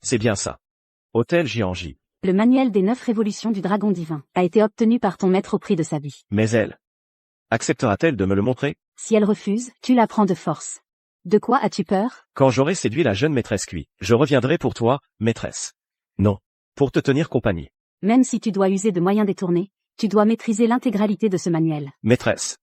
c'est bien ça. Hôtel Jianji. Le manuel des 9 révolutions du dragon divin a été obtenu par ton maître au prix de sa vie. Mais elle acceptera-t-elle de me le montrer? Si elle refuse, tu la prends de force. De quoi as-tu peur? Quand j'aurai séduit la jeune maîtresse Cui, je reviendrai pour toi, maîtresse. Non. Pour te tenir compagnie. Même si tu dois user de moyens détournés, tu dois maîtriser l'intégralité de ce manuel. Maîtresse.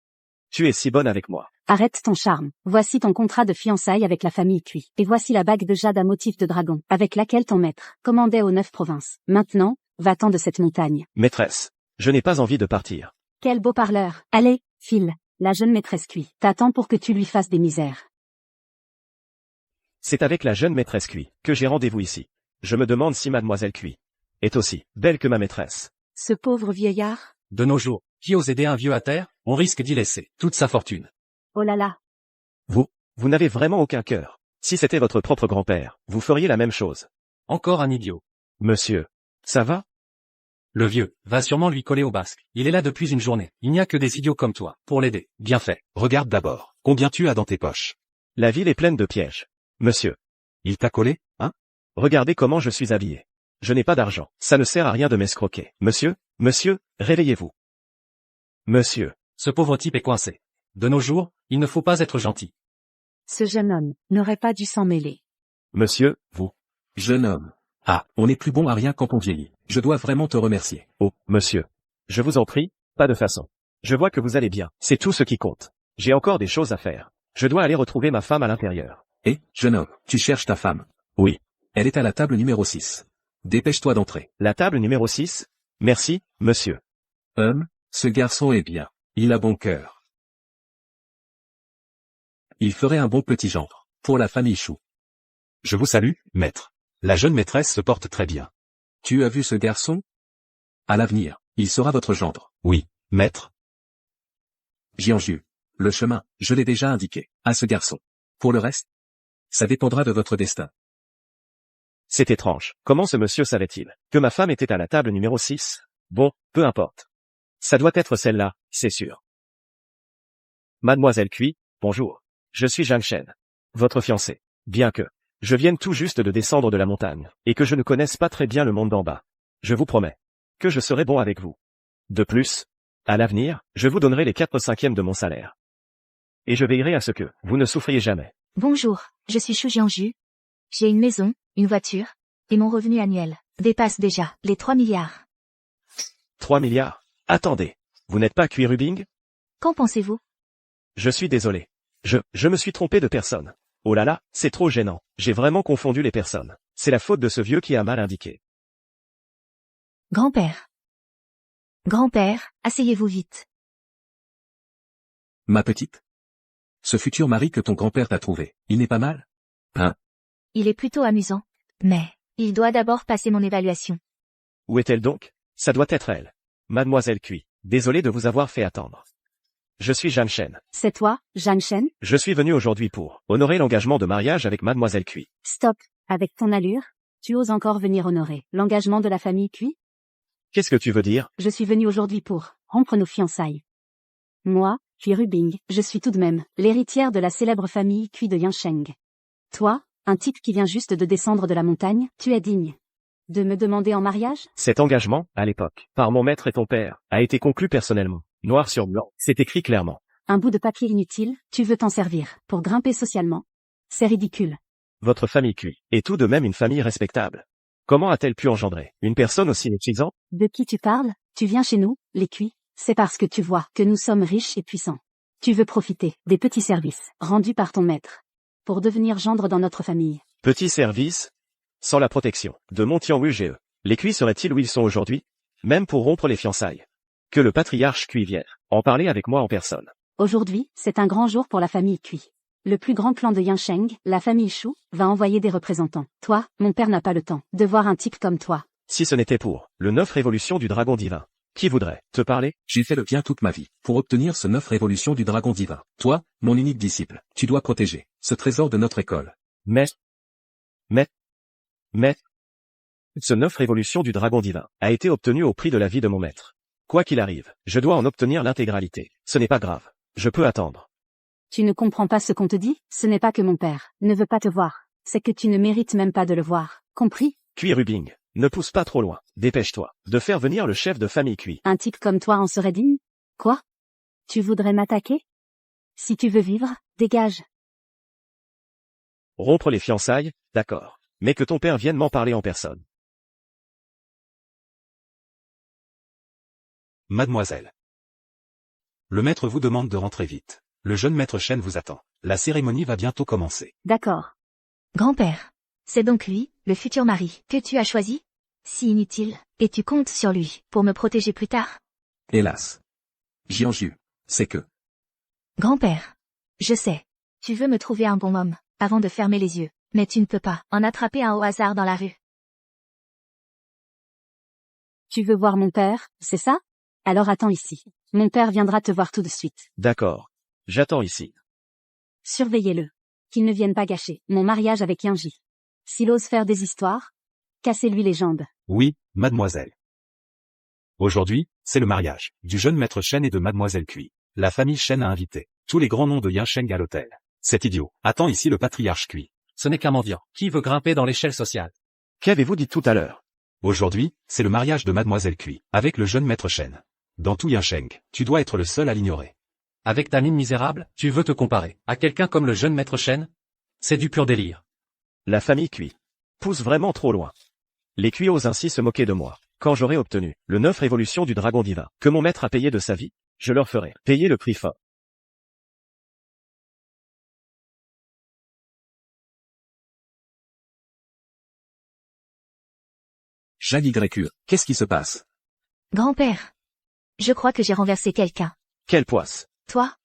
Tu es si bonne avec moi. Arrête ton charme. Voici ton contrat de fiançailles avec la famille Cui. Et voici la bague de jade à motif de dragon, avec laquelle ton maître commandait aux 9 provinces. Maintenant, va-t'en de cette montagne. Maîtresse. Je n'ai pas envie de partir. Quel beau parleur. Allez, file. La jeune maîtresse Cui t'attend pour que tu lui fasses des misères. C'est avec la jeune maîtresse Cui que j'ai rendez-vous ici. Je me demande si mademoiselle Cui est aussi belle que ma maîtresse. Ce pauvre vieillard. De nos jours, qui ose aider un vieux à terre, on risque d'y laisser toute sa fortune. Oh là là. Vous n'avez vraiment aucun cœur. Si c'était votre propre grand-père, vous feriez la même chose. Encore un idiot. Monsieur. Ça va? Le vieux va sûrement lui coller au basque. Il est là depuis une journée. Il n'y a que des idiots comme toi pour l'aider. Bien fait. Regarde d'abord. Combien tu as dans tes poches? La ville est pleine de pièges. Monsieur. Il t'a collé, hein? Regardez comment je suis habillé. Je n'ai pas d'argent. Ça ne sert à rien de m'escroquer. Monsieur, réveillez-vous. Monsieur. Ce pauvre type est coincé. De nos jours, il ne faut pas être gentil. Ce jeune homme n'aurait pas dû s'en mêler. Monsieur, vous. Jeune homme. Ah, on n'est plus bon à rien quand on vieillit. Je dois vraiment te remercier. Oh, monsieur. Je vous en prie, pas de façon. Je vois que vous allez bien. C'est tout ce qui compte. J'ai encore des choses à faire. Je dois aller retrouver ma femme à l'intérieur. Eh, jeune homme, tu cherches ta femme? Oui. Elle est à la table numéro 6. Dépêche-toi d'entrer. La table numéro 6? Merci, monsieur. Ce garçon est bien. Il a bon cœur. Il ferait un bon petit gendre pour la famille Chou. Je vous salue, maître. La jeune maîtresse se porte très bien. Tu as vu ce garçon? À l'avenir, il sera votre gendre. Oui, maître. Jianju. Le chemin, je l'ai déjà indiqué, à ce garçon. Pour le reste, ça dépendra de votre destin. C'est étrange. Comment ce monsieur savait-il que ma femme était à la table numéro 6? Bon, peu importe. Ça doit être celle-là, c'est sûr. Mademoiselle Cui, bonjour. Je suis Zhang Shen. Votre fiancé. Bien que je vienne tout juste de descendre de la montagne, et que je ne connaisse pas très bien le monde d'en bas. Je vous promets que je serai bon avec vous. De plus, à l'avenir, je vous donnerai les 4/5 de mon salaire. Et je veillerai à ce que vous ne souffriez jamais. Bonjour, je suis Shu Jianju. J'ai une maison, une voiture, et mon revenu annuel dépasse déjà les 3 milliards. 3 milliards? Attendez. Vous n'êtes pas Cui Rubing? Qu'en pensez-vous? Je suis désolé. Je me suis trompé de personne. Oh là là, c'est trop gênant. J'ai vraiment confondu les personnes. C'est la faute de ce vieux qui a mal indiqué. Grand-père. Grand-père, asseyez-vous vite. Ma petite? Ce futur mari que ton grand-père t'a trouvé, il n'est pas mal? Hein? Il est plutôt amusant. Mais, il doit d'abord passer mon évaluation. Où est-elle donc? Ça doit être elle. Mademoiselle Cui, désolé de vous avoir fait attendre. Je suis Zhang Shen. C'est toi, Zhang Shen? Je suis venu aujourd'hui pour honorer l'engagement de mariage avec Mademoiselle Cui. Stop. Avec ton allure, tu oses encore venir honorer l'engagement de la famille Cui? Qu'est-ce que tu veux dire? Je suis venu aujourd'hui pour rompre nos fiançailles. Moi, Cui Rubing, je suis tout de même l'héritière de la célèbre famille Cui de Yansheng. Toi, un type qui vient juste de descendre de la montagne, tu es digne de me demander en mariage? Cet engagement, à l'époque, par mon maître et ton père, a été conclu personnellement. Noir sur blanc, c'est écrit clairement. Un bout de papier inutile, tu veux t'en servir pour grimper socialement? C'est ridicule. Votre famille Cui est tout de même une famille respectable. Comment a-t-elle pu engendrer une personne aussi méprisante? De qui tu parles? Tu viens chez nous, les Cui? C'est parce que tu vois que nous sommes riches et puissants. Tu veux profiter des petits services rendus par ton maître pour devenir gendre dans notre famille. Petit service? Sans la protection de mon Tianwu-ge, les Cui seraient-ils où ils sont aujourd'hui? Même pour rompre les fiançailles. Que le patriarche Cui vienne en parler avec moi en personne. Aujourd'hui, c'est un grand jour pour la famille Cui. Le plus grand clan de Yansheng, la famille Shu, va envoyer des représentants. Toi, mon père n'a pas le temps de voir un type comme toi. Si ce n'était pour le 9 révolutions du dragon divin, qui voudrait te parler? J'ai fait le bien toute ma vie pour obtenir ce 9 révolutions du dragon divin. Toi, mon unique disciple, tu dois protéger ce trésor de notre école. Mais, ce 9 révolutions du dragon divin a été obtenu au prix de la vie de mon maître. Quoi qu'il arrive, je dois en obtenir l'intégralité. Ce n'est pas grave. Je peux attendre. Tu ne comprends pas ce qu'on te dit? Ce n'est pas que mon père ne veut pas te voir. C'est que tu ne mérites même pas de le voir. Compris? Cui Rubing, ne pousse pas trop loin. Dépêche-toi de faire venir le chef de famille Cui. Un type comme toi en serait digne? Quoi? Tu voudrais m'attaquer? Si tu veux vivre, dégage. Rompre les fiançailles, d'accord. Mais que ton père vienne m'en parler en personne. Mademoiselle. Le maître vous demande de rentrer vite. Le jeune maître Shen vous attend. La cérémonie va bientôt commencer. D'accord. Grand-père. C'est donc lui, le futur mari, que tu as choisi? Si inutile, et tu comptes sur lui, pour me protéger plus tard? Hélas. Jianju, c'est que... Grand-père. Je sais. Tu veux me trouver un bon homme, avant de fermer les yeux, mais tu ne peux pas en attraper un au hasard dans la rue. Tu veux voir mon père, c'est ça? Alors attends ici. Mon père viendra te voir tout de suite. D'accord. J'attends ici. Surveillez-le. Qu'il ne vienne pas gâcher mon mariage avec Yinji. S'il ose faire des histoires, cassez-lui les jambes. Oui, mademoiselle. Aujourd'hui, c'est le mariage du jeune maître Shen et de mademoiselle Cui. La famille Shen a invité tous les grands noms de Yinsheng à l'hôtel. C'est idiot. Attends ici le patriarche Cui. Ce n'est qu'un mendiant. Qui veut grimper dans l'échelle sociale? Qu'avez-vous dit tout à l'heure? Aujourd'hui, c'est le mariage de mademoiselle Cui avec le jeune maître Shen. Dans tout Yinsheng, tu dois être le seul à l'ignorer. Avec ta mine misérable, tu veux te comparer à quelqu'un comme le jeune maître Shen? C'est du pur délire. La famille Cui pousse vraiment trop loin. Les Cui osent ainsi se moquer de moi. Quand j'aurai obtenu le 9 révolution du dragon divin, que mon maître a payé de sa vie, je leur ferai payer le prix fort. JYQ, qu'est-ce qui se passe? Grand-père. Je crois que j'ai renversé quelqu'un. Quelle poisse! Toi?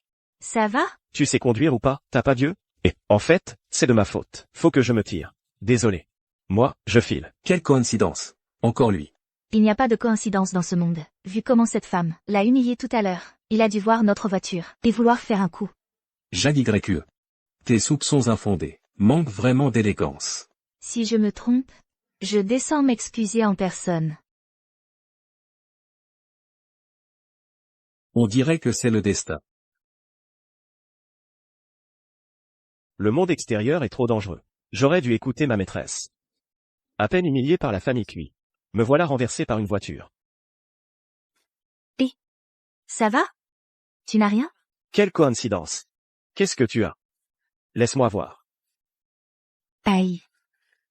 Ça va? Tu sais conduire ou pas? T'as pas Dieu? Et, en fait, c'est de ma faute. Faut que je me tire. Désolé. Moi, je file. Quelle coïncidence. Encore lui. Il n'y a pas de coïncidence dans ce monde. Vu comment cette femme l'a humilié tout à l'heure, il a dû voir notre voiture et vouloir faire un coup. JYQ. Tes soupçons infondés manquent vraiment d'élégance. Si je me trompe, je descends m'excuser en personne. On dirait que c'est le destin. Le monde extérieur est trop dangereux. J'aurais dû écouter ma maîtresse. À peine humilié par la famille Cui. Me voilà renversé par une voiture. Ça va? Tu n'as rien? Quelle coïncidence. Qu'est-ce que tu as? Laisse-moi voir. Aïe.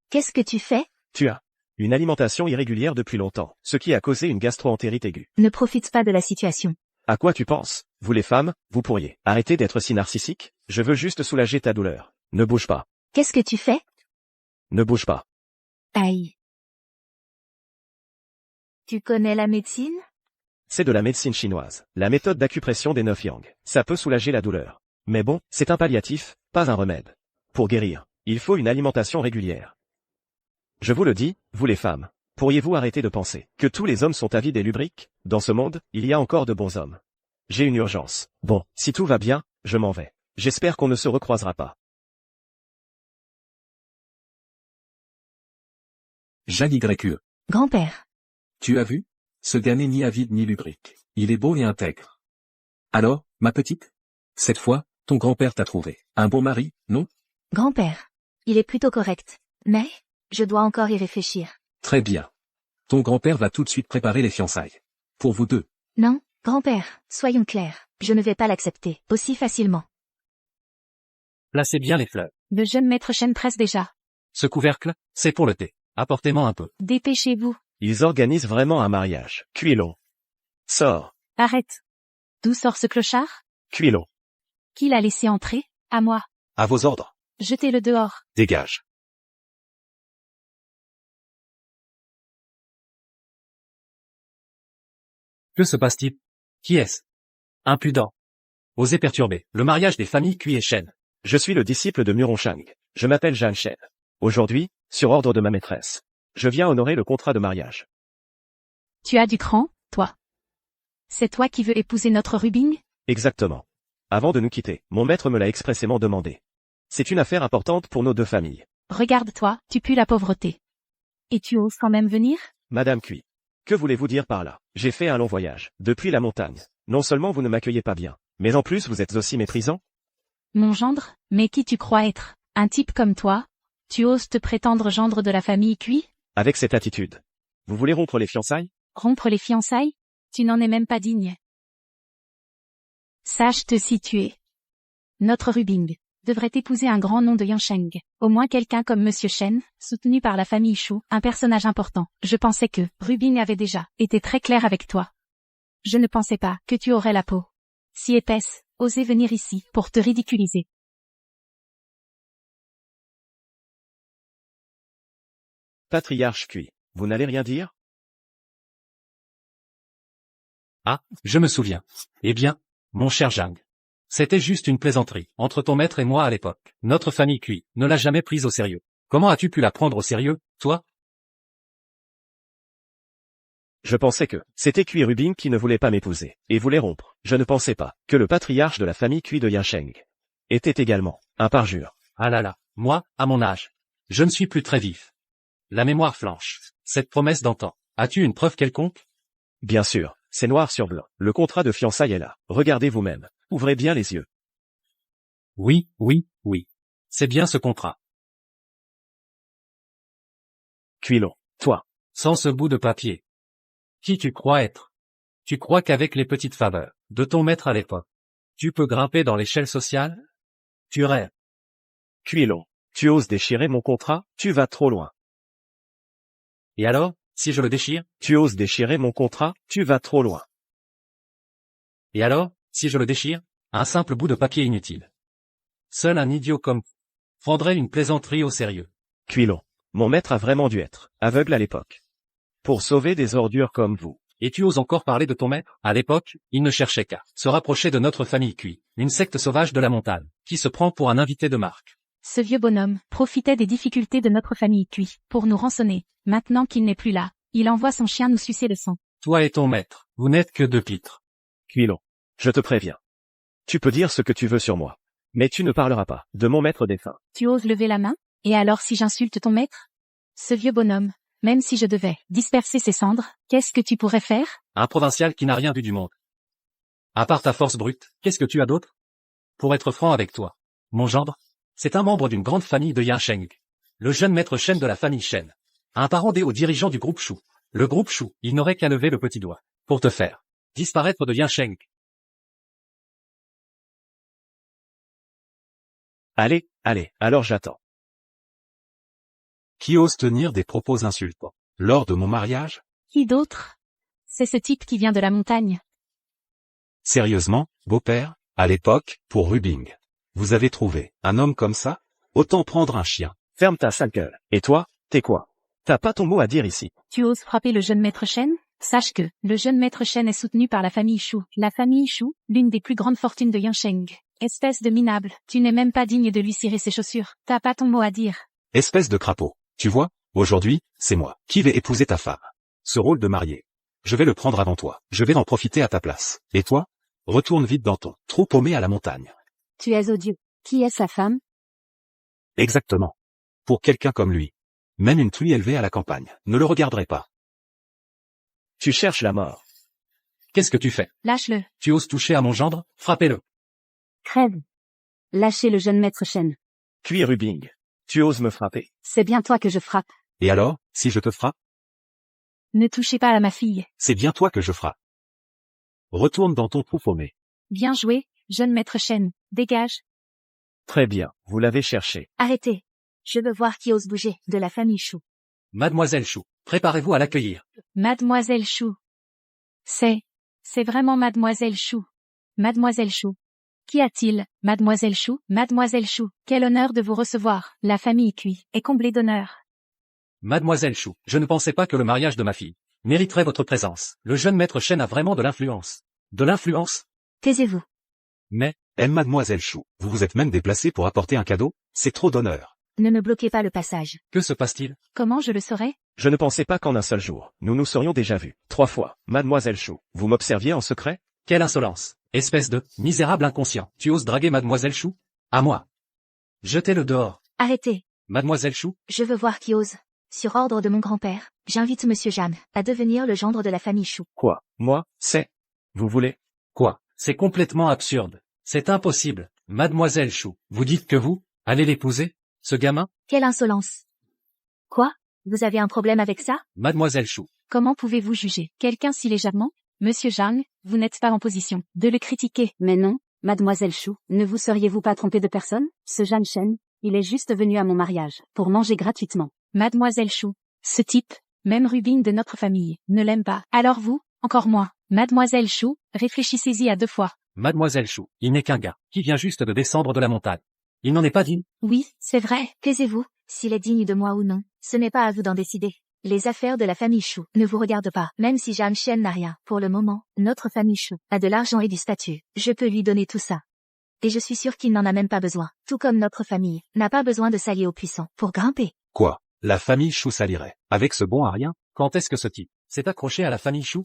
Qu'est-ce que tu fais? Tu as une alimentation irrégulière depuis longtemps, ce qui a causé une gastro-entérite aiguë. Ne profite pas de la situation. À quoi tu penses? Vous les femmes, vous pourriez arrêter d'être si narcissique? Je veux juste soulager ta douleur. Ne bouge pas. Qu'est-ce que tu fais? Ne bouge pas. Aïe. Tu connais la médecine? C'est de la médecine chinoise. La méthode d'acupression des 9 yang. Ça peut soulager la douleur. Mais bon, c'est un palliatif, pas un remède. Pour guérir, il faut une alimentation régulière. Je vous le dis, vous les femmes, pourriez-vous arrêter de penser que tous les hommes sont avides et lubriques? Dans ce monde, il y a encore de bons hommes. J'ai une urgence. Bon, si tout va bien, je m'en vais. J'espère qu'on ne se recroisera pas. JYQ. Grand-père. Tu as vu? Ce gars n'est ni avide ni lubrique. Il est beau et intègre. Alors, ma petite? Cette fois, ton grand-père t'a trouvé. Un bon mari, non? Grand-père. Il est plutôt correct. Mais, je dois encore y réfléchir. Très bien. Ton grand-père va tout de suite préparer les fiançailles. Pour vous deux. Non, grand-père, soyons clairs. Je ne vais pas l'accepter aussi facilement. Placez bien les fleurs. Le jeune maître Shen presse déjà. Ce couvercle, c'est pour le thé. Apportez-moi un peu. Dépêchez-vous. Ils organisent vraiment un mariage. Cuilon. Sors. Arrête. D'où sort ce clochard? Cuilon. Qui l'a laissé entrer? À moi. À vos ordres. Jetez-le dehors. Dégage. Que se passe-t-il? Qui est-ce? Impudent. Osez perturber le mariage des familles Cui et Shen. Je suis le disciple de Muronshang. Je m'appelle Zhang Shen. Aujourd'hui, sur ordre de ma maîtresse, je viens honorer le contrat de mariage. Tu as du cran, toi. C'est toi qui veux épouser notre Rubing? Exactement. Avant de nous quitter, mon maître me l'a expressément demandé. C'est une affaire importante pour nos deux familles. Regarde-toi, tu pues la pauvreté. Et tu oses quand même venir? Madame Cui. Que voulez-vous dire par là? J'ai fait un long voyage, depuis la montagne. Non seulement vous ne m'accueillez pas bien, mais en plus vous êtes aussi méprisant? Mon gendre, mais qui tu crois être? Un type comme toi? Tu oses te prétendre gendre de la famille Cui? Avec cette attitude. Vous voulez rompre les fiançailles? Rompre les fiançailles? Tu n'en es même pas digne. Sache te situer. Notre Rubing devrait épouser un grand nom de Yansheng. Au moins quelqu'un comme Monsieur Shen, soutenu par la famille Shu, un personnage important. Je pensais que Rubing avait déjà été très clair avec toi. Je ne pensais pas que tu aurais la peau si épaisse, oser venir ici pour te ridiculiser. Patriarche Cui, vous n'allez rien dire? Ah, je me souviens. Eh bien, mon cher Zhang. C'était juste une plaisanterie, entre ton maître et moi à l'époque. Notre famille Cui ne l'a jamais prise au sérieux. Comment as-tu pu la prendre au sérieux, toi? Je pensais que c'était Cui Rubing qui ne voulait pas m'épouser, et voulait rompre. Je ne pensais pas que le patriarche de la famille Cui de Yansheng était également un parjure. Ah là là, moi, à mon âge. Je ne suis plus très vif. La mémoire flanche. Cette promesse d'antan. As-tu une preuve quelconque? Bien sûr, c'est noir sur blanc. Le contrat de fiançailles est là. Regardez vous-même. Ouvrez bien les yeux. Oui, oui, oui. C'est bien ce contrat. Cuilon, toi. Sans ce bout de papier. Qui tu crois être? Tu crois qu'avec les petites faveurs de ton maître à l'époque, tu peux grimper dans l'échelle sociale? Tu rêves. Cuilon, tu oses déchirer mon contrat? Tu vas trop loin. Et alors, si je le déchire? Tu oses déchirer mon contrat? Tu vas trop loin. Et alors, si je le déchire? Un simple bout de papier inutile. Seul un idiot comme prendrait une plaisanterie au sérieux. Cuilon, mon maître a vraiment dû être aveugle à l'époque. Pour sauver des ordures comme vous. Et tu oses encore parler de ton maître? À l'époque, il ne cherchait qu'à se rapprocher de notre famille Cui, une secte sauvage de la montagne, qui se prend pour un invité de marque. Ce vieux bonhomme profitait des difficultés de notre famille Cui pour nous rançonner. Maintenant qu'il n'est plus là, il envoie son chien nous sucer le sang. Toi et ton maître, vous n'êtes que deux pitres. Cuilon, je te préviens. Tu peux dire ce que tu veux sur moi. Mais tu ne parleras pas de mon maître défunt. Tu oses lever la main? Et alors si j'insulte ton maître? Ce vieux bonhomme, même si je devais disperser ses cendres, qu'est-ce que tu pourrais faire? Un provincial qui n'a rien vu du monde. À part ta force brute, qu'est-ce que tu as d'autre? Pour être franc avec toi, mon gendre, c'est un membre d'une grande famille de Yansheng. Le jeune maître Shen de la famille Shen. Un parent des hauts dirigeants du groupe Shu. Le groupe Shu, il n'aurait qu'à lever le petit doigt pour te faire disparaître de Yansheng. Allez, allez, alors j'attends. Qui ose tenir des propos insultants? Lors de mon mariage? Qui d'autre? C'est ce type qui vient de la montagne. Sérieusement, beau-père? À l'époque, pour Rubing. Vous avez trouvé un homme comme ça? Autant prendre un chien. Ferme ta sale gueule. Et toi, t'es quoi? T'as pas ton mot à dire ici. Tu oses frapper le jeune maître Shen? Sache que le jeune maître Shen est soutenu par la famille Shu. La famille Shu, l'une des plus grandes fortunes de Yansheng. Espèce de minable, tu n'es même pas digne de lui cirer ses chaussures. T'as pas ton mot à dire. Espèce de crapaud. Tu vois, aujourd'hui, c'est moi qui vais épouser ta femme. Ce rôle de marié. Je vais le prendre avant toi. Je vais en profiter à ta place. Et toi? Retourne vite dans ton trou paumé à la montagne. Tu es odieux. Qui est sa femme? Exactement. Pour quelqu'un comme lui. Même une pluie élevée à la campagne ne le regarderait pas. Tu cherches la mort. Qu'est-ce que tu fais? Lâche-le. Tu oses toucher à mon gendre? Frappez-le. Crève. Lâchez le jeune maître Shen. Cui Rubing. Tu oses me frapper. C'est bien toi que je frappe. Et alors, si je te frappe? Ne touchez pas à ma fille. C'est bien toi que je frappe. Retourne dans ton trou paumé. Bien joué, jeune maître Shen. Dégage. Très bien, vous l'avez cherché. Arrêtez. Je veux voir qui ose bouger de la famille Shu. Mademoiselle Shu, préparez-vous à l'accueillir. Mademoiselle Shu. C'est vraiment Mademoiselle Shu. Mademoiselle Shu. Qu'y a-t-il, Mademoiselle Shu? Mademoiselle Shu, quel honneur de vous recevoir. La famille Cui est comblée d'honneur. Mademoiselle Shu, je ne pensais pas que le mariage de ma fille mériterait votre présence. Le jeune maître Shen a vraiment de l'influence. De l'influence? Taisez-vous. Mais, Mademoiselle Chou, vous vous êtes même déplacé pour apporter un cadeau? C'est trop d'honneur. Ne me bloquez pas le passage. que se passe-t-il? Comment je le saurais? Je ne pensais pas qu'en un seul jour, nous nous serions déjà vus. 3 fois. Mademoiselle Chou, vous m'observiez en secret? Quelle insolence! Espèce de misérable inconscient. Tu oses draguer Mademoiselle Chou? À moi. Jetez-le dehors. Arrêtez. Mademoiselle Chou? Je veux voir qui ose. Sur ordre de mon grand-père, j'invite Monsieur Jeanne à devenir le gendre de la famille Chou. Quoi? Moi? Vous voulez? Quoi? C'est complètement absurde. C'est impossible. Mademoiselle Chou, vous dites que vous allez l'épouser? Ce gamin, Quelle insolence. Quoi? Vous avez un problème avec ça? Mademoiselle Chou. Comment pouvez-vous juger quelqu'un si légèrement? Monsieur Zhang, vous n'êtes pas en position de le critiquer. Mais non, mademoiselle Chou, ne vous seriez-vous pas trompée de personne? Ce Zhang Shen, il est juste venu à mon mariage, pour manger gratuitement. Mademoiselle Chou, ce type, même Rubin de notre famille, ne l'aime pas. Alors vous, encore moins. Mademoiselle Chou, réfléchissez-y à 2 fois. Mademoiselle Chou, il n'est qu'un gars, qui vient juste de descendre de la montagne. Il n'en est pas digne. Oui, c'est vrai. Taisez-vous, s'il est digne de moi ou non, ce n'est pas à vous d'en décider. Les affaires de la famille Chou ne vous regardent pas. Même si Zhang Shen n'a rien, pour le moment, notre famille Chou a de l'argent et du statut. Je peux lui donner tout ça. Et je suis sûre qu'il n'en a même pas besoin. Tout comme notre famille n'a pas besoin de s'allier aux puissants pour grimper. Quoi? La famille Chou s'allierait. Avec ce bon à rien? Quand est-ce que ce type s'est accroché à la famille Chou?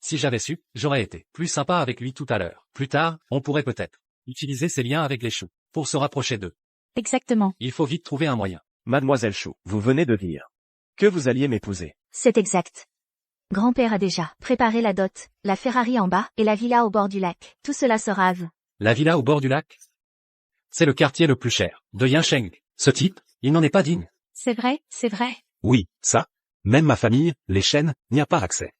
Si j'avais su, j'aurais été plus sympa avec lui tout à l'heure. Plus tard, on pourrait peut-être utiliser ses liens avec les Chou pour se rapprocher d'eux. Exactement. Il faut vite trouver un moyen. Mademoiselle Chou, vous venez de dire que vous alliez m'épouser. C'est exact. Grand-père a déjà préparé la dot, la Ferrari en bas et la villa au bord du lac. Tout cela sera à vous. La villa au bord du lac? C'est le quartier le plus cher de Yansheng. Ce type, il n'en est pas digne. C'est vrai, c'est vrai. Oui, ça. Même ma famille, les Shen, n'y a pas accès.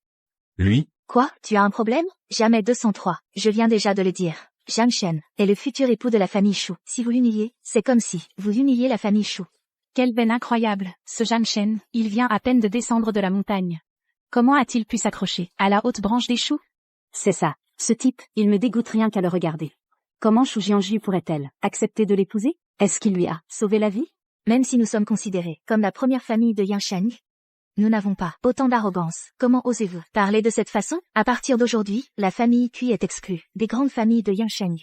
Lui, Quoi? Tu as un problème? Jamais 203. Je viens déjà de le dire. Zhang Shen est le futur époux de la famille Chou. Si vous l'humiliez, c'est comme si vous humiliez la famille Chou. Quelle veine incroyable, ce Zhang Shen, il vient à peine de descendre de la montagne. Comment a-t-il pu s'accrocher à la haute branche des choux? C'est ça, ce type, il me dégoûte rien qu'à le regarder. Comment Shu Jianju pourrait-elle accepter de l'épouser? Est-ce qu'il lui a sauvé la vie? Même si nous sommes considérés comme la première famille de Yansheng, nous n'avons pas autant d'arrogance. Comment osez-vous parler de cette façon? À partir d'aujourd'hui, la famille Cui est exclue des grandes familles de Yansheng.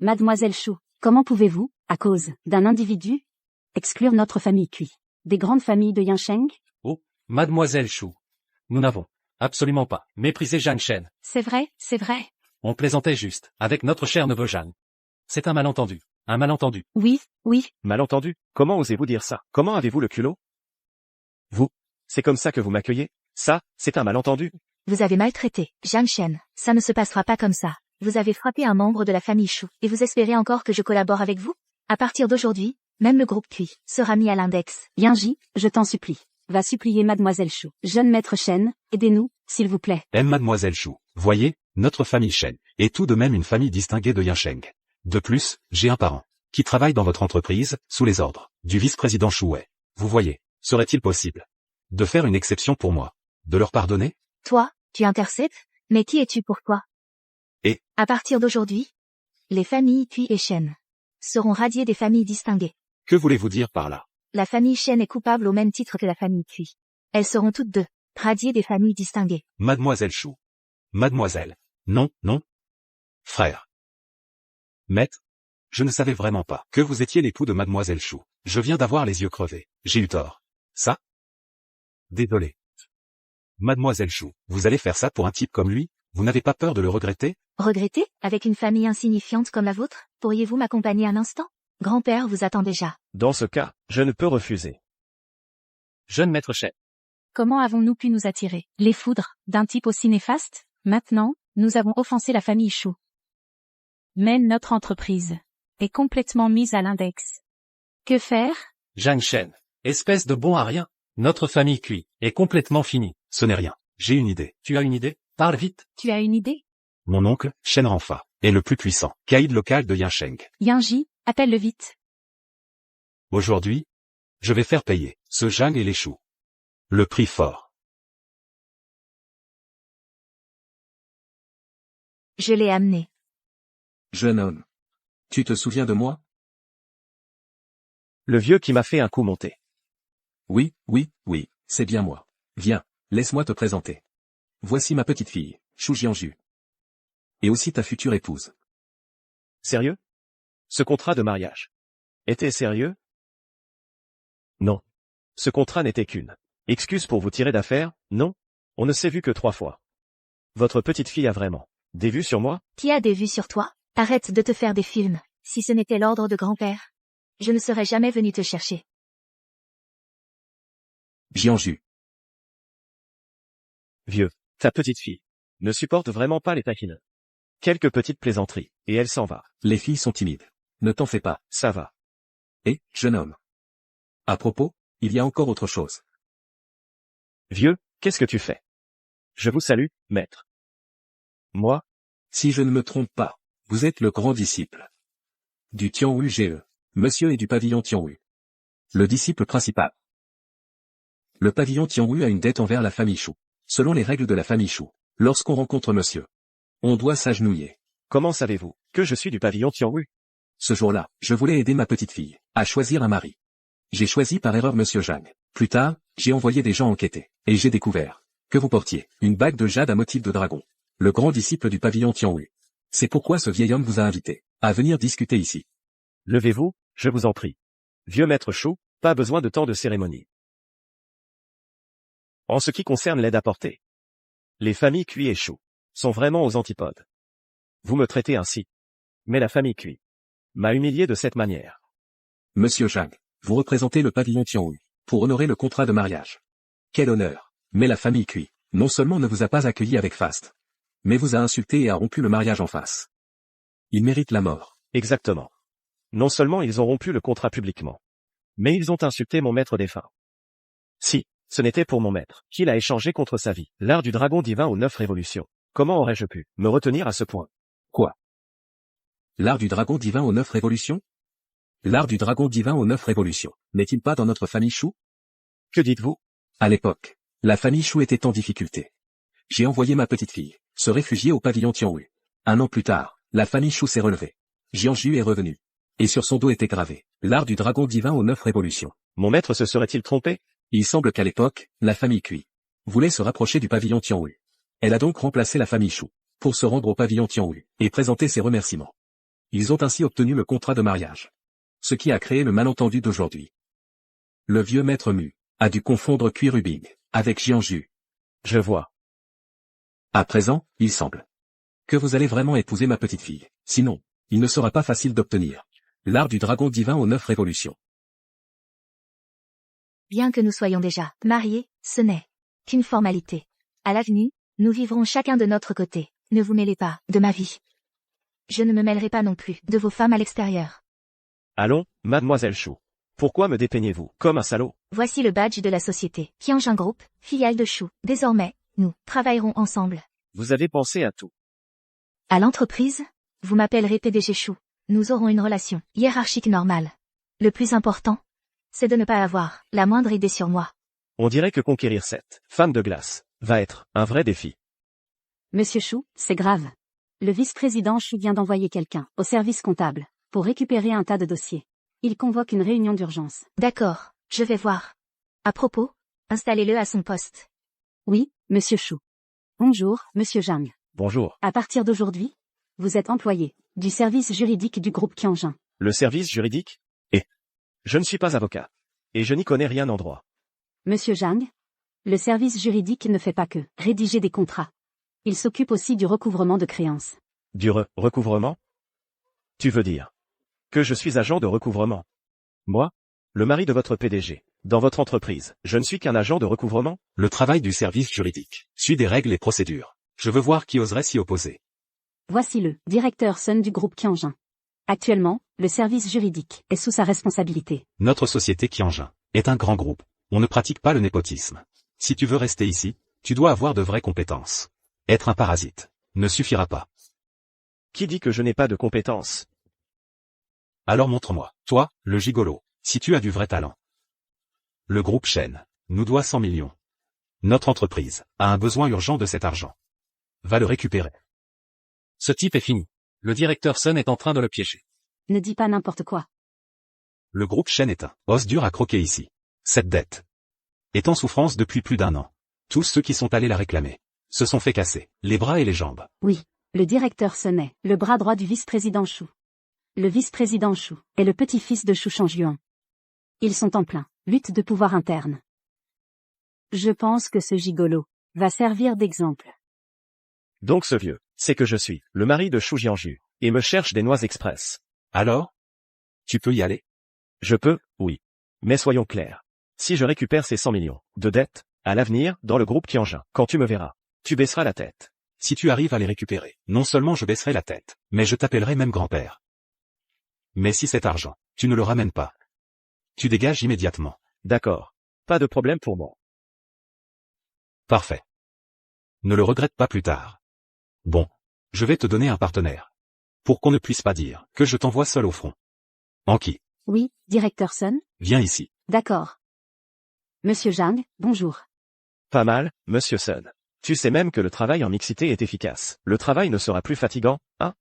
Mademoiselle Chou, comment pouvez-vous, à cause d'un individu, exclure notre famille Cui des grandes familles de Yansheng? Mademoiselle Chou. Nous n'avons absolument pas méprisé Zhang Shen. C'est vrai, c'est vrai. On plaisantait juste avec notre cher neveu Zhang. C'est un malentendu. Un malentendu. Oui, oui, Malentendu? Comment osez-vous dire ça? Comment avez-vous le culot? Vous? C'est comme ça que vous m'accueillez? Ça, c'est un malentendu? Vous avez maltraité Zhang Shen. Ça ne se passera pas comme ça. Vous avez frappé un membre de la famille Chou et vous espérez encore que je collabore avec vous? À partir d'aujourd'hui, même le groupe Cui sera mis à l'index. Yanji, je t'en supplie. Va supplier Mademoiselle Chou. Jeune maître Shen, aidez-nous, s'il vous plaît. Mademoiselle Chou. Voyez, notre famille Shen est tout de même une famille distinguée de Yansheng. De plus, j'ai un parent qui travaille dans votre entreprise, sous les ordres du vice-président Chouet. Vous voyez, serait-il possible de faire une exception pour moi? De leur pardonner? Toi, tu intercèdes? Mais qui es-tu pour toi? Et à partir d'aujourd'hui, les familles Cui et Shen seront radiées des familles distinguées. que voulez-vous dire par là? La famille Shen est coupable au même titre que la famille Cui. Elles seront toutes deux radiées des familles distinguées. Mademoiselle Chou. Mademoiselle. Non, non. Frère. Maître. Je ne savais vraiment pas que vous étiez l'époux de Mademoiselle Chou. Je viens d'avoir les yeux crevés. J'ai eu tort. Ça? Désolé. Mademoiselle Chou, vous allez faire ça pour un type comme lui? Vous n'avez pas peur de le regretter? Regretter? Avec une famille insignifiante comme la vôtre? Pourriez-vous m'accompagner un instant? Grand-père vous attend déjà. Dans ce cas, je ne peux refuser. Jeune maître Shen. Comment avons-nous pu nous attirer les foudres d'un type aussi néfaste? Maintenant, nous avons offensé la famille Chou. Mais notre entreprise est complètement mise à l'index. Que faire? Zhang Shen. Espèce de bon à rien. Notre famille Cui est complètement finie. Ce n'est rien. J'ai une idée. Tu as une idée? Parle vite. Tu as une idée? Mon oncle, Shen Ranfa, est le plus puissant caïd local de Yansheng. Yanji, appelle-le vite. Aujourd'hui, je vais faire payer ce Zhang et les choux. Le prix fort. Je l'ai amené. Jeune homme. Tu te souviens de moi? Le vieux qui m'a fait un coup monter. Oui, oui, oui, c'est bien moi. Viens, laisse-moi te présenter. Voici ma petite fille, Shu Jianju. Et aussi ta future épouse. Sérieux? Ce contrat de mariage était sérieux? Non. Ce contrat n'était qu'une excuse pour vous tirer d'affaire, non? On ne s'est vu que 3 fois. Votre petite fille a vraiment des vues sur moi? Qui a des vues sur toi? Arrête de te faire des films. Si ce n'était l'ordre de grand-père, je ne serais jamais venu te chercher. Jianju. Vieux, ta petite fille ne supporte vraiment pas les taquines. Quelques petites plaisanteries, et elle s'en va. Les filles sont timides. Ne t'en fais pas. Ça va. jeune homme. À propos, il y a encore autre chose. Vieux, qu'est-ce que tu fais? Je vous salue, maître. Moi? Si je ne me trompe pas, vous êtes le grand disciple du Tianwu GE, monsieur et du pavillon Tianwu. Le disciple principal. Le pavillon Tianwu a une dette envers la famille Shu. Selon les règles de la famille Shu, lorsqu'on rencontre monsieur, on doit s'agenouiller. Comment savez-vous que je suis du pavillon Tianwu? Ce jour-là, je voulais aider ma petite fille à choisir un mari. J'ai choisi par erreur monsieur Zhang. Plus tard, j'ai envoyé des gens enquêter, et j'ai découvert que vous portiez une bague de jade à motif de dragon. Le grand disciple du pavillon Tianwu. C'est pourquoi ce vieil homme vous a invité à venir discuter ici. Levez-vous, je vous en prie. Vieux maître Shu, pas besoin de tant de cérémonie. En ce qui concerne l'aide apportée, les familles Cui et Shu sont vraiment aux antipodes. Vous me traitez ainsi. Mais la famille Cui m'a humilié de cette manière. Monsieur Zhang, vous représentez le pavillon Tianwu pour honorer le contrat de mariage. Quel honneur. Mais la famille Cui, non seulement ne vous a pas accueilli avec faste, mais vous a insulté et a rompu le mariage en face. Il mérite la mort. Exactement. Non seulement ils ont rompu le contrat publiquement, mais ils ont insulté mon maître défunt. Si, ce n'était pour mon maître, qu'il a échangé contre sa vie, l'art du dragon divin aux 9 révolutions. Comment aurais-je pu me retenir à ce point? Quoi? L'art du dragon divin aux 9 révolutions? L'art du dragon divin aux 9 révolutions, n'est-il pas dans notre famille Shu? Que dites-vous? À l'époque, la famille Shu était en difficulté. J'ai envoyé ma petite fille se réfugier au pavillon Tianwu. 1 an plus tard, la famille Shu s'est relevée. Jianju est revenu. Et sur son dos était gravé l'art du dragon divin aux 9 révolutions. Mon maître se serait-il trompé? Il semble qu'à l'époque, la famille Cui voulait se rapprocher du pavillon Tianwu. Elle a donc remplacé la famille Shu pour se rendre au pavillon Tianwu et présenter ses remerciements. Ils ont ainsi obtenu le contrat de mariage. Ce qui a créé le malentendu d'aujourd'hui. Le vieux maître Mu a dû confondre Cui Rubing avec Jianju. Je vois. À présent, il semble que vous allez vraiment épouser ma petite fille. Sinon, il ne sera pas facile d'obtenir l'art du dragon divin aux 9 révolutions. Bien que nous soyons déjà mariés, ce n'est qu'une formalité. À l'avenir, nous vivrons chacun de notre côté. Ne vous mêlez pas de ma vie. Je ne me mêlerai pas non plus de vos femmes à l'extérieur. Allons, mademoiselle Shu. Pourquoi me dépeignez-vous comme un salaud? Voici le badge de la société Qianjin Group, filiale de Shu. Désormais, nous travaillerons ensemble. Vous avez pensé à tout. À l'entreprise, vous m'appellerez PDG Shu. Nous aurons une relation hiérarchique normale. Le plus important, c'est de ne pas avoir la moindre idée sur moi. On dirait que conquérir cette femme de glace va être un vrai défi. Monsieur Shu, c'est grave. Le vice-président Shu vient d'envoyer quelqu'un au service comptable pour récupérer un tas de dossiers. Il convoque une réunion d'urgence. D'accord, je vais voir. À propos, installez-le à son poste. Oui, monsieur Shu. Bonjour, monsieur Zhang. Bonjour. À partir d'aujourd'hui, vous êtes employé du service juridique du groupe Qianjin. Le service juridique? Je ne suis pas avocat. Et je n'y connais rien en droit. Monsieur Zhang, le service juridique ne fait pas que rédiger des contrats. Il s'occupe aussi du recouvrement de créances. Du recouvrement? Tu veux dire que je suis agent de recouvrement? Moi, le mari de votre PDG, dans votre entreprise, je ne suis qu'un agent de recouvrement? Le travail du service juridique suit des règles et procédures. Je veux voir qui oserait s'y opposer. Voici le directeur Sun du groupe Qianjin. Actuellement, le service juridique est sous sa responsabilité. Notre société Qianjin est un grand groupe. On ne pratique pas le népotisme. Si tu veux rester ici, tu dois avoir de vraies compétences. Être un parasite ne suffira pas. Qui dit que je n'ai pas de compétences? Alors montre-moi, toi, le gigolo, si tu as du vrai talent. Le groupe Shen nous doit 100 millions. Notre entreprise a un besoin urgent de cet argent. Va le récupérer. Ce type est fini. Le directeur Sun est en train de le piéger. Ne dis pas n'importe quoi. Le groupe Shen est un os dur à croquer ici. Cette dette est en souffrance depuis plus d'1 an. Tous ceux qui sont allés la réclamer se sont fait casser les bras et les jambes. Oui, le directeur Sun est le bras droit du vice-président Shu. Le vice-président Shu est le petit-fils de Shu Shangjuan. Ils sont en plein lutte de pouvoir interne. Je pense que ce gigolo va servir d'exemple. Donc ce vieux, c'est que je suis le mari de Shu Jianju, et me cherche des noix express. Alors? Tu peux y aller? Je peux, oui. Mais soyons clairs. Si je récupère ces 100 millions de dettes, à l'avenir, dans le groupe Qianjin, quand tu me verras, tu baisseras la tête. Si tu arrives à les récupérer, non seulement je baisserai la tête, mais je t'appellerai même grand-père. Mais si cet argent, tu ne le ramènes pas, Tu dégages immédiatement. D'accord. Pas de problème pour moi. Parfait. Ne le regrette pas plus tard. Bon. Je vais te donner un partenaire. Pour qu'on ne puisse pas dire que je t'envoie seul au front. Anki, Oui, directeur Sun? viens ici. D'accord. Monsieur Zhang, bonjour. Pas mal, monsieur Sun. Tu sais même que le travail en mixité est efficace. Le travail ne sera plus fatigant, hein?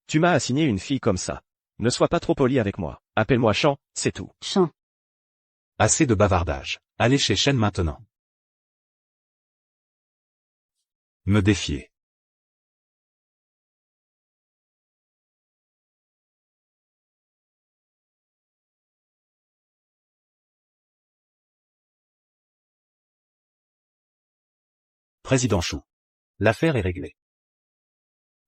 Tu m'as assigné une fille comme ça. Ne sois pas trop poli avec moi. Appelle-moi Chan, c'est tout. Chan. Assez de bavardage. Allez chez Shen maintenant. Me défier. Président Chou. L'affaire est réglée.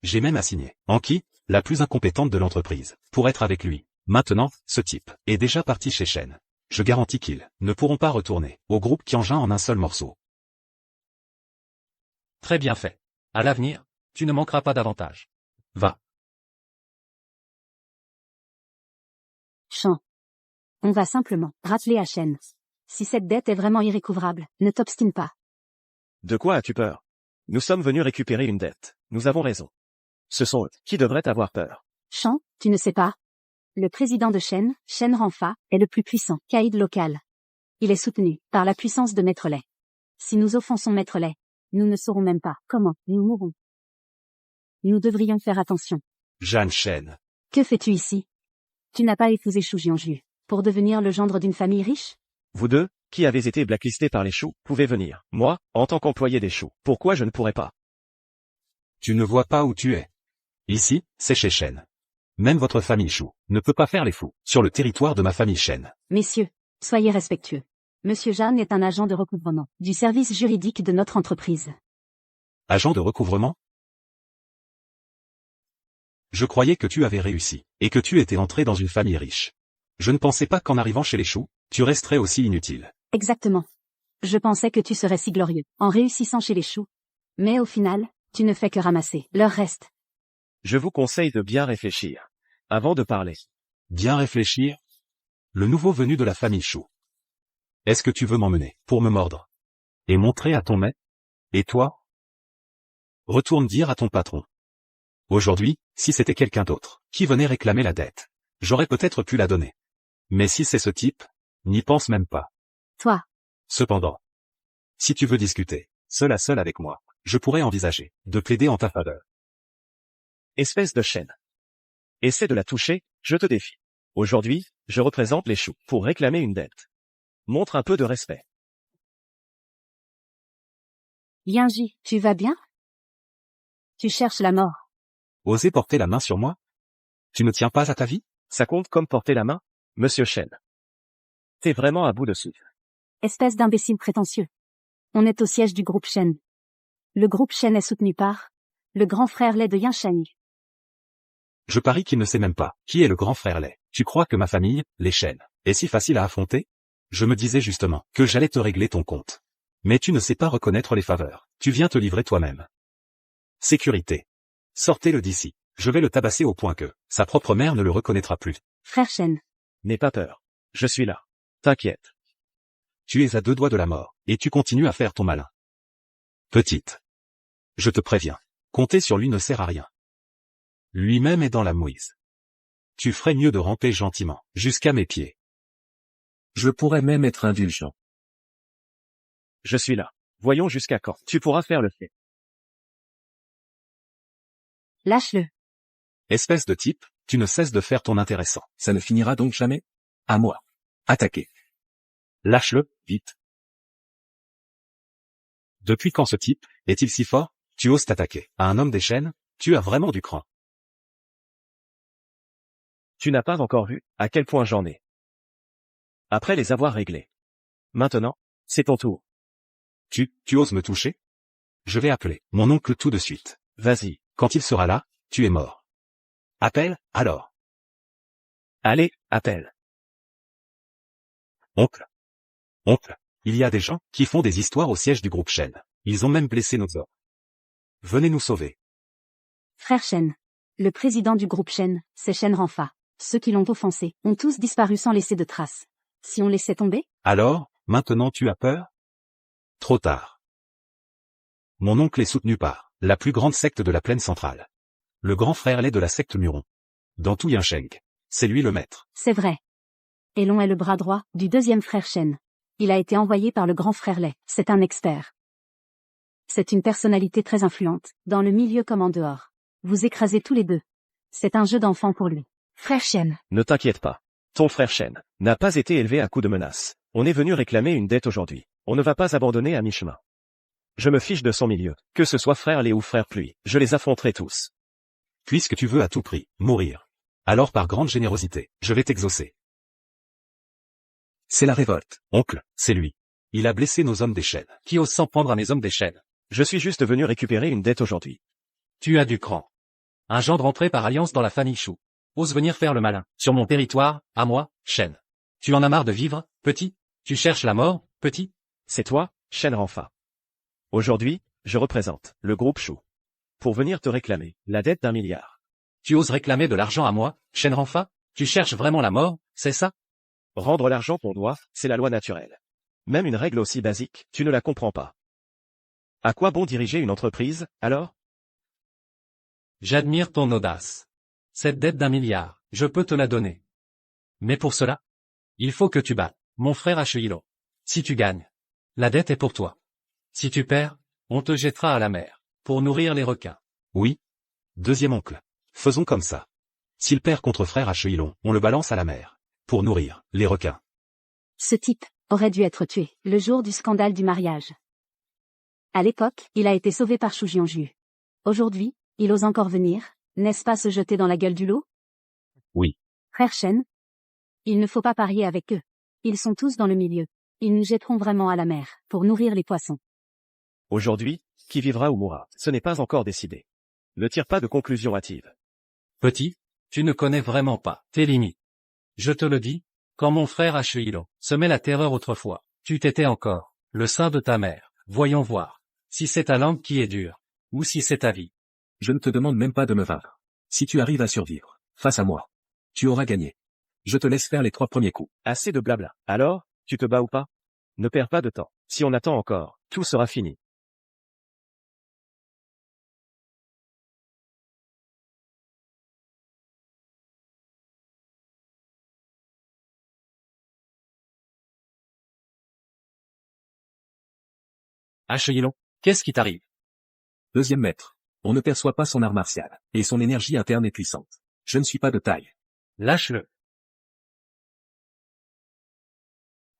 J'ai même assigné Anki, la plus incompétente de l'entreprise, pour être avec lui. Maintenant, ce type est déjà parti chez Shen. Je garantis qu'ils ne pourront pas retourner au groupe Qianjin en un seul morceau. Très bien fait. À l'avenir, tu ne manqueras pas d'avantages. Va. Chan. On va simplement rappeler à Shen. Si cette dette est vraiment irrécouvrable, ne t'obstine pas. De quoi as-tu peur? Nous sommes venus récupérer une dette. Nous avons raison. Ce sont eux qui devraient avoir peur. Chan, tu ne sais pas? Le président de Shen, Shen Ranfa, est le plus puissant caïd local. Il est soutenu par la puissance de Maître Lay. Si nous offensons Maître Lay, nous ne saurons même pas comment nous mourrons. Nous devrions faire attention. Jeanne Shen. Que fais-tu ici? Tu n'as pas épousé Shu Jianju pour devenir le gendre d'une famille riche? Vous deux, qui avez été blacklistés par les choux, pouvez venir. Moi, en tant qu'employé des choux, pourquoi je ne pourrais pas? Tu ne vois pas où tu es. Ici, c'est chez Shen. Même votre famille Chou ne peut pas faire les fous sur le territoire de ma famille Shen. Messieurs, soyez respectueux. Monsieur Jeanne est un agent de recouvrement du service juridique de notre entreprise. Agent de recouvrement? Je croyais que tu avais réussi, et que tu étais entré dans une famille riche. Je ne pensais pas qu'en arrivant chez les choux, tu resterais aussi inutile. Exactement. Je pensais que tu serais si glorieux en réussissant chez les choux. Mais au final, tu ne fais que ramasser leur reste. Je vous conseille de bien réfléchir. Avant de parler. Bien réfléchir? Le nouveau venu de la famille Chou. Est-ce que tu veux m'emmener pour me mordre? Et montrer à ton maître? Et toi? Retourne dire à ton patron. Aujourd'hui, si c'était quelqu'un d'autre qui venait réclamer la dette, j'aurais peut-être pu la donner. Mais si c'est ce type, n'y pense même pas. Toi. Cependant, si tu veux discuter, seul à seul avec moi, je pourrais envisager de plaider en ta faveur. Espèce de chaîne. Essaie de la toucher, je te défie. Aujourd'hui, je représente les choux pour réclamer une dette. Montre un peu de respect. Yanji, tu vas bien? Tu cherches la mort. Oser porter la main sur moi? Tu ne tiens pas à ta vie? Ça compte comme porter la main, monsieur Shen. T'es vraiment à bout de souffle. Espèce d'imbécile prétentieux. On est au siège du groupe Shen. Le groupe Shen est soutenu par le grand frère Lay de Yansheng. Je parie qu'il ne sait même pas qui est le grand frère Lay. Tu crois que ma famille, les Shen, est si facile à affronter? Je me disais justement que j'allais te régler ton compte. Mais tu ne sais pas reconnaître les faveurs. Tu viens te livrer toi-même. Sécurité. Sortez-le d'ici. Je vais le tabasser au point que sa propre mère ne le reconnaîtra plus. Frère Shen. N'aie pas peur. Je suis là. T'inquiète. Tu es à 2 doigts de la mort, et tu continues à faire ton malin. Petite. Je te préviens. Compter sur lui ne sert à rien. Lui-même est dans la mouise. Tu ferais mieux de ramper gentiment, jusqu'à mes pieds. Je pourrais même être indulgent. Je suis là. Voyons jusqu'à quand tu pourras faire le fait. Lâche-le. Espèce de type, tu ne cesses de faire ton intéressant. Ça ne finira donc jamais? À moi. Attaquez. Lâche-le, vite. Depuis quand ce type est-il si fort? Tu oses t'attaquer à un homme des chaînes? Tu as vraiment du cran. Tu n'as pas encore vu à quel point j'en ai. Après les avoir réglés. Maintenant, c'est ton tour. Tu oses me toucher? Je vais appeler mon oncle tout de suite. Vas-y. Quand il sera là, tu es mort. Appelle, alors. Allez, appelle. Oncle. Oncle, il y a des gens qui font des histoires au siège du groupe Shen. Ils ont même blessé nos hommes. Venez nous sauver. Frère Shen. Le président du groupe Shen, c'est Shen Ranfa. Ceux qui l'ont offensé ont tous disparu sans laisser de traces. Si on laissait tomber? Alors, maintenant tu as peur? Trop tard. Mon oncle est soutenu par la plus grande secte de la plaine centrale. Le grand frère lait de la secte Muron. Dans tout Yinsheng. C'est lui le maître. C'est vrai. Elon est le bras droit du deuxième frère Shen. Il a été envoyé par le grand frère Lei. C'est un expert. C'est une personnalité très influente, dans le milieu comme en dehors. Vous écrasez tous les deux. C'est un jeu d'enfant pour lui. Frère Shen. Ne t'inquiète pas. Ton frère Shen n'a pas été élevé à coups de menaces. On est venu réclamer une dette aujourd'hui. On ne va pas abandonner à mi-chemin. Je me fiche de son milieu. Que ce soit frère Lei ou frère Pluie, je les affronterai tous. Puisque tu veux à tout prix mourir. Alors par grande générosité, je vais t'exaucer. C'est la révolte. Oncle, c'est lui. Il a blessé nos hommes d'échelle. Qui ose s'en prendre à mes hommes d'échelle? Je suis juste venu récupérer une dette aujourd'hui. Tu as du cran. Un gendre entré par alliance dans la famille Shu. Ose venir faire le malin. Sur mon territoire, à moi, Shen. Tu en as marre de vivre, petit? Tu cherches la mort, petit? C'est toi, Shen Ranfa. Aujourd'hui, je représente le groupe Shu. Pour venir te réclamer la dette d'1 milliard. Tu oses réclamer de l'argent à moi, Shen Ranfa? Tu cherches vraiment la mort, c'est ça? Rendre l'argent pour doigt, c'est la loi naturelle. Même une règle aussi basique, tu ne la comprends pas. À quoi bon diriger une entreprise, alors? J'admire ton audace. Cette dette d'1 milliard, je peux te la donner. Mais pour cela, il faut que tu battes mon frère Ashihiro. Si tu gagnes, la dette est pour toi. Si tu perds, on te jettera à la mer, pour nourrir les requins. Oui. Deuxième oncle. Faisons comme ça. S'il perd contre frère Ashihiro, on le balance à la mer. Pour nourrir les requins. Ce type aurait dû être tué le jour du scandale du mariage. À l'époque, il a été sauvé par Shu Jianju. Aujourd'hui, il ose encore venir, n'est-ce pas se jeter dans la gueule du lot? Oui. Frère Shen? Il ne faut pas parier avec eux. Ils sont tous dans le milieu. Ils nous jetteront vraiment à la mer, pour nourrir les poissons. Aujourd'hui, qui vivra ou mourra, ce n'est pas encore décidé. Ne tire pas de conclusion hâtive. Petit, tu ne connais vraiment pas tes limites. Je te le dis, quand mon frère Ashihiro semait la terreur autrefois, tu t'étais encore le sein de ta mère. Voyons voir si c'est ta langue qui est dure, ou si c'est ta vie. Je ne te demande même pas de me vaincre. Si tu arrives à survivre, face à moi, tu auras gagné. Je te laisse faire les 3 premiers coups. Assez de blabla. Alors, tu te bats ou pas? Ne perds pas de temps. Si on attend encore, tout sera fini. Ashihiro, qu'est-ce qui t'arrive? Deuxième maître. On ne perçoit pas son art martial, et son énergie interne est puissante. Je ne suis pas de taille. Lâche-le.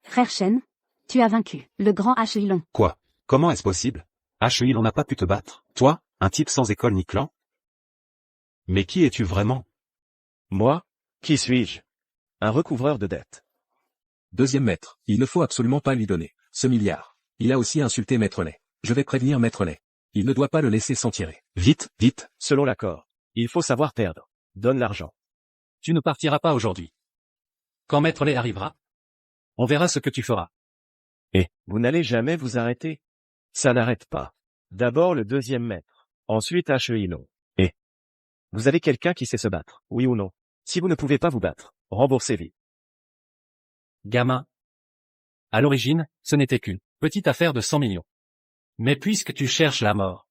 Frère Shen, tu as vaincu le grand Ashilon. Quoi? Comment est-ce possible? Ashihiro n'a pas pu te battre. Toi, un type sans école ni clan? Mais qui es-tu vraiment? Moi? Qui suis-je? Un recouvreur de dettes. Deuxième maître. Il ne faut absolument pas lui donner ce milliard. Il a aussi insulté Maître Lei. Je vais prévenir Maître Lei. Il ne doit pas le laisser s'en tirer. Vite, vite. Selon l'accord, il faut savoir perdre. Donne l'argent. Tu ne partiras pas aujourd'hui. Quand Maître Lei arrivera, on verra ce que tu feras. Et, vous n'allez jamais vous arrêter? Ça n'arrête pas. D'abord le deuxième maître. Ensuite Ashihiro. Et, vous avez quelqu'un qui sait se battre, oui ou non? Si vous ne pouvez pas vous battre, remboursez vite. Gamin. À l'origine, ce n'était qu'une petite affaire de 100 millions. Mais puisque tu cherches la mort,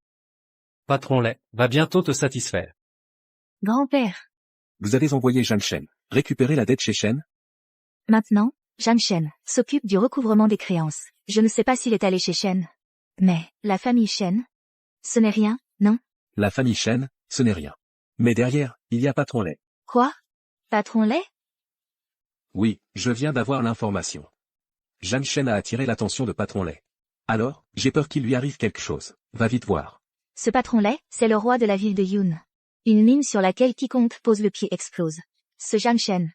Patron Lei va bientôt te satisfaire. Grand-père. Vous avez envoyé Zhang Shen récupérer la dette chez Shen? Maintenant, Zhang Shen s'occupe du recouvrement des créances. Je ne sais pas s'il est allé chez Shen. Mais, la famille Shen? Ce n'est rien, non? La famille Shen, ce n'est rien. Mais derrière, il y a Patron Lei. Quoi? Patron Lei? Oui, je viens d'avoir l'information. Zhang Shen a attiré l'attention de Patron Lei. Alors, j'ai peur qu'il lui arrive quelque chose. Va vite voir. Ce patron Lei, c'est le roi de la ville de Yun. Une mine sur laquelle quiconque pose le pied explose. Ce Zhang Shen.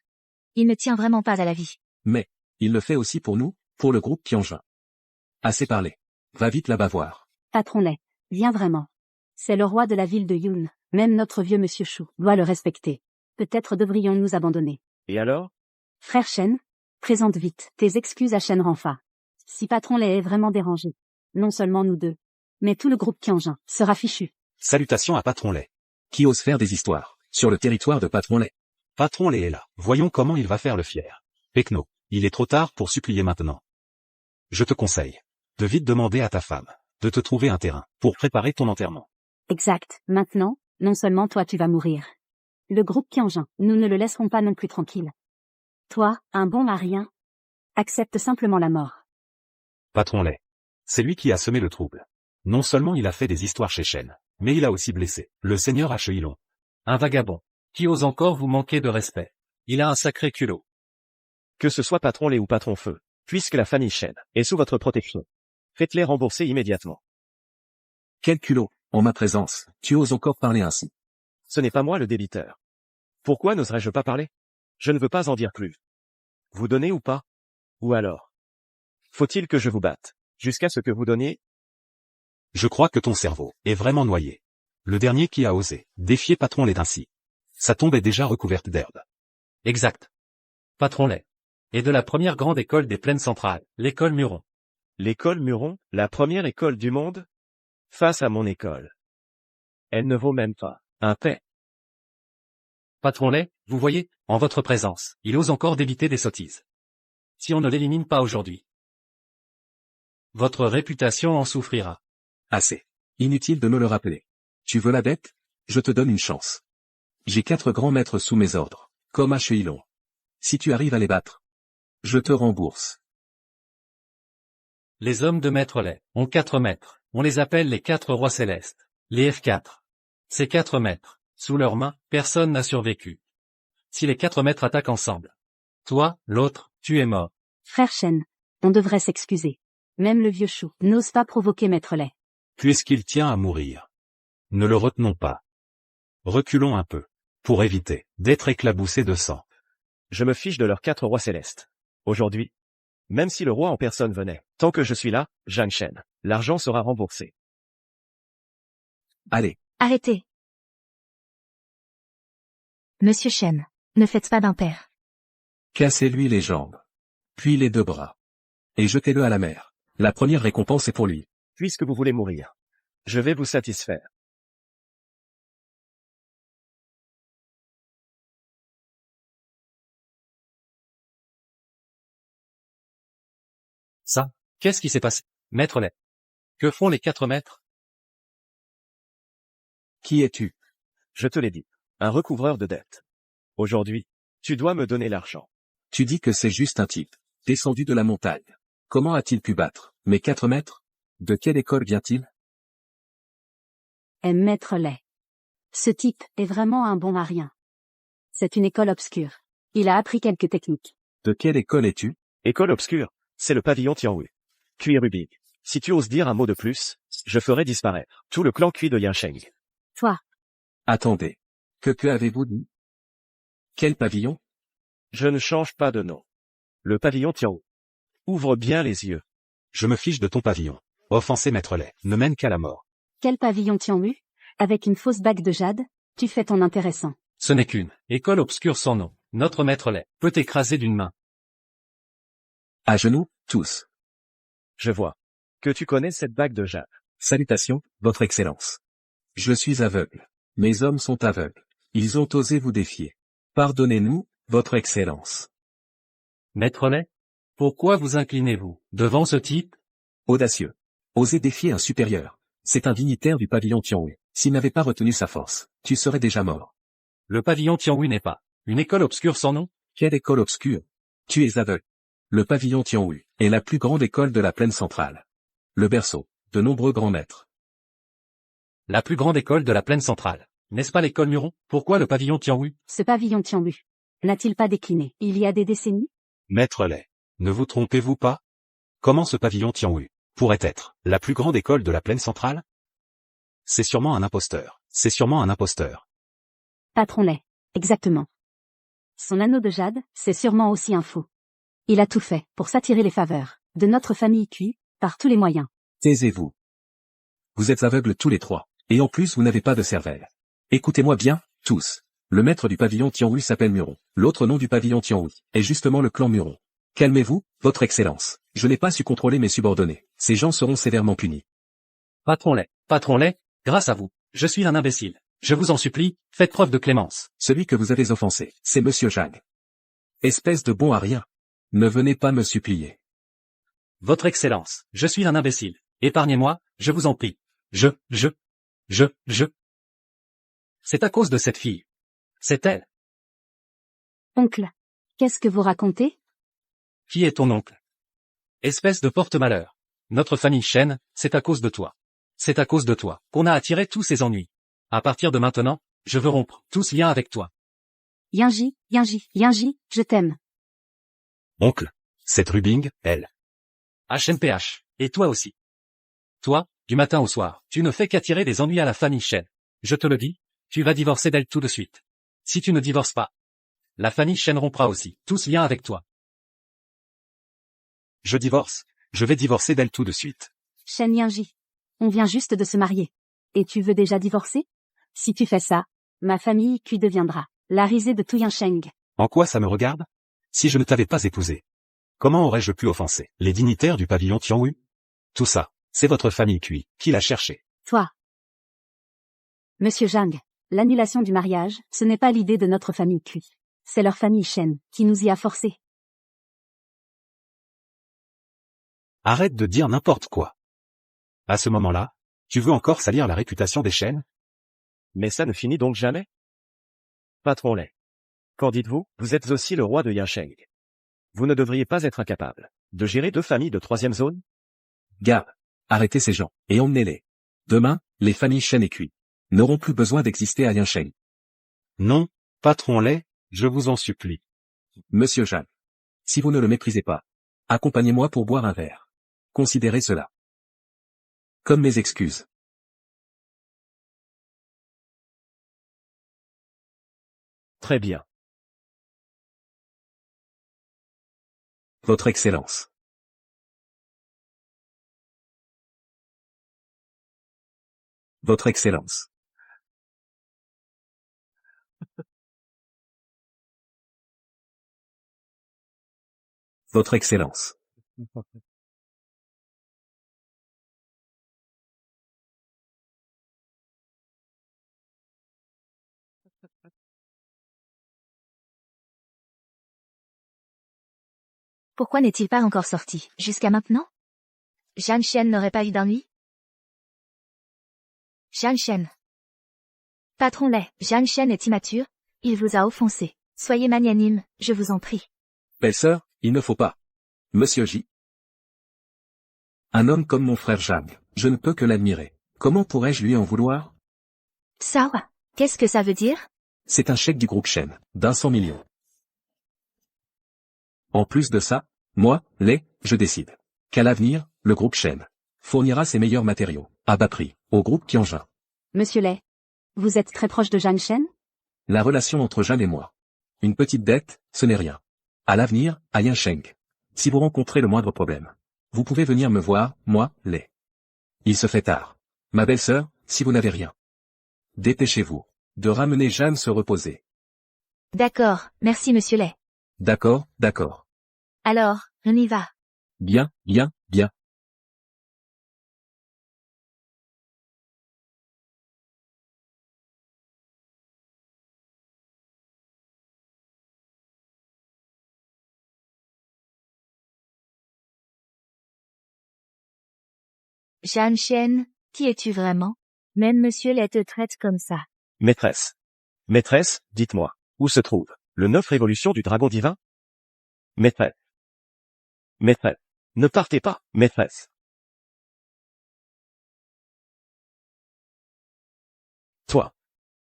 Il ne tient vraiment pas à la vie. Mais, il le fait aussi pour nous, pour le groupe Qianjun. Assez parlé. Va vite là-bas voir. Patron Lei, viens vraiment. C'est le roi de la ville de Yun. Même notre vieux monsieur Shu doit le respecter. Peut-être devrions-nous abandonner. Et alors? Frère Shen, présente vite tes excuses à Shen Ranfa. Si Patron Lei est vraiment dérangé, non seulement nous deux, mais tout le groupe Qianjun sera fichu. Salutations à Patron Lei. Qui ose faire des histoires sur le territoire de Patron Lei? Patron Lei est là. Voyons comment il va faire le fier. Pekno. Il est trop tard pour supplier maintenant. Je te conseille de vite demander à ta femme de te trouver un terrain pour préparer ton enterrement. Exact. Maintenant, non seulement toi tu vas mourir. Le groupe Qianjin, nous ne le laisserons pas non plus tranquille. Toi, un bon à rien, accepte simplement la mort. Patron Lay. C'est lui qui a semé le trouble. Non seulement il a fait des histoires chez Shen, mais il a aussi blessé le seigneur Heilong. Un vagabond. Qui ose encore vous manquer de respect. Il a un sacré culot. Que ce soit patron Lé ou patron Feu, puisque la famille Shen est sous votre protection, faites-les rembourser immédiatement. Quel culot, en ma présence, tu oses encore parler ainsi. Ce n'est pas moi le débiteur. Pourquoi n'oserais-je pas parler? Je ne veux pas en dire plus. Vous donnez ou pas? Ou alors? Faut-il que je vous batte, jusqu'à ce que vous donniez? Je crois que ton cerveau est vraiment noyé. Le dernier qui a osé défier patron Lay d'ainsi. Sa tombe est déjà recouverte d'herbe. Exact. Patron Lay. Et de la première grande école des plaines centrales, l'école Muron. L'école Muron, la première école du monde? Face à mon école. Elle ne vaut même pas un paix. Patron Lay, vous voyez, en votre présence, il ose encore débiter des sottises. Si on ne l'élimine pas aujourd'hui, votre réputation en souffrira. Assez. Inutile de me le rappeler. Tu veux la dette? Je te donne une chance. J'ai 4 grands maîtres sous mes ordres, comme Heilong. Si tu arrives à les battre, je te rembourse. Les hommes de Maître Lay ont 4 maîtres. On les appelle les 4 rois célestes. Les F4. Ces 4 maîtres, sous leurs mains, personne n'a survécu. Si les 4 maîtres attaquent ensemble, toi, l'autre, tu es mort. Frère Shen, on devrait s'excuser. Même le vieux chou n'ose pas provoquer Maître Lay. Puisqu'il tient à mourir. Ne le retenons pas. Reculons un peu, pour éviter d'être éclaboussés de sang. Je me fiche de leurs 4 rois célestes. Aujourd'hui, même si le roi en personne venait, tant que je suis là, Zhang Shen, l'argent sera remboursé. Allez, Arrêtez. Monsieur Shen, ne faites pas d'impair. cassez-lui les jambes. Puis les 2 bras. Et jetez-le à la mer. La première récompense est pour lui. Puisque vous voulez mourir, je vais vous satisfaire. Ça, qu'est-ce qui s'est passé? Maître Lay. Que font les 4 maîtres? Qui es-tu? Je te l'ai dit, un recouvreur de dettes. Aujourd'hui, tu dois me donner l'argent. Tu dis que c'est juste un type, descendu de la montagne. Comment a-t-il pu battre mes 4 maîtres? De quelle école vient-il? Maître Lay. Ce type est vraiment un bon à rien. C'est une école obscure. Il a appris quelques techniques. De quelle école es-tu? École obscure, c'est le pavillon Tianwu. Cui Rubing. Si tu oses dire un mot de plus, je ferai disparaître tout le clan Cui de Yansheng. Toi, Attendez. Que avez-vous dit? Quel pavillon? Je ne change pas de nom. Le pavillon Tianwu. Ouvre bien les yeux. Je me fiche de ton pavillon. Offenser Maître Lay ne mène qu'à la mort. quel pavillon Tianwu? Avec une fausse bague de jade, tu fais ton intéressant. Ce n'est qu'une école obscure sans nom. Notre Maître Lay peut écraser d'une main. À genoux, tous. Je vois que tu connais cette bague de jade. Salutations, votre Excellence. Je suis aveugle. Mes hommes sont aveugles. Ils ont osé vous défier. Pardonnez-nous, votre Excellence. Maître Lay, pourquoi vous inclinez-vous devant ce type? Audacieux. Oser défier un supérieur. C'est un dignitaire du pavillon Tianwu. S'il n'avait pas retenu sa force, tu serais déjà mort. Le pavillon Tianwu n'est pas une école obscure sans nom? Quelle école obscure? Tu es aveugle. Le pavillon Tianwu est la plus grande école de la plaine centrale. Le berceau de nombreux grands maîtres. La plus grande école de la plaine centrale. N'est-ce pas l'école Muron? Pourquoi le pavillon Tianwu? Ce pavillon Tianwu n'a-t-il pas décliné il y a des décennies? Maître Lay, ne vous trompez-vous pas? Comment ce pavillon Tianwu pourrait être la plus grande école de la plaine centrale? C'est sûrement un imposteur. C'est sûrement un imposteur. Patron Lay. Exactement. Son anneau de jade, c'est sûrement aussi un faux. Il a tout fait pour s'attirer les faveurs de notre famille Cui, par tous les moyens. Taisez-vous. Vous êtes aveugles tous les 3, et en plus vous n'avez pas de cervelle. Écoutez-moi bien, tous. Le maître du pavillon Tianwu s'appelle Muron. L'autre nom du pavillon Tianwu est justement le clan Muron. Calmez-vous, votre Excellence. Je n'ai pas su contrôler mes subordonnés. Ces gens seront sévèrement punis. Patron Lay, grâce à vous, je suis un imbécile. Je vous en supplie, faites preuve de clémence. Celui que vous avez offensé, c'est Monsieur Zhang. Espèce de bon à rien. Ne venez pas me supplier. Votre Excellence, je suis un imbécile. Épargnez-moi, je vous en prie. Je. C'est à cause de cette fille. C'est elle. Oncle. Qu'est-ce que vous racontez? Qui est ton oncle? Espèce de porte-malheur. Notre famille Shen, c'est à cause de toi. C'est à cause de toi qu'on a attiré tous ces ennuis. À partir de maintenant, je veux rompre tous liens avec toi. Yinji, je t'aime. Oncle. Cette Rubing, elle. HMPH. Et toi aussi. Toi, du matin au soir, tu ne fais qu'attirer des ennuis à la famille Shen. Je te le dis, tu vas divorcer d'elle tout de suite. Si tu ne divorces pas, la famille Shen rompra aussi tous liens avec toi. Je divorce. Je vais divorcer d'elle tout de suite. Shen Yinji. On vient juste de se marier. Et tu veux déjà divorcer? Si tu fais ça, ma famille Kui deviendra la risée de tout Yansheng. En quoi ça me regarde? Si je ne t'avais pas épousé, comment aurais-je pu offenser les dignitaires du pavillon Tianwu? Tout ça, c'est votre famille Kui qui l'a cherché. Toi. Monsieur Zhang, l'annulation du mariage, ce n'est pas l'idée de notre famille Kui. C'est leur famille Shen qui nous y a forcés. Arrête de dire n'importe quoi. À ce moment-là, tu veux encore salir la réputation des Shen? Mais ça ne finit donc jamais? Patron Lei. Qu'en dites-vous? Vous êtes aussi le roi de Yansheng. Vous ne devriez pas être incapable de gérer 2 familles de 3e zone? Gars, arrêtez ces gens, et emmenez-les. Demain, les familles Shen et Kui n'auront plus besoin d'exister à Yansheng. Non, patron Lei, je vous en supplie. Monsieur Zhang. Si vous ne le méprisez pas, accompagnez-moi pour boire un verre. Considérez cela comme mes excuses. Très bien. Votre Excellence. Votre Excellence. Votre Excellence. Pourquoi n'est-il pas encore sorti, jusqu'à maintenant? Zhang Shen n'aurait pas eu d'ennui? Zhang Shen. Patron Lei, Zhang Shen est immature, il vous a offensé. Soyez magnanime, je vous en prie. Belle-sœur, il ne faut pas. Monsieur J. Un homme comme mon frère Zhang, je ne peux que l'admirer. Comment pourrais-je lui en vouloir? Ça, qu'est-ce que ça veut dire? C'est un chèque du groupe Shen, d'100 millions. En plus de ça, moi, Lei, je décide qu'à l'avenir, le groupe Shen fournira ses meilleurs matériaux, à bas prix, au groupe Tianjin. Monsieur Lei. Vous êtes très proche de Zhang Shen? La relation entre Zhang et moi. Une petite dette, ce n'est rien. À l'avenir, à Yansheng. Si vous rencontrez le moindre problème, vous pouvez venir me voir, moi, Lei. Il se fait tard. Ma belle-sœur, si vous n'avez rien, dépêchez-vous de ramener Jeanne se reposer. D'accord, merci monsieur Lei. D'accord, d'accord. Alors, on y va. Bien, bien, bien. Zhang Shen, qui es-tu vraiment? Même monsieur Lei te traite comme ça. Maîtresse. Maîtresse, dites-moi, où se trouve le 9 révolution du dragon divin? Maîtresse. Maîtresse. Ne partez pas, maîtresse. Toi.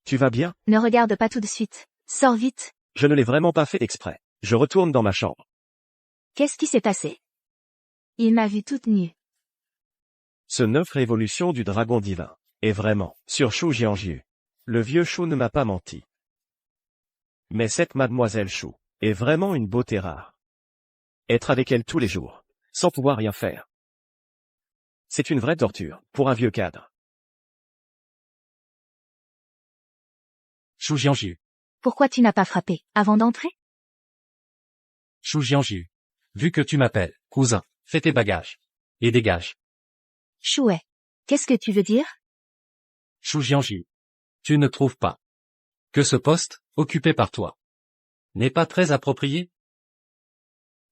Tu vas bien? Ne regarde pas tout de suite. Sors vite. Je ne l'ai vraiment pas fait exprès. Je retourne dans ma chambre. Qu'est-ce qui s'est passé? Il m'a vue toute nue. Ce 9 révolution du dragon divin est vraiment sur Shu Jianjiu. Le vieux Shu ne m'a pas menti. Mais cette mademoiselle Shu est vraiment une beauté rare. Être avec elle tous les jours, sans pouvoir rien faire. C'est une vraie torture, pour un vieux cadre. Shu Jianju. Pourquoi tu n'as pas frappé, avant d'entrer? Shu Jianju. Vu que tu m'appelles, cousin, fais tes bagages. Et dégage. Chouet. Qu'est-ce que tu veux dire? Shu Jianju. Tu ne trouves pas que ce poste, occupé par toi, n'est pas très approprié?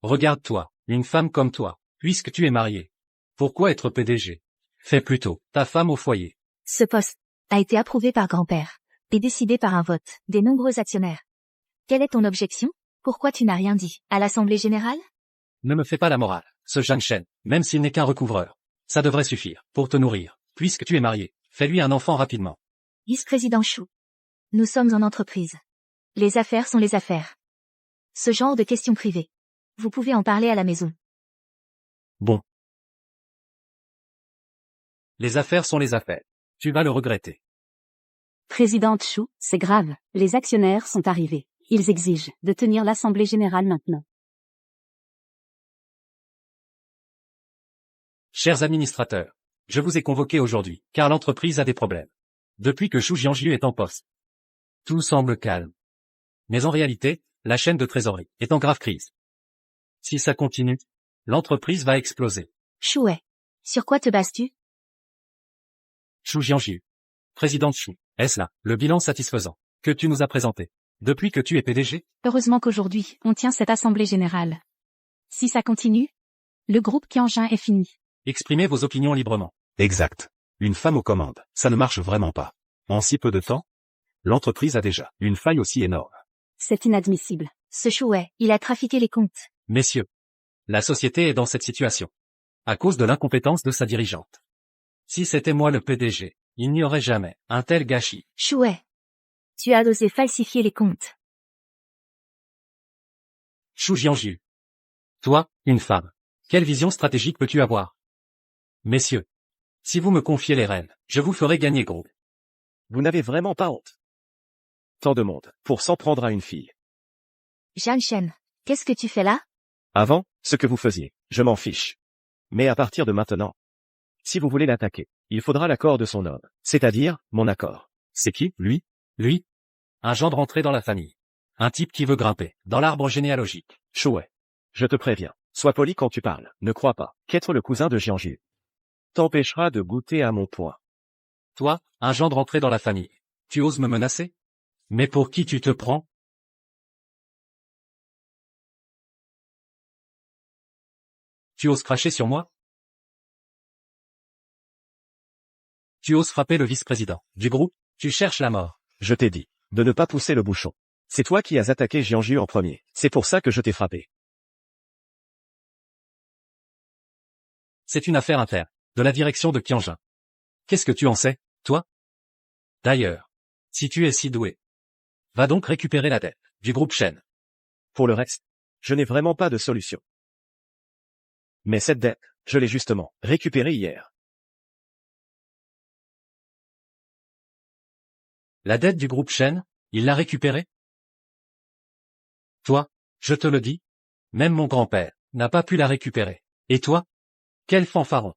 Regarde-toi, une femme comme toi, puisque tu es marié. Pourquoi être PDG? Fais plutôt ta femme au foyer. Ce poste a été approuvé par grand-père et décidé par un vote des nombreux actionnaires. Quelle est ton objection? Pourquoi tu n'as rien dit à l'Assemblée générale? Ne me fais pas la morale, ce Zhang Shen, même s'il n'est qu'un recouvreur. Ça devrait suffire pour te nourrir, puisque tu es marié. Fais-lui un enfant rapidement. Vice-président Chou. Nous sommes en entreprise. Les affaires sont les affaires. Ce genre de questions privées. Vous pouvez en parler à la maison. Bon. Les affaires sont les affaires. Tu vas le regretter. Présidente Chou, c'est grave, les actionnaires sont arrivés. Ils exigent de tenir l'Assemblée générale maintenant. Chers administrateurs, je vous ai convoqués aujourd'hui, car l'entreprise a des problèmes. Depuis que Xu Jianju est en poste, tout semble calme. Mais en réalité, la chaîne de trésorerie est en grave crise. Si ça continue, l'entreprise va exploser. Chouet. Sur quoi te bases-tu? Xu Jianju. Président Xu, est-ce là, le bilan satisfaisant que tu nous as présenté depuis que tu es PDG? Heureusement qu'aujourd'hui, on tient cette Assemblée générale. Si ça continue, le groupe Qianjin est fini. Exprimez vos opinions librement. Exact. Une femme aux commandes, ça ne marche vraiment pas. En si peu de temps, l'entreprise a déjà une faille aussi énorme. C'est inadmissible. Ce Chouet, il a trafiqué les comptes. Messieurs, la société est dans cette situation à cause de l'incompétence de sa dirigeante. Si c'était moi le PDG, il n'y aurait jamais un tel gâchis. Chouet. Tu as osé falsifier les comptes. Xu Jianju. Toi, une femme. Quelle vision stratégique peux-tu avoir? Messieurs, si vous me confiez les rênes, je vous ferai gagner gros. Vous n'avez vraiment pas honte. Tant de monde, pour s'en prendre à une fille. Zhang Shen, qu'est-ce que tu fais là? Avant, ce que vous faisiez, je m'en fiche. Mais à partir de maintenant, si vous voulez l'attaquer, il faudra l'accord de son homme, c'est-à-dire, mon accord. C'est qui, lui? Lui? Un gendre entré dans la famille. Un type qui veut grimper dans l'arbre généalogique. Chouet. Je te préviens, sois poli quand tu parles, ne crois pas qu'être le cousin de Jianju t'empêchera de goûter à mon point. Toi, un gendre entré dans la famille. Tu oses me menacer? Mais pour qui tu te prends? Tu oses cracher sur moi? Tu oses frapper le vice-président du groupe? Tu cherches la mort. Je t'ai dit de ne pas pousser le bouchon. C'est toi qui as attaqué Jianju en premier. C'est pour ça que je t'ai frappé. C'est une affaire interne de la direction de Qianjin. Qu'est-ce que tu en sais, toi? D'ailleurs, si tu es si doué, va donc récupérer la dette du groupe Shen. Pour le reste, je n'ai vraiment pas de solution. Mais cette dette, je l'ai justement récupérée hier. La dette du groupe Shen, il l'a récupérée? Toi, je te le dis, même mon grand-père n'a pas pu la récupérer. Et toi? Quel fanfaron!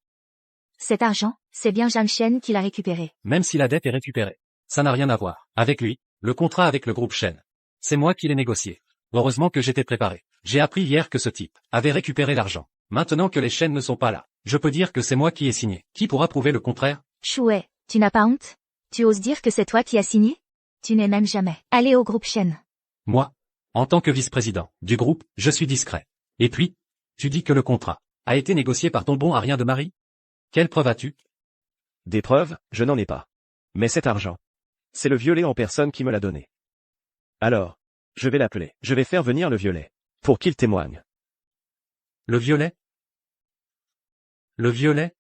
Cet argent, c'est bien Zhang Shen qui l'a récupéré. Même si la dette est récupérée, ça n'a rien à voir avec lui, le contrat avec le groupe Shen. C'est moi qui l'ai négocié. Heureusement que j'étais préparé. J'ai appris hier que ce type avait récupéré l'argent. Maintenant que les Shen ne sont pas là, je peux dire que c'est moi qui ai signé. Qui pourra prouver le contraire? Chouet, tu n'as pas honte? Tu oses dire que c'est toi qui as signé? Tu n'es même jamais allé au groupe Shen. Moi, en tant que vice-président du groupe, je suis discret. Et puis, tu dis que le contrat a été négocié par ton bon à rien de mari? Quelle preuve as-tu? Des preuves, je n'en ai pas. Mais cet argent, c'est le violet en personne qui me l'a donné. Alors, je vais l'appeler. Je vais faire venir le violet, pour qu'il témoigne. Le violet? Le violet?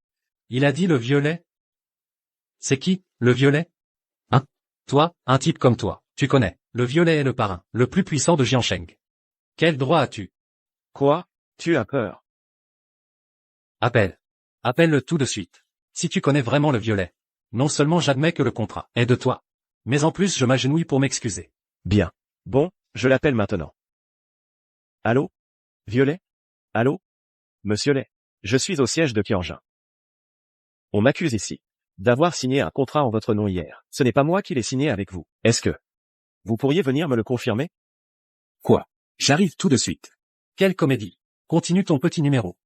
Il a dit le violet? C'est qui, le violet? Hein? Toi, un type comme toi, tu connais, le violet est le parrain, le plus puissant de Jiansheng. Quel droit as-tu? Quoi? Tu as peur? Appelle-le tout de suite. Si tu connais vraiment le violet, non seulement j'admets que le contrat est de toi, mais en plus je m'agenouille pour m'excuser. Bien. Bon, je l'appelle maintenant. Allô? Violet? Allô? Monsieur Lay, je suis au siège de Qianjin. On m'accuse ici d'avoir signé un contrat en votre nom hier. Ce n'est pas moi qui l'ai signé avec vous. Est-ce que vous pourriez venir me le confirmer? Quoi? J'arrive tout de suite. Quelle comédie! Continue ton petit numéro.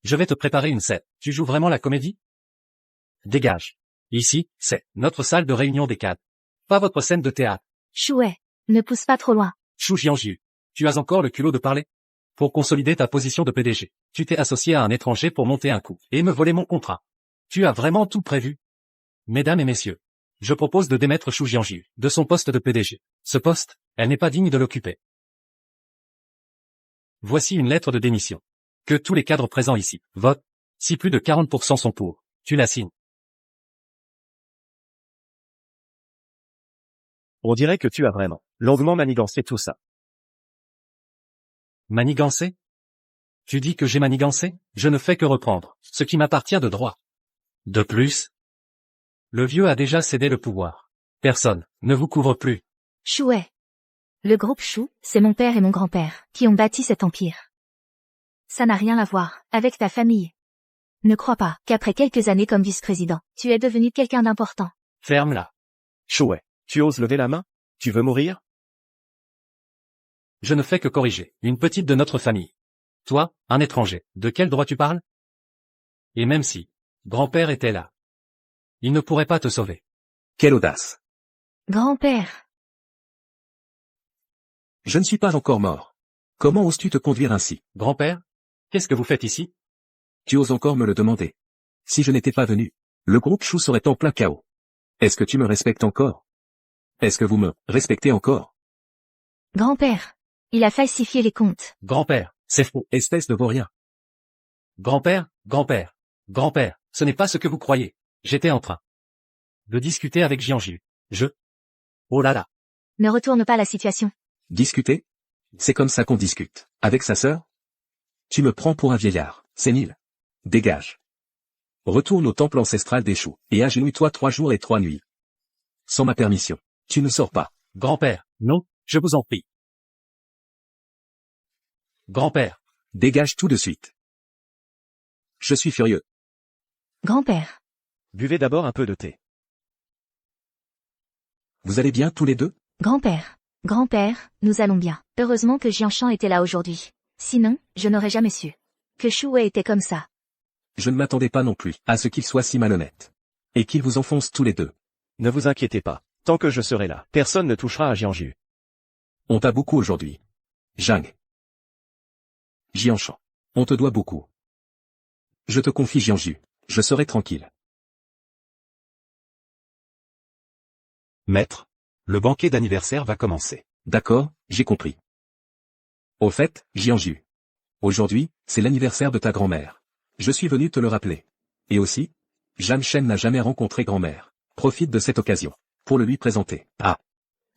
Je vais te préparer une scène. Tu joues vraiment la comédie? Dégage. Ici, c'est notre salle de réunion des cadres. Pas votre scène de théâtre. Chouet, ne pousse pas trop loin. Xu Jianju, tu as encore le culot de parler? Pour consolider ta position de PDG, tu t'es associé à un étranger pour monter un coup et me voler mon contrat. Tu as vraiment tout prévu. Mesdames et messieurs, je propose de démettre Shu Jianju de son poste de PDG. Ce poste, elle n'est pas digne de l'occuper. Voici une lettre de démission. Que tous les cadres présents ici votent. Si plus de 40% sont pour, tu la signes. On dirait que tu as vraiment longuement manigancé tout ça. Manigancé? Tu dis que j'ai manigancé? Je ne fais que reprendre ce qui m'appartient de droit. De plus, le vieux a déjà cédé le pouvoir. Personne ne vous couvre plus. Shuai. Le groupe Shu, c'est mon père et mon grand-père qui ont bâti cet empire. Ça n'a rien à voir avec ta famille. Ne crois pas qu'après quelques années comme vice-président, tu es devenu quelqu'un d'important. Ferme-la. Shuai, tu oses lever la main? Tu veux mourir? Je ne fais que corriger une petite de notre famille. Toi, un étranger, de quel droit tu parles? Et même si grand-père était là, il ne pourrait pas te sauver. Quelle audace. Grand-père. Je ne suis pas encore mort. Comment oses-tu te conduire ainsi? Grand-père? Qu'est-ce que vous faites ici? Tu oses encore me le demander. Si je n'étais pas venu, le groupe Shu serait en plein chaos. Est-ce que tu me respectes encore? Est-ce que vous me respectez encore? Grand-père. Il a falsifié les comptes. Grand-père, c'est faux. Espèce de vaurien. Grand-père, grand-père, grand-père, ce n'est pas ce que vous croyez. J'étais en train de discuter avec Jianju. Oh là là. Ne retourne pas la situation. Discuter? C'est comme ça qu'on discute. Avec sa sœur? Tu me prends pour un vieillard, sénile. Dégage. Retourne au temple ancestral des Shu, et agenouille-toi 3 jours et 3 nuits. Sans ma permission, tu ne sors pas. Grand-père, non, je vous en prie. Grand-père. Dégage tout de suite. Je suis furieux. Grand-père. Buvez d'abord un peu de thé. Vous allez bien tous les deux? Grand-père. Grand-père, nous allons bien. Heureusement que Jianshan était là aujourd'hui. Sinon, je n'aurais jamais su que Shuai était comme ça. Je ne m'attendais pas non plus à ce qu'il soit si malhonnête. Et qu'il vous enfonce tous les deux. Ne vous inquiétez pas. Tant que je serai là, personne ne touchera à Jianju. On t'a beaucoup aujourd'hui. Zhang. Jianshan. On te doit beaucoup. Je te confie Jianju. Je serai tranquille. Maître, le banquet d'anniversaire va commencer. D'accord, j'ai compris. Au fait, Jianju. Aujourd'hui, c'est l'anniversaire de ta grand-mère. Je suis venu te le rappeler. Et aussi, Zhang Shen n'a jamais rencontré grand-mère. Profite de cette occasion pour le lui présenter. Ah.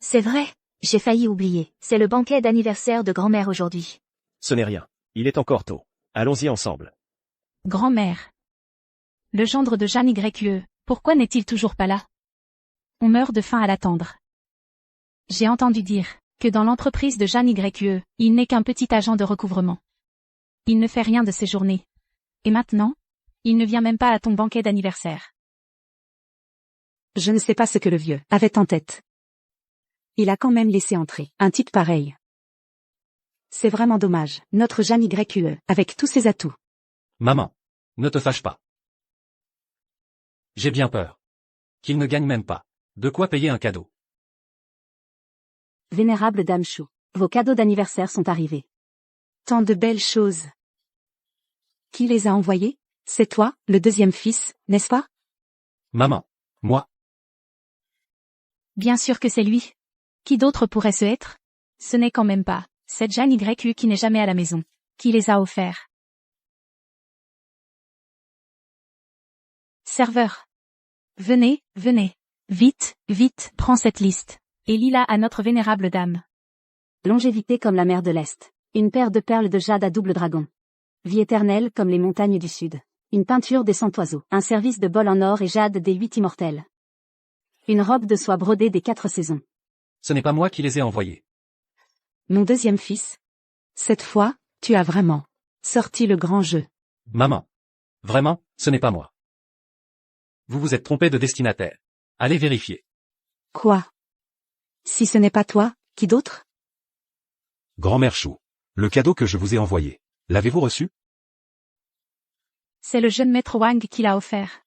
C'est vrai, j'ai failli oublier. C'est le banquet d'anniversaire de grand-mère aujourd'hui. Ce n'est rien. Il est encore tôt. Allons-y ensemble. Grand-mère. Le gendre de Jeanne YE, pourquoi n'est-il toujours pas là? On meurt de faim à l'attendre. J'ai entendu dire que dans l'entreprise de Jeanne YE, il n'est qu'un petit agent de recouvrement. Il ne fait rien de ses journées. Et maintenant, il ne vient même pas à ton banquet d'anniversaire. Je ne sais pas ce que le vieux avait en tête. Il a quand même laissé entrer un type pareil. C'est vraiment dommage, notre Jeanne YE, avec tous ses atouts. Maman, ne te fâche pas. J'ai bien peur qu'il ne gagne même pas de quoi payer un cadeau. Vénérable Dame Shu, vos cadeaux d'anniversaire sont arrivés. Tant de belles choses. Qui les a envoyés? C'est toi, le deuxième fils, n'est-ce pas? Maman, moi. Bien sûr que c'est lui. Qui d'autre pourrait ce être? Ce n'est quand même pas cette Jeanne YE qui n'est jamais à la maison, qui les a offerts. Serveur. Venez, venez. Vite, vite, prends cette liste. Et lis-la à notre vénérable dame. Longévité comme la mer de l'Est. Une paire de perles de jade à double dragon. Vie éternelle comme les montagnes du Sud. Une peinture des 100 oiseaux. Un service de bol en or et jade des 8 immortels. Une robe de soie brodée des 4 saisons. Ce n'est pas moi qui les ai envoyés. Mon deuxième fils. Cette fois, tu as vraiment sorti le grand jeu. Maman. Vraiment, ce n'est pas moi. Vous vous êtes trompé de destinataire. Allez vérifier. Quoi? Si ce n'est pas toi, qui d'autre? Grand-mère Shu. Le cadeau que je vous ai envoyé. L'avez-vous reçu? C'est le jeune maître Wang qui l'a offert.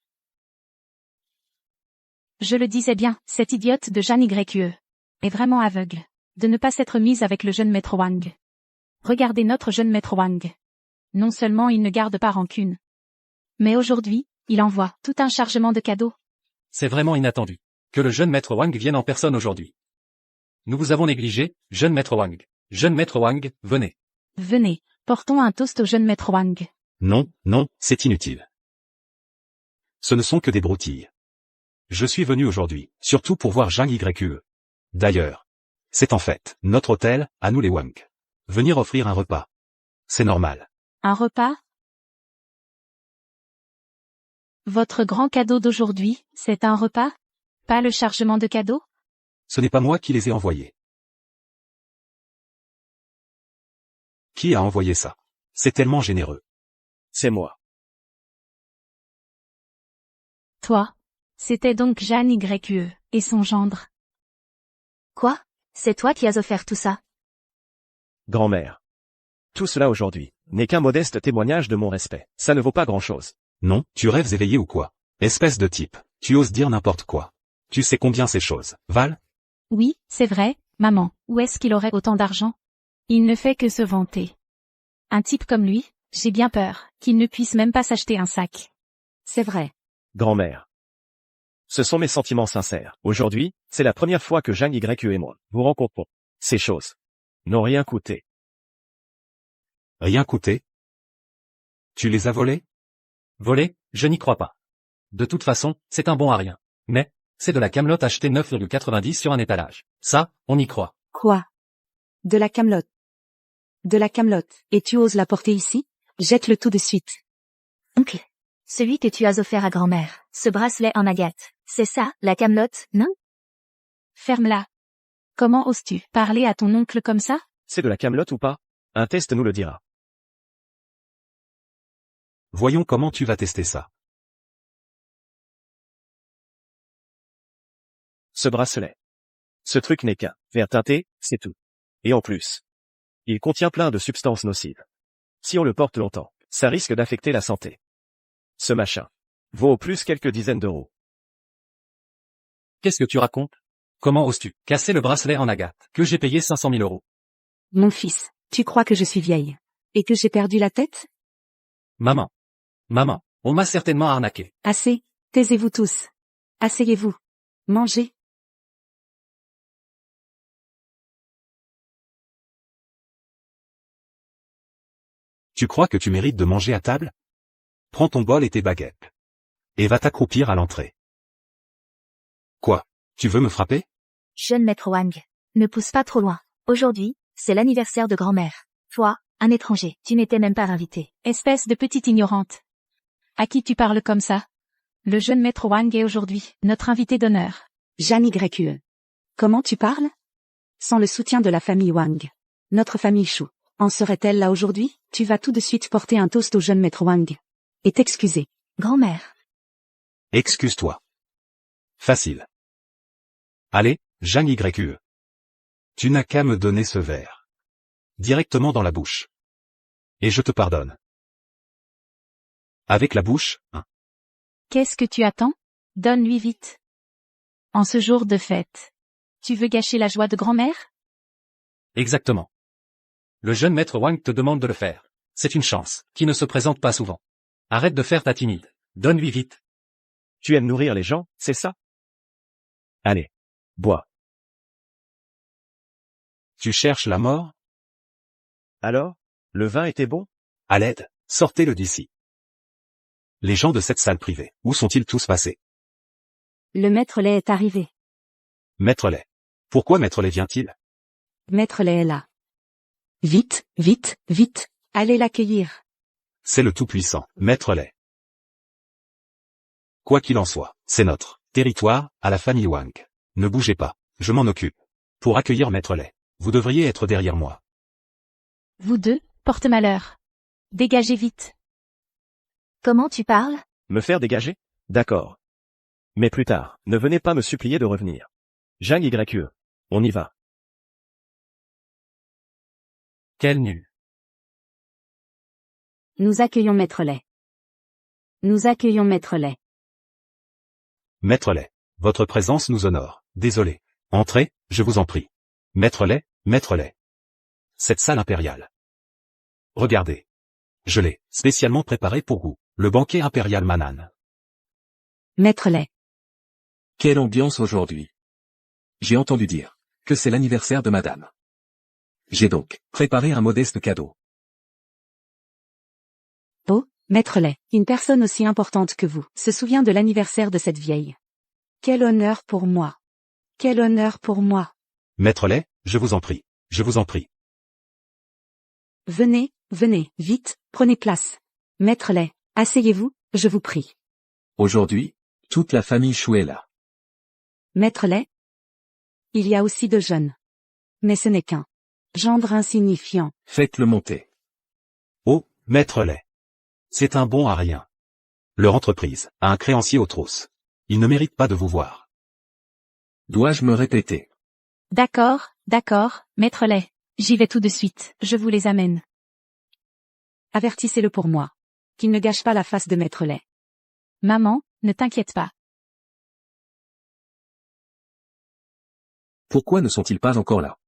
Je le disais bien, cette idiote de Jeanne YE est vraiment aveugle de ne pas s'être mise avec le jeune maître Wang. Regardez notre jeune maître Wang. Non seulement il ne garde pas rancune, mais aujourd'hui, il envoie tout un chargement de cadeaux. C'est vraiment inattendu. Que le jeune maître Wang vienne en personne aujourd'hui. Nous vous avons négligé, jeune maître Wang. Jeune maître Wang, venez. Venez, portons un toast au jeune maître Wang. Non, non, c'est inutile. Ce ne sont que des broutilles. Je suis venu aujourd'hui, surtout pour voir Zhang Yue. D'ailleurs, c'est en fait notre hôtel, à nous les Wang. Venir offrir un repas. C'est normal. Un repas? Votre grand cadeau d'aujourd'hui, c'est un repas? Pas le chargement de cadeaux? Ce n'est pas moi qui les ai envoyés. Qui a envoyé ça? C'est tellement généreux. C'est moi. Toi. C'était donc Zhang Yue, et son gendre. Quoi? C'est toi qui as offert tout ça? Grand-mère. Tout cela aujourd'hui n'est qu'un modeste témoignage de mon respect. Ça ne vaut pas grand-chose. Non, tu rêves éveillé ou quoi? Espèce de type. Tu oses dire n'importe quoi. Tu sais combien ces choses valent? Oui, c'est vrai, maman. Où est-ce qu'il aurait autant d'argent? Il ne fait que se vanter. Un type comme lui, j'ai bien peur qu'il ne puisse même pas s'acheter un sac. C'est vrai. Grand-mère. Ce sont mes sentiments sincères. Aujourd'hui, c'est la première fois que Zhang Yue et moi vous rencontrons. Ces choses n'ont rien coûté. Rien coûté? Tu les as volés? Volé, je n'y crois pas. De toute façon, c'est un bon à rien. Mais, c'est de la camelote achetée 9,90 sur un étalage. Ça, on y croit. Quoi? De la camelote. De la camelote. Et tu oses la porter ici? Jette-le tout de suite. Oncle. Celui que tu as offert à grand-mère. Ce bracelet en agate. C'est ça, la camelote, non? Ferme-la. Comment oses-tu parler à ton oncle comme ça? C'est de la camelote ou pas? Un test nous le dira. Voyons comment tu vas tester ça. Ce bracelet. Ce truc n'est qu'un verre teinté, c'est tout. Et en plus, il contient plein de substances nocives. Si on le porte longtemps, ça risque d'affecter la santé. Ce machin vaut au plus quelques dizaines d'euros. Qu'est-ce que tu racontes? Comment oses-tu casser le bracelet en agate que j'ai payé 500 000 euros? Mon fils, tu crois que je suis vieille? Et que j'ai perdu la tête? Maman. Maman, on m'a certainement arnaqué. Assez, taisez-vous tous. Asseyez-vous. Mangez. Tu crois que tu mérites de manger à table? Prends ton bol et tes baguettes. Et va t'accroupir à l'entrée. Quoi? Tu veux me frapper? Jeune maître Wang. Ne pousse pas trop loin. Aujourd'hui, c'est l'anniversaire de grand-mère. Toi, un étranger, tu n'étais même pas invité. Espèce de petite ignorante. À qui tu parles comme ça? Le jeune maître Wang est aujourd'hui notre invité d'honneur. Zhang Yue. Comment tu parles? Sans le soutien de la famille Wang. Notre famille Shu. En serait-elle là aujourd'hui? Tu vas tout de suite porter un toast au jeune maître Wang. Et t'excuser. Grand-mère. Excuse-toi. Facile. Allez, Zhang Yue. Tu n'as qu'à me donner ce verre. Directement dans la bouche. Et je te pardonne. Avec la bouche, hein. Qu'est-ce que tu attends? Donne-lui vite. En ce jour de fête. Tu veux gâcher la joie de grand-mère? Exactement. Le jeune maître Wang te demande de le faire. C'est une chance, qui ne se présente pas souvent. Arrête de faire ta timide. Donne-lui vite. Tu aimes nourrir les gens, c'est ça? Allez. Bois. Tu cherches la mort? Alors? Le vin était bon? À l'aide, sortez-le d'ici. Les gens de cette salle privée, où sont-ils tous passés? Le maître lait est arrivé. Maître Lait. Pourquoi Maître Lait vient-il? Maître lait est là. Vite, vite, vite. Allez l'accueillir. C'est le Tout-Puissant, Maître Lait. Quoi qu'il en soit, c'est notre territoire, à la famille Wang. Ne bougez pas, je m'en occupe. Pour accueillir Maître Lait, vous devriez être derrière moi. Vous deux, porte-malheur. Dégagez vite. Comment tu parles? Me faire dégager? D'accord. Mais plus tard, ne venez pas me supplier de revenir. Zhang Yue. On y va. Quel nul. Nous accueillons Maître lait. Nous accueillons Maître lait. Maître Lait, votre présence nous honore. Désolé. Entrez, je vous en prie. Maître Lait, Maître Lait. Cette salle impériale Regardez. Je l'ai spécialement préparé pour vous, le banquet impérial Manan. Maître Lay. Quelle ambiance aujourd'hui. J'ai entendu dire que c'est l'anniversaire de madame. J'ai donc préparé un modeste cadeau. Oh, Maître Lay, une personne aussi importante que vous, se souvient de l'anniversaire de cette vieille. Quel honneur pour moi. Quel honneur pour moi. Maître Lay, je vous en prie. Je vous en prie. Venez, venez, vite, prenez place. Maître Lay, asseyez-vous, je vous prie. Aujourd'hui, toute la famille Chou est là. Maître Lay. Il y a aussi de jeunes. Mais ce n'est qu'un gendre insignifiant. Faites-le monter. Oh, Maître Lay. C'est un bon à rien. Leur entreprise a un créancier aux trousses. Il ne mérite pas de vous voir. Dois-je me répéter? D'accord, Maître Lay. J'y vais tout de suite, je vous les amène. Avertissez-le pour moi. Qu'il ne gâche pas la face de Maître Lay. Maman, ne t'inquiète pas. Pourquoi ne sont-ils pas encore là?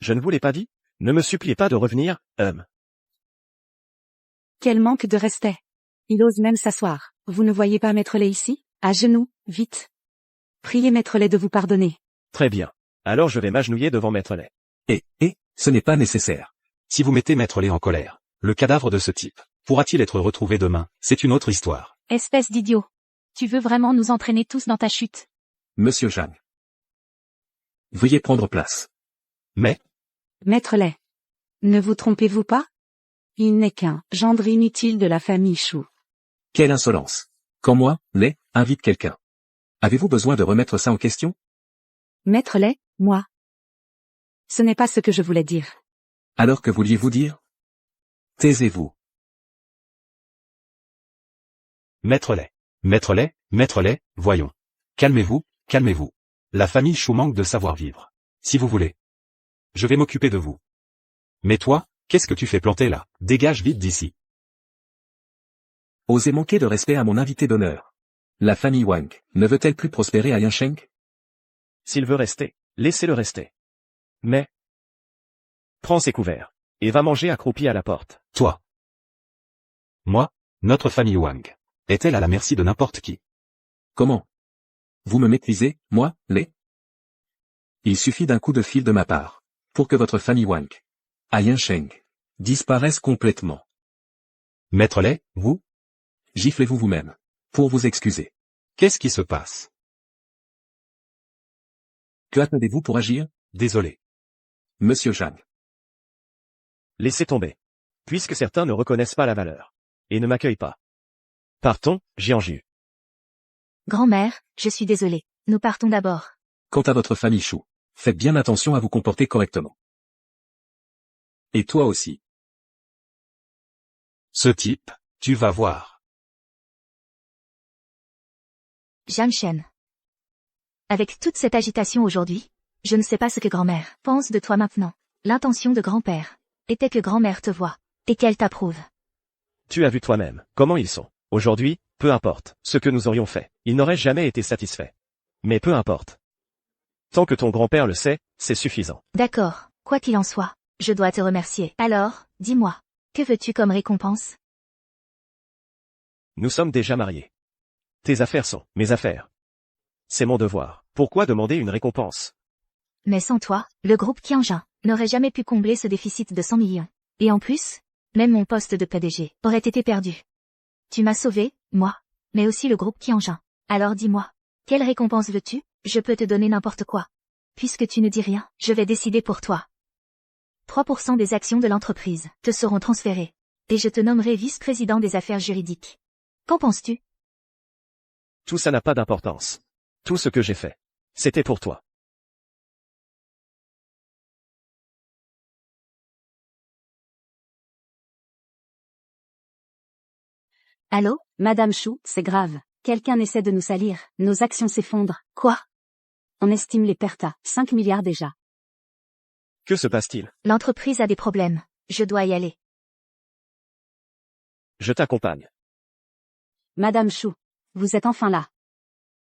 Je ne vous l'ai pas dit? Ne me suppliez pas de revenir, Quel manque de respect. Il ose même s'asseoir. Vous ne voyez pas Maître Lay ici? À genoux, vite. Priez Maître Lay de vous pardonner. Très bien. Alors je vais m'agenouiller devant Maître Lay. Ce n'est pas nécessaire. Si vous mettez Maître Lay en colère, le cadavre de ce type pourra-t-il être retrouvé demain? C'est une autre histoire. Espèce d'idiot. Tu veux vraiment nous entraîner tous dans ta chute? Monsieur Jeanne. Veuillez prendre place. Mais, Maître Lay. Ne vous trompez-vous pas? Il n'est qu'un gendre inutile de la famille Chou. Quelle insolence. Quand moi, Lay, invite quelqu'un. Avez-vous besoin de remettre ça en question? Maître Lay, moi. Ce n'est pas ce que je voulais dire. Alors que vouliez-vous dire? Taisez-vous. Maître Lay, voyons. Calmez-vous, calmez-vous. La famille Chou manque de savoir-vivre. Si vous voulez. Je vais m'occuper de vous. Mais toi, qu'est-ce que tu fais planter là? Dégage vite d'ici. Osez manquer de respect à mon invité d'honneur. La famille Wang ne veut-elle plus prospérer à Yansheng? S'il veut rester, laissez-le rester. Mais, prends ses couverts, et va manger accroupi à la porte. Toi. Moi, notre famille Wang. Est-elle à la merci de n'importe qui? Comment? Vous me méprisez, moi, Lay? Il suffit d'un coup de fil de ma part, pour que votre famille Wang, à Yansheng, disparaisse complètement. Maître Lay, vous? Giflez-vous vous-même, pour vous excuser. Qu'est-ce qui se passe? Que attendez-vous pour agir? Désolé. Monsieur Jeanne. Laissez tomber. Puisque certains ne reconnaissent pas la valeur. Et ne m'accueillent pas. Partons, Jianju. Grand-mère, je suis désolée. Nous partons d'abord. Quant à votre famille Chou, faites bien attention à vous comporter correctement. Et toi aussi. Ce type, tu vas voir. Jianchen. Avec toute cette agitation aujourd'hui, je ne sais pas ce que grand-mère pense de toi maintenant. L'intention de grand-père était que grand-mère te voie, et qu'elle t'approuve. Tu as vu toi-même comment ils sont. Aujourd'hui, peu importe ce que nous aurions fait, ils n'auraient jamais été satisfaits. Mais peu importe. Tant que ton grand-père le sait, c'est suffisant. D'accord, quoi qu'il en soit, je dois te remercier. Alors, dis-moi, que veux-tu comme récompense? Nous sommes déjà mariés. Tes affaires sont mes affaires. C'est mon devoir. Pourquoi demander une récompense? Mais sans toi, le groupe Qianjin n'aurait jamais pu combler ce déficit de 100 millions. Et en plus, même mon poste de PDG aurait été perdu. Tu m'as sauvé, moi, mais aussi le groupe Qianjin. Alors dis-moi, quelle récompense veux-tu? Je peux te donner n'importe quoi. Puisque tu ne dis rien, je vais décider pour toi. 3% des actions de l'entreprise te seront transférées. Et je te nommerai vice-président des affaires juridiques. Qu'en penses-tu? Tout ça n'a pas d'importance. Tout ce que j'ai fait, c'était pour toi. Allô? Madame Chou, c'est grave. Quelqu'un essaie de nous salir. Nos actions s'effondrent. Quoi? On estime les pertes à 5 milliards déjà. Que se passe-t-il? L'entreprise a des problèmes. Je dois y aller. Je t'accompagne. Madame Chou, vous êtes enfin là.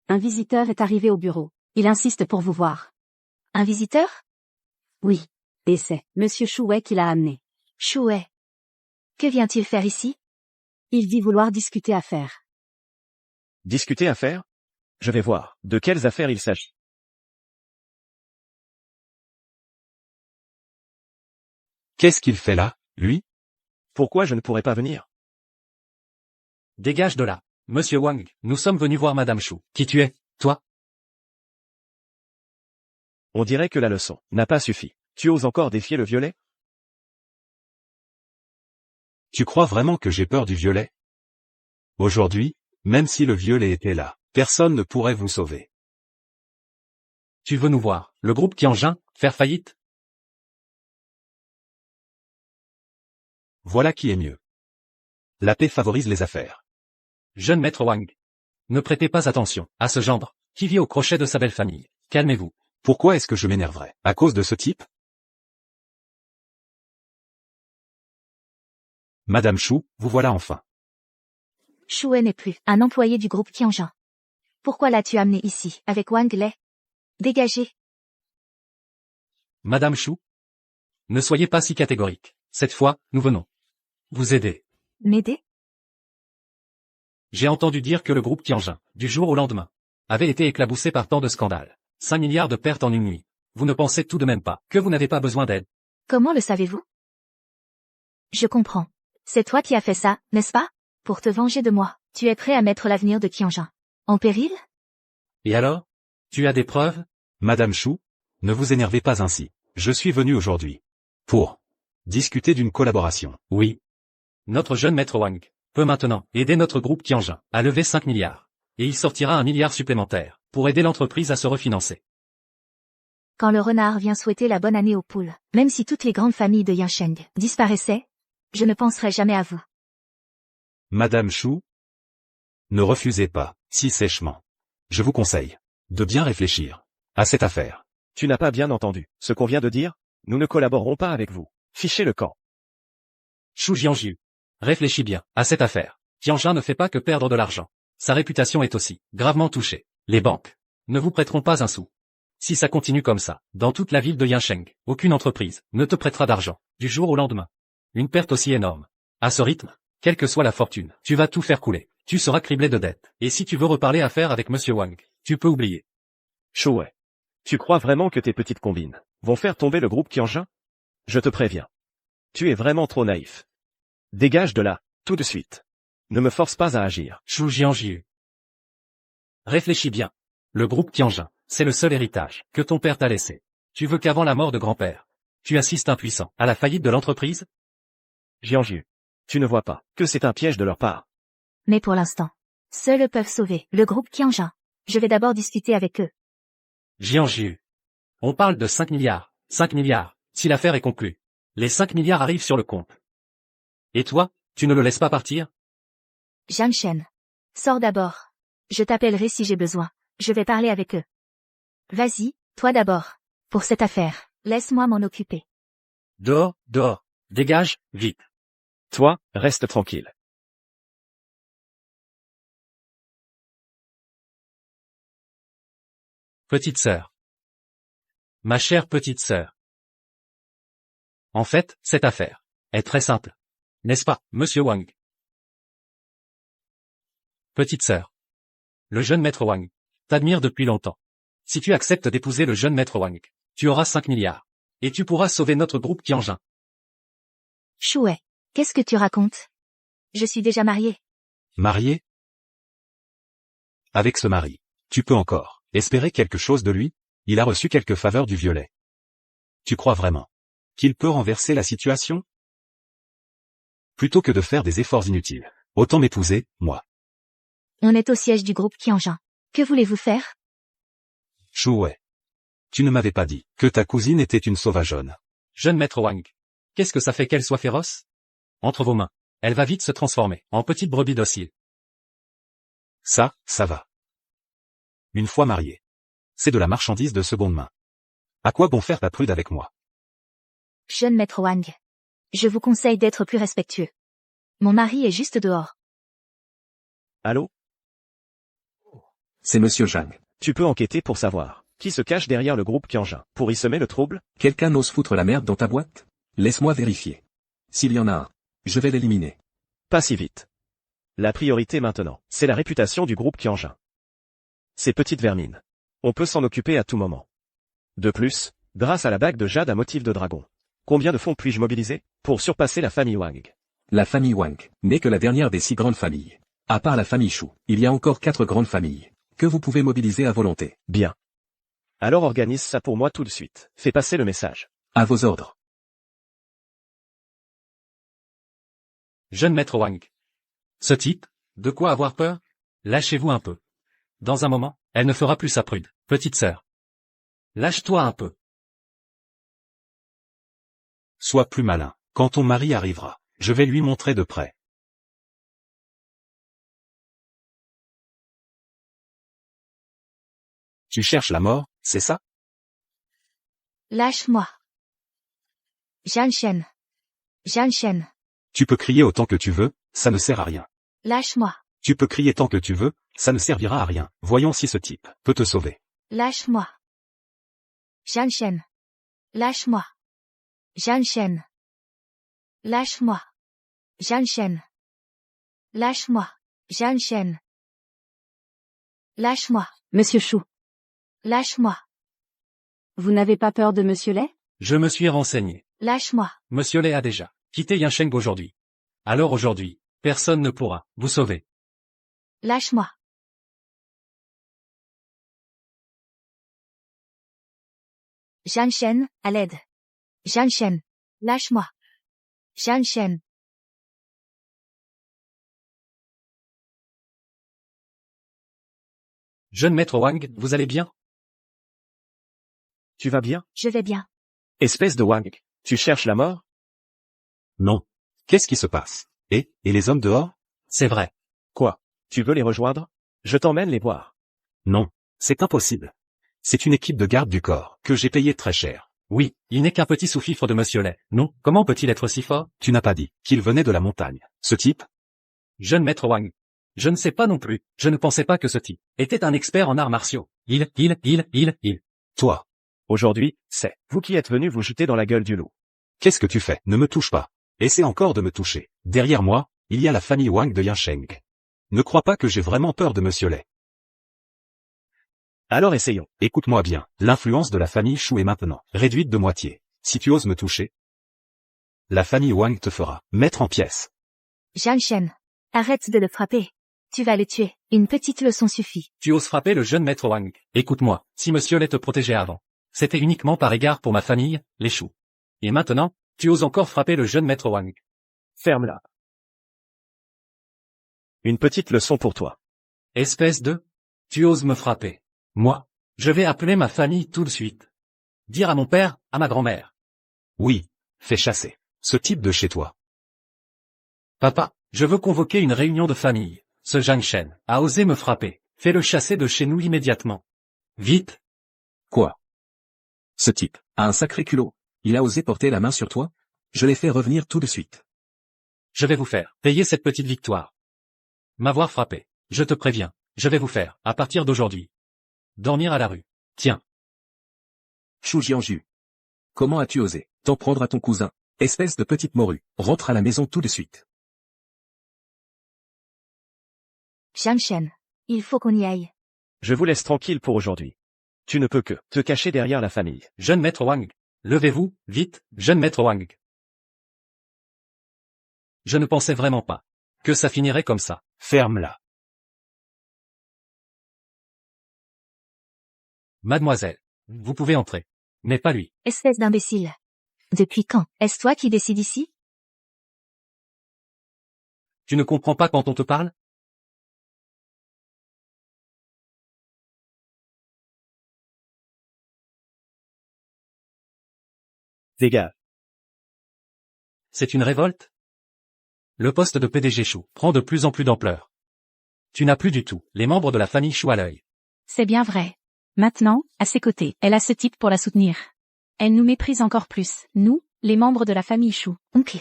Un visiteur est arrivé au bureau. Il insiste pour vous voir. Un visiteur? Oui. Et c'est Monsieur Chouet qui l'a amené. Chouet. Que vient-il faire ici? Il dit vouloir discuter affaires. Discuter affaires? Je vais voir. De quelles affaires il s'agit? Qu'est-ce qu'il fait là, lui? Pourquoi je ne pourrais pas venir? Dégage de là. Monsieur Wang, nous sommes venus voir Madame Chou. Qui tu es, toi? On dirait que la leçon n'a pas suffi. Tu oses encore défier le violet? Tu crois vraiment que j'ai peur du violet? Aujourd'hui, même si le violet était là, personne ne pourrait vous sauver. Tu veux nous voir, le groupe Tianjin, faire faillite? Voilà qui est mieux. La paix favorise les affaires. Jeune maître Wang. Ne prêtez pas attention à ce gendre, qui vit au crochet de sa belle famille. Calmez-vous. Pourquoi est-ce que je m'énerverais? À cause de ce type? Madame Chou, vous voilà enfin. Chouet n'est plus un employé du groupe Tianjin. Pourquoi l'as-tu amené ici, avec Wang Lei? Dégagez. Madame Chou? Ne soyez pas si catégorique. Cette fois, nous venons vous aider. M'aider? J'ai entendu dire que le groupe Tianjin, du jour au lendemain, avait été éclaboussé par tant de scandales. 5 milliards de pertes en une nuit. Vous ne pensez tout de même pas que vous n'avez pas besoin d'aide? Comment le savez-vous? Je comprends. C'est toi qui as fait ça, n'est-ce pas? Pour te venger de moi, tu es prêt à mettre l'avenir de Tianjin en péril? Et alors? Tu as des preuves? Madame Chou, ne vous énervez pas ainsi. Je suis venu aujourd'hui pour discuter d'une collaboration. Oui. Notre jeune maître Wang peut maintenant aider notre groupe Tianjin à lever 5 milliards. Et il sortira 1 milliard supplémentaire pour aider l'entreprise à se refinancer. Quand le renard vient souhaiter la bonne année aux poules, même si toutes les grandes familles de Yansheng disparaissaient, je ne penserai jamais à vous. Madame Chou, ne refusez pas, si sèchement. Je vous conseille de bien réfléchir à cette affaire. Tu n'as pas bien entendu ce qu'on vient de dire? Nous ne collaborerons pas avec vous. Fichez le camp. Chou Jianjiu. Réfléchis bien à cette affaire. Tianjin ne fait pas que perdre de l'argent. Sa réputation est aussi gravement touchée. Les banques ne vous prêteront pas un sou. Si ça continue comme ça, dans toute la ville de Yansheng, aucune entreprise ne te prêtera d'argent, du jour au lendemain. Une perte aussi énorme. À ce rythme, quelle que soit la fortune, tu vas tout faire couler. Tu seras criblé de dettes. Et si tu veux reparler affaire avec Monsieur Wang, tu peux oublier. Chouet. Tu crois vraiment que tes petites combines vont faire tomber le groupe Tianjin? Je te préviens. Tu es vraiment trop naïf. Dégage de là, tout de suite. Ne me force pas à agir. Chou Jianjiu. Réfléchis bien. Le groupe Tianjin, c'est le seul héritage que ton père t'a laissé. Tu veux qu'avant la mort de grand-père, tu assistes impuissant à la faillite de l'entreprise? Jianjiu. Tu ne vois pas que c'est un piège de leur part. Mais pour l'instant, seuls peuvent sauver le groupe Tianjin. Je vais d'abord discuter avec eux. Jianjiu. On parle de 5 milliards. 5 milliards, si l'affaire est conclue. Les 5 milliards arrivent sur le compte. Et toi, tu ne le laisses pas partir? Jianshen. Sors d'abord. Je t'appellerai si j'ai besoin. Je vais parler avec eux. Vas-y, toi d'abord. Pour cette affaire, laisse-moi m'en occuper. Dehors, dehors. Dégage, vite. Toi, reste tranquille. Petite sœur. Ma chère petite sœur. En fait, cette affaire est très simple. N'est-ce pas, Monsieur Wang? Petite sœur. Le jeune maître Wang t'admire depuis longtemps. Si tu acceptes d'épouser le jeune maître Wang, tu auras 5 milliards. Et tu pourras sauver notre groupe Tianjin. Chouet, qu'est-ce que tu racontes? Je suis déjà mariée. Marié? Avec ce mari, tu peux encore espérer quelque chose de lui? Il a reçu quelques faveurs du violet. Tu crois vraiment qu'il peut renverser la situation? Plutôt que de faire des efforts inutiles, autant m'épouser, moi. On est au siège du groupe Tianjin. Que voulez-vous faire? Chouet. Tu ne m'avais pas dit que ta cousine était une sauvageonne. Jeune maître Wang. Qu'est-ce que ça fait qu'elle soit féroce? Entre vos mains, elle va vite se transformer en petite brebis docile. Ça va. Une fois mariée. C'est de la marchandise de seconde main. À quoi bon faire ta prude avec moi? Jeune maître Wang. Je vous conseille d'être plus respectueux. Mon mari est juste dehors. Allô? C'est Monsieur Zhang. Tu peux enquêter pour savoir Qui se cache derrière le groupe Qianjin pour y semer le trouble? Quelqu'un ose foutre la merde dans ta boîte? Laisse-moi vérifier. S'il y en a un, je vais l'éliminer. Pas si vite. La priorité maintenant, c'est la réputation du groupe Qianjin. Ces petites vermines. On peut s'en occuper à tout moment. De plus, grâce à la bague de jade à motif de dragon. Combien de fonds puis-je mobiliser pour surpasser la famille Wang? La famille Wang n'est que la dernière des 6 grandes familles. À part la famille Shu, il y a encore 4 grandes familles, que vous pouvez mobiliser à volonté. Bien. Alors organise ça pour moi tout de suite. Fais passer le message. À vos ordres. Jeune maître Wang. Ce type, de quoi avoir peur? Lâchez-vous un peu. Dans un moment, elle ne fera plus sa prude, petite sœur. Lâche-toi un peu. Sois plus malin. Quand ton mari arrivera, je vais lui montrer de près. Tu cherches la mort, c'est ça? Lâche-moi. Jian Shen. Jian Shen. Tu peux crier autant que tu veux, ça ne sert à rien. Lâche-moi. Tu peux crier tant que tu veux, ça ne servira à rien. Voyons si ce type peut te sauver. Lâche-moi. Jian Shen. Lâche-moi. Jian Shen. Lâche-moi. Jian Shen. Lâche-moi. Jian Shen. Lâche-moi. Monsieur Chou, Lâche-moi. vous n'avez pas peur de Monsieur Lay? Je me suis renseigné. Lâche-moi. Monsieur Lay a déjà quitté Yansheng aujourd'hui. Alors aujourd'hui, personne ne pourra vous sauver. Lâche-moi. Jian Shen, à l'aide. Jian Shen. Lâche-moi. Jian Shen. Jeune maître Wang, vous allez bien? Tu vas bien? Je vais bien. Espèce de Wang. Tu cherches la mort? Non. Qu'est-ce qui se passe? Et les hommes dehors? C'est vrai. Quoi? Tu veux les rejoindre? Je t'emmène les voir. Non. C'est impossible. C'est une équipe de garde du corps, que j'ai payé très cher. Oui, il n'est qu'un petit sous-fifre de Monsieur Lay. Non, comment peut-il être si fort? Tu n'as pas dit qu'il venait de la montagne. Ce type? Jeune maître Wang. Je ne sais pas non plus. Je ne pensais pas que ce type était un expert en arts martiaux. Il. Toi. Aujourd'hui, c'est vous qui êtes venu vous jeter dans la gueule du loup. Qu'est-ce que tu fais? Ne me touche pas. Essaie encore de me toucher. Derrière moi, il y a la famille Wang de Yansheng. Ne crois pas que j'ai vraiment peur de Monsieur Lay. Alors essayons. Écoute-moi bien, l'influence de la famille Shu est maintenant réduite de moitié. Si tu oses me toucher, la famille Wang te fera mettre en pièces. Jian Shen. Arrête de le frapper. Tu vas le tuer. Une petite leçon suffit. Tu oses frapper le jeune maître Wang. Écoute-moi, si Monsieur Lay te protégeait avant, c'était uniquement par égard pour ma famille, les Shu. Et maintenant, tu oses encore frapper le jeune maître Wang. Ferme-la. Une petite leçon pour toi. Espèce de... Tu oses me frapper. Moi, je vais appeler ma famille tout de suite. Dire à mon père, à ma grand-mère. Oui, fais chasser ce type de chez toi. Papa, je veux convoquer une réunion de famille. Ce Jian Shen a osé me frapper. Fais-le chasser de chez nous immédiatement. Vite. Quoi? Ce type a un sacré culot. Il a osé porter la main sur toi? Je l'ai fait revenir tout de suite. Je vais vous faire payer cette petite victoire. M'avoir frappé. Je te préviens. Je vais vous faire, à partir d'aujourd'hui, dormir à la rue. Tiens. Shu Jianju. Comment as-tu osé t'en prendre à ton cousin? Espèce de petite morue. Rentre à la maison tout de suite. Jian Shen. Il faut qu'on y aille. Je vous laisse tranquille pour aujourd'hui. Tu ne peux que te cacher derrière la famille. Jeune maître Wang. Levez-vous, vite, jeune maître Wang. Je ne pensais vraiment pas que ça finirait comme ça. Ferme-la. Mademoiselle, vous pouvez entrer. Mais pas lui. Espèce d'imbécile. Depuis quand? Est-ce toi qui décides ici? Tu ne comprends pas quand on te parle? Dégage. C'est une révolte? Le poste de PDG Chou prend de plus en plus d'ampleur. Tu n'as plus du tout les membres de la famille Chou à l'œil. C'est bien vrai. Maintenant, à ses côtés, elle a ce type pour la soutenir. Elle nous méprise encore plus, nous, les membres de la famille Chou. Oncle.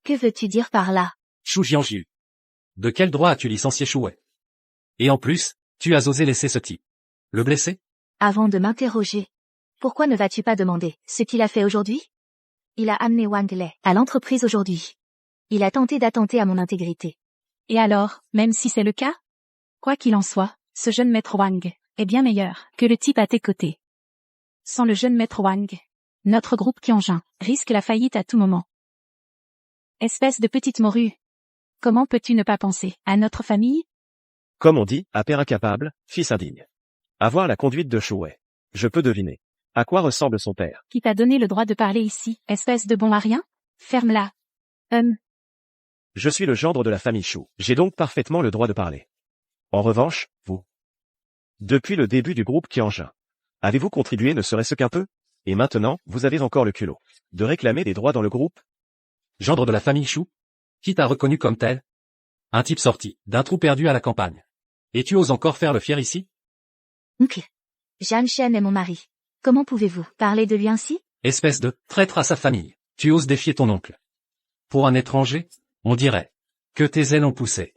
Que veux-tu dire par là? Chou Jianju. De quel droit as-tu licencié Chouet? Et en plus, tu as osé laisser ce type le blesser? Avant de m'interroger, pourquoi ne vas-tu pas demander ce qu'il a fait aujourd'hui? Il a amené Wang Lei à l'entreprise aujourd'hui. Il a tenté d'attenter à mon intégrité. Et alors, même si c'est le cas? Quoi qu'il en soit, ce jeune maître Wang est bien meilleur que le type à tes côtés. Sans le jeune maître Wang, notre groupe Qianjin risque la faillite à tout moment. Espèce de petite morue. Comment peux-tu ne pas penser à notre famille? Comme on dit, à père incapable, fils indigne. Avoir la conduite de Shu Wei. Je peux deviner. À quoi ressemble son père? Qui t'a donné le droit de parler ici, espèce de bon à rien? Ferme-la. Je suis le gendre de la famille Shu. J'ai donc parfaitement le droit de parler. En revanche, vous. Depuis le début du groupe Qianjin, avez-vous contribué ne serait-ce qu'un peu? Et maintenant, vous avez encore le culot de réclamer des droits dans le groupe? Gendre de la famille Shu? Qui t'a reconnu comme tel? Un type sorti d'un trou perdu à la campagne. Et tu oses encore faire le fier ici? Ok. Jian Shen est mon mari. Comment pouvez-vous parler de lui ainsi? Espèce de traître à sa famille. Tu oses défier ton oncle. Pour un étranger, on dirait que tes ailes ont poussé.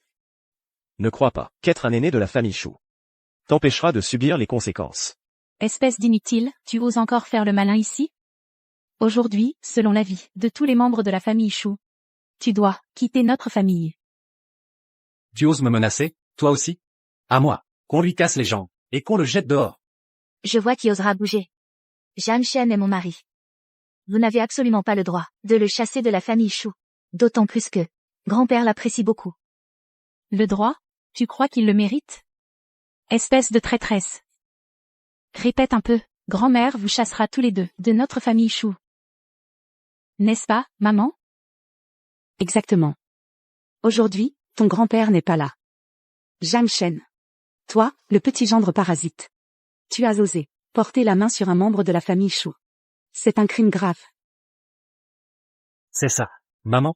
Ne crois pas qu'être un aîné de la famille Shu t'empêchera de subir les conséquences. Espèce d'inutile, tu oses encore faire le malin ici? Aujourd'hui, selon l'avis de tous les membres de la famille Shu, tu dois quitter notre famille. Tu oses me menacer, toi aussi? À moi, qu'on lui casse les jambes, et qu'on le jette dehors. Je vois qui osera bouger. Jian Shen est mon mari. Vous n'avez absolument pas le droit de le chasser de la famille Shu. D'autant plus que grand-père l'apprécie beaucoup. Le droit? Tu crois qu'il le mérite? Espèce de traîtresse. Répète un peu, grand-mère vous chassera tous les deux de notre famille Shu. N'est-ce pas, maman? Exactement. Aujourd'hui, ton grand-père n'est pas là. Jian Shen. Toi, le petit gendre parasite. Tu as osé porter la main sur un membre de la famille Shu. C'est un crime grave. C'est ça, maman.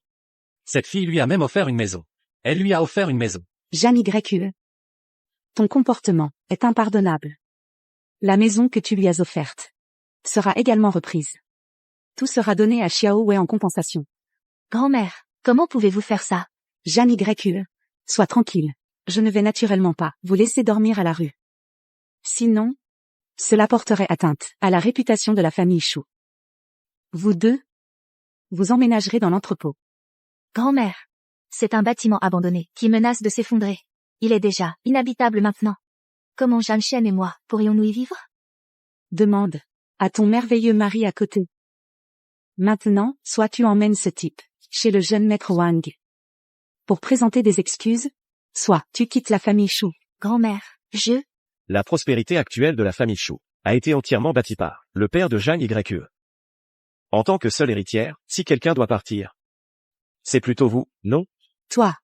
Cette fille lui a même offert une maison. Elle lui a offert une maison. Jian YQE. Ton comportement est impardonnable. La maison que tu lui as offerte sera également reprise. Tout sera donné à Xiao Wei en compensation. Grand-mère, comment pouvez-vous faire ça? Jian YQE. Sois tranquille. Je ne vais naturellement pas vous laisser dormir à la rue. Sinon, cela porterait atteinte à la réputation de la famille Shu. Vous deux, vous emménagerez dans l'entrepôt. Grand-mère, c'est un bâtiment abandonné qui menace de s'effondrer. Il est déjà inhabitable maintenant. Comment Jian Shen et moi pourrions-nous y vivre? Demande à ton merveilleux mari à côté. Maintenant, soit tu emmènes ce type chez le jeune maître Wang pour présenter des excuses, soit tu quittes la famille Shu. Grand-mère, La prospérité actuelle de la famille Shu a été entièrement bâtie par le père de Jian YQE. En tant que seule héritière, si quelqu'un doit partir, c'est plutôt vous, non? Toi,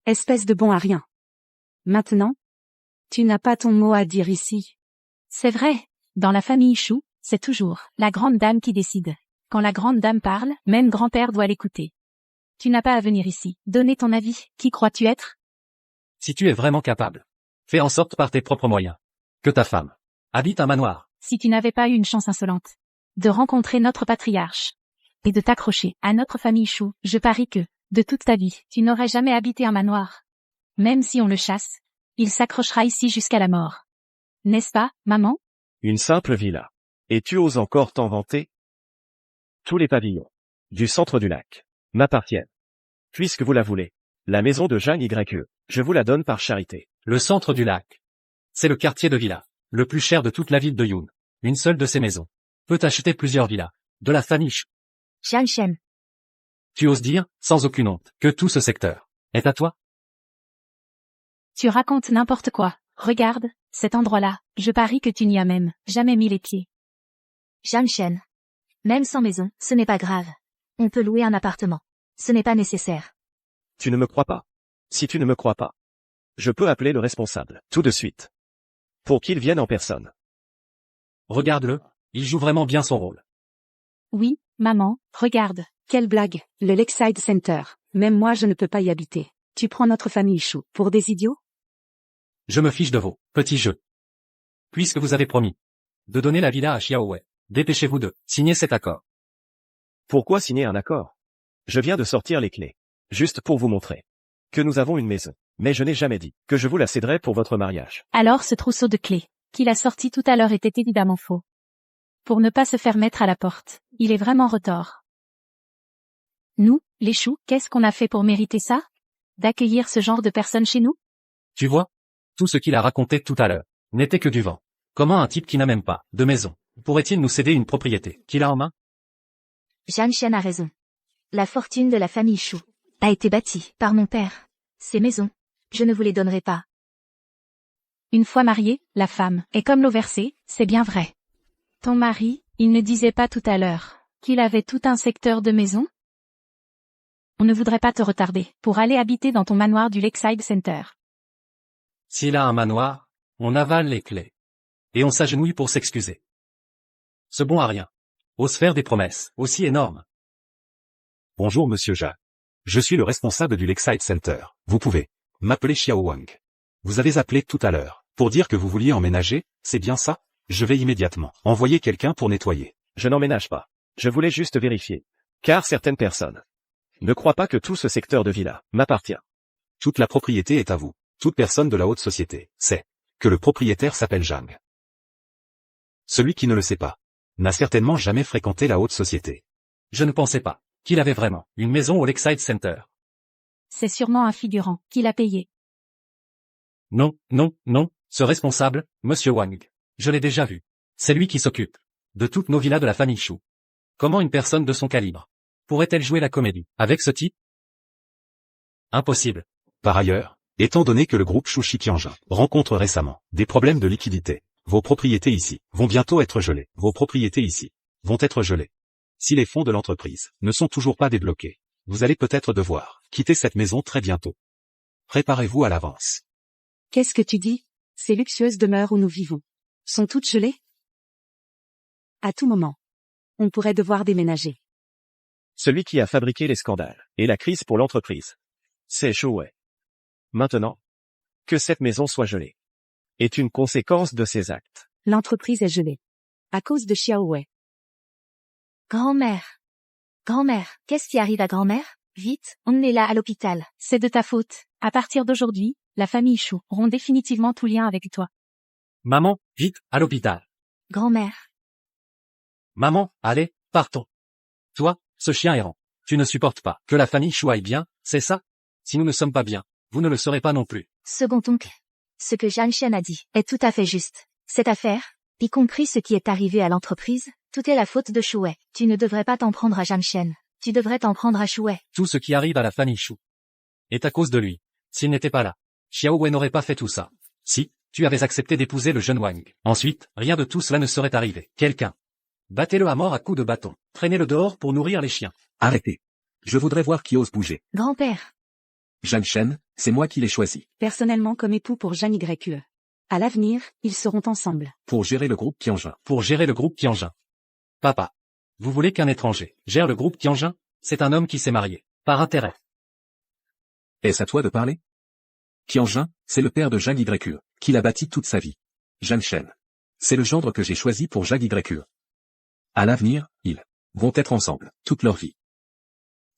espèce de bon à rien. Maintenant, tu n'as pas ton mot à dire ici. C'est vrai, dans la famille Shu, c'est toujours la grande dame qui décide. Quand la grande dame parle, même grand-père doit l'écouter. Tu n'as pas à venir ici, donner ton avis. Qui crois-tu être? Si tu es vraiment capable, fais en sorte par tes propres moyens que ta femme habite un manoir. Si tu n'avais pas eu une chance insolente de rencontrer notre patriarche et de t'accrocher à notre famille Shu, je parie que, de toute ta vie, tu n'aurais jamais habité un manoir. Même si on le chasse, il s'accrochera ici jusqu'à la mort. N'est-ce pas, maman? Une simple villa. Et tu oses encore t'en vanter? Tous les pavillons du centre du lac m'appartiennent. Puisque vous la voulez, la maison de Jian YQE, je vous la donne par charité. Le centre du lac. C'est le quartier de villas, le plus cher de toute la ville de Yun. Une seule de ces maisons peut acheter plusieurs villas de la famille Shu. Jian Shen. Tu oses dire, sans aucune honte, que tout ce secteur est à toi? Tu racontes n'importe quoi. Regarde, cet endroit-là, je parie que tu n'y as même jamais mis les pieds. Jian Shen. Même sans maison, ce n'est pas grave. On peut louer un appartement. Ce n'est pas nécessaire. Tu ne me crois pas. Si tu ne me crois pas, je peux appeler le responsable, tout de suite. Pour qu'il vienne en personne. Regarde-le, il joue vraiment bien son rôle. Oui, maman, regarde. Quelle blague, le Lakeside Center. Même moi je ne peux pas y habiter. Tu prends notre famille Shu pour des idiots? Je me fiche de vos petits jeux. Puisque vous avez promis de donner la villa à Xiao Wei, dépêchez-vous de signer cet accord. Pourquoi signer un accord? Je viens de sortir les clés. Juste pour vous montrer que nous avons une maison. Mais je n'ai jamais dit que je vous la céderais pour votre mariage. Alors ce trousseau de clés qu'il a sorti tout à l'heure était évidemment faux. Pour ne pas se faire mettre à la porte, il est vraiment retors. Nous, les choux, qu'est-ce qu'on a fait pour mériter ça? D'accueillir ce genre de personnes chez nous? Tu vois? Tout ce qu'il a raconté tout à l'heure n'était que du vent. Comment un type qui n'a même pas de maison pourrait-il nous céder une propriété qu'il a en main? Zhang Shen a raison. La fortune de la famille Shu a été bâtie par mon père. Ces maisons, je ne vous les donnerai pas. Une fois mariée, la femme est comme l'eau versée, c'est bien vrai. Ton mari, il ne disait pas tout à l'heure qu'il avait tout un secteur de maisons? On ne voudrait pas te retarder pour aller habiter dans ton manoir du Lakeside Center. S'il a un manoir, on avale les clés. Et on s'agenouille pour s'excuser. Ce bon à rien ose faire des promesses aussi énormes. Bonjour monsieur Ja. Je suis le responsable du Lakeside Center. Vous pouvez m'appeler Xiao Wang. Vous avez appelé tout à l'heure pour dire que vous vouliez emménager, c'est bien ça? Je vais immédiatement envoyer quelqu'un pour nettoyer. Je n'emménage pas. Je voulais juste vérifier. Car certaines personnes ne croient pas que tout ce secteur de villa m'appartient. Toute la propriété est à vous. Toute personne de la haute société sait que le propriétaire s'appelle Zhang. Celui qui ne le sait pas n'a certainement jamais fréquenté la haute société. Je ne pensais pas qu'il avait vraiment une maison au Lakeside Center. C'est sûrement un figurant qui l'a payé. Non, non, non, ce responsable, monsieur Wang. Je l'ai déjà vu. C'est lui qui s'occupe de toutes nos villas de la famille Shu. Comment une personne de son calibre pourrait-elle jouer la comédie avec ce type? Impossible. Par ailleurs, étant donné que le groupe Shu Shiqianjin rencontre récemment des problèmes de liquidité, vos propriétés ici vont bientôt être gelées. Vos propriétés ici vont être gelées. Si les fonds de l'entreprise ne sont toujours pas débloqués, vous allez peut-être devoir quitter cette maison très bientôt. Préparez-vous à l'avance. Qu'est-ce que tu dis? Ces luxueuses demeures où nous vivons sont toutes gelées? À tout moment, on pourrait devoir déménager. Celui qui a fabriqué les scandales et la crise pour l'entreprise, c'est Zhou Wei. Maintenant, que cette maison soit gelée est une conséquence de ses actes. L'entreprise est gelée. À cause de Xiao Wei. Grand-mère. Grand-mère, qu'est-ce qui arrive à grand-mère? Vite, on est là à l'hôpital. C'est de ta faute. À partir d'aujourd'hui, la famille Shu rompt définitivement tout lien avec toi. Maman, vite, à l'hôpital. Grand-mère. Maman, allez, partons. Toi, ce chien errant, tu ne supportes pas que la famille Shu aille bien, c'est ça? Si nous ne sommes pas bien, vous ne le serez pas non plus. Second oncle. Ce que Zhang Shen a dit est tout à fait juste. Cette affaire, y compris ce qui est arrivé à l'entreprise, tout est la faute de Shu Wei. Tu ne devrais pas t'en prendre à Zhang Shen. Tu devrais t'en prendre à Shu Wei. Tout ce qui arrive à la famille Shu est à cause de lui. S'il n'était pas là, Xiao Wei n'aurait pas fait tout ça. Si, tu avais accepté d'épouser le jeune Wang. Ensuite, rien de tout cela ne serait arrivé. Quelqu'un battez-le à mort à coups de bâton. Traînez-le dehors pour nourrir les chiens. Arrêtez. Je voudrais voir qui ose bouger. Grand-père. Zhang Shen, c'est moi qui l'ai choisi. Personnellement comme époux pour Zhang Yue. À l'avenir, ils seront ensemble. Pour gérer le groupe Qianjin. Pour gérer le groupe Qianjin. Papa. Vous voulez qu'un étranger gère le groupe Qianjin? C'est un homme qui s'est marié. Par intérêt. Est-ce à toi de parler? Qianjin, c'est le père de Zhang Yue, qui l'a bâti toute sa vie. Zhang Shen. C'est le gendre que j'ai choisi pour Zhang Yue. À l'avenir, ils vont être ensemble, toute leur vie.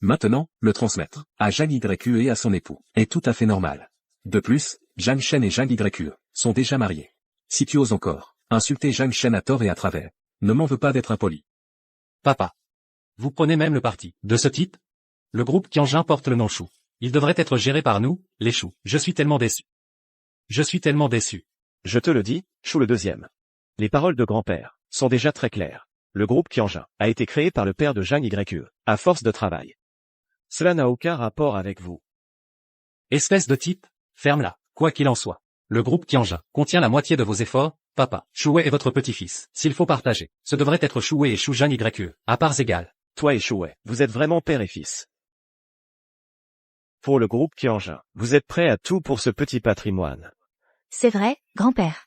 Maintenant, le transmettre à Zhang Yue et à son époux est tout à fait normal. De plus, Zhang Shen et Zhang Yue sont déjà mariés. Si tu oses encore insulter Zhang Shen à tort et à travers, ne m'en veux pas d'être impoli. Papa. Vous prenez même le parti de ce type? Le groupe Qianjin porte le nom Shu. Il devrait être géré par nous, les Shu. Je suis tellement déçu. Je suis tellement déçu. Je te le dis, Shu le deuxième. Les paroles de grand-père sont déjà très claires. Le groupe Qianjin a été créé par le père de Zhang Yue, à force de travail. Cela n'a aucun rapport avec vous. Espèce de type, ferme-la, quoi qu'il en soit. Le groupe Qianjin contient la moitié de vos efforts, papa. Shu Wei est votre petit-fils. S'il faut partager, ce devrait être Shu Wei et Shu Zhang Yue, à parts égales. Toi et Zhou Wei, vous êtes vraiment père et fils. Pour le groupe Qianjin, vous êtes prêts à tout pour ce petit patrimoine. C'est vrai, grand-père.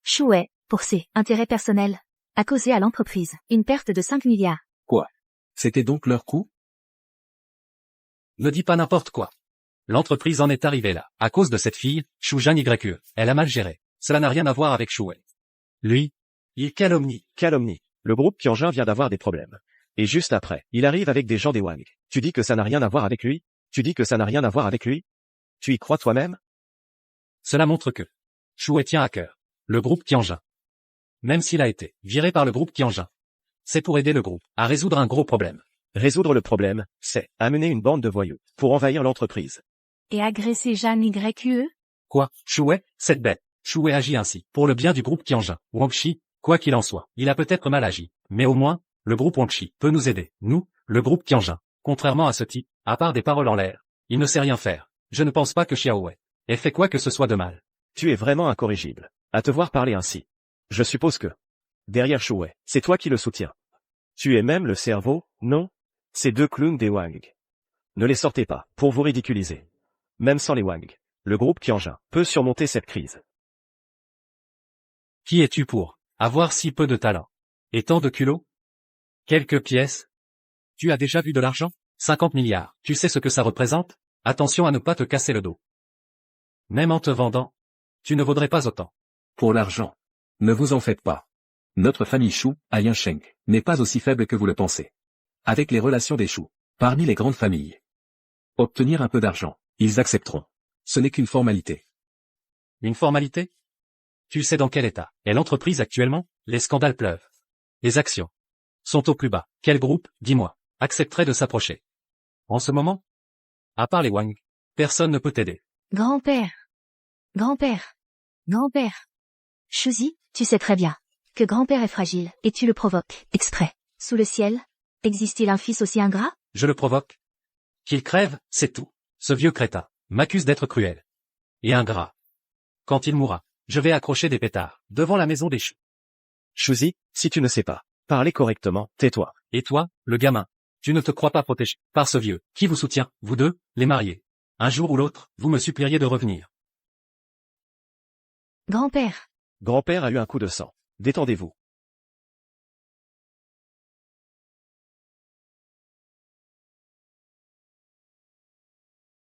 Shu Wei, pour ses intérêts personnels, a causé à l'entreprise une perte de 5 milliards. Quoi? C'était donc leur coup? Ne dis pas n'importe quoi. L'entreprise en est arrivée là, à cause de cette fille, Shu Zhang Yue. Elle a mal géré. Cela n'a rien à voir avec Shu Wei. Lui, il calomnie. Calomnie. Le groupe Qianjin vient d'avoir des problèmes. Et juste après, il arrive avec des gens des Wang. Tu dis que ça n'a rien à voir avec lui? Tu dis que ça n'a rien à voir avec lui? Tu y crois toi-même? Cela montre que Shu Wei tient à cœur le groupe Qianjin. même s'il a été viré par le groupe Qianjin. C'est pour aider le groupe à résoudre un gros problème. Résoudre le problème, c'est amener une bande de voyous pour envahir l'entreprise. Et agresser Jeanne YQE? Quoi, Shuwei, cette bête. Shuwei agit ainsi, pour le bien du groupe Qianjin. Wang Shi, quoi qu'il en soit, il a peut-être mal agi, mais au moins, le groupe Wang Shi peut nous aider. Nous, le groupe Qianjin. Contrairement à ce type, à part des paroles en l'air, il ne sait rien faire. Je ne pense pas que Xiaowei ait fait quoi que ce soit de mal. Tu es vraiment incorrigible. À te voir parler ainsi. Je suppose que, derrière Shuwei, c'est toi qui le soutiens. Tu es même le cerveau, non? Ces deux clowns des Wang. Ne les sortez pas, pour vous ridiculiser. Même sans les Wang, le groupe Qianjin peut surmonter cette crise. Qui es-tu pour avoir si peu de talent? Et tant de culot? Quelques pièces? Tu as déjà vu de l'argent? 50 milliards. Tu sais ce que ça représente? Attention à ne pas te casser le dos. Même en te vendant, tu ne vaudrais pas autant. Pour l'argent. Ne vous en faites pas. Notre famille Shu, à Yansheng, n'est pas aussi faible que vous le pensez. Avec les relations des Shu, parmi les grandes familles. Obtenir un peu d'argent, ils accepteront. Ce n'est qu'une formalité. Une formalité? Tu sais dans quel état est l'entreprise actuellement? Les scandales pleuvent. Les actions sont au plus bas. Quel groupe, dis-moi, accepterait de s'approcher? En ce moment? À part les Wang, personne ne peut t'aider. Grand-père. Grand-père. Grand-père. Shuzi, tu sais très bien que grand-père est fragile, et tu le provoques, exprès. Sous le ciel, existe-t-il un fils aussi ingrat? Je le provoque. Qu'il crève, c'est tout. Ce vieux crétin m'accuse d'être cruel. Et ingrat. Quand il mourra, je vais accrocher des pétards devant la maison des choux. Shuzi, si tu ne sais pas parler correctement, tais-toi. Et toi, le gamin, tu ne te crois pas protégé par ce vieux qui vous soutient, vous deux, les mariés. Un jour ou l'autre, vous me supplieriez de revenir. Grand-père. Grand-père a eu un coup de sang. Détendez-vous.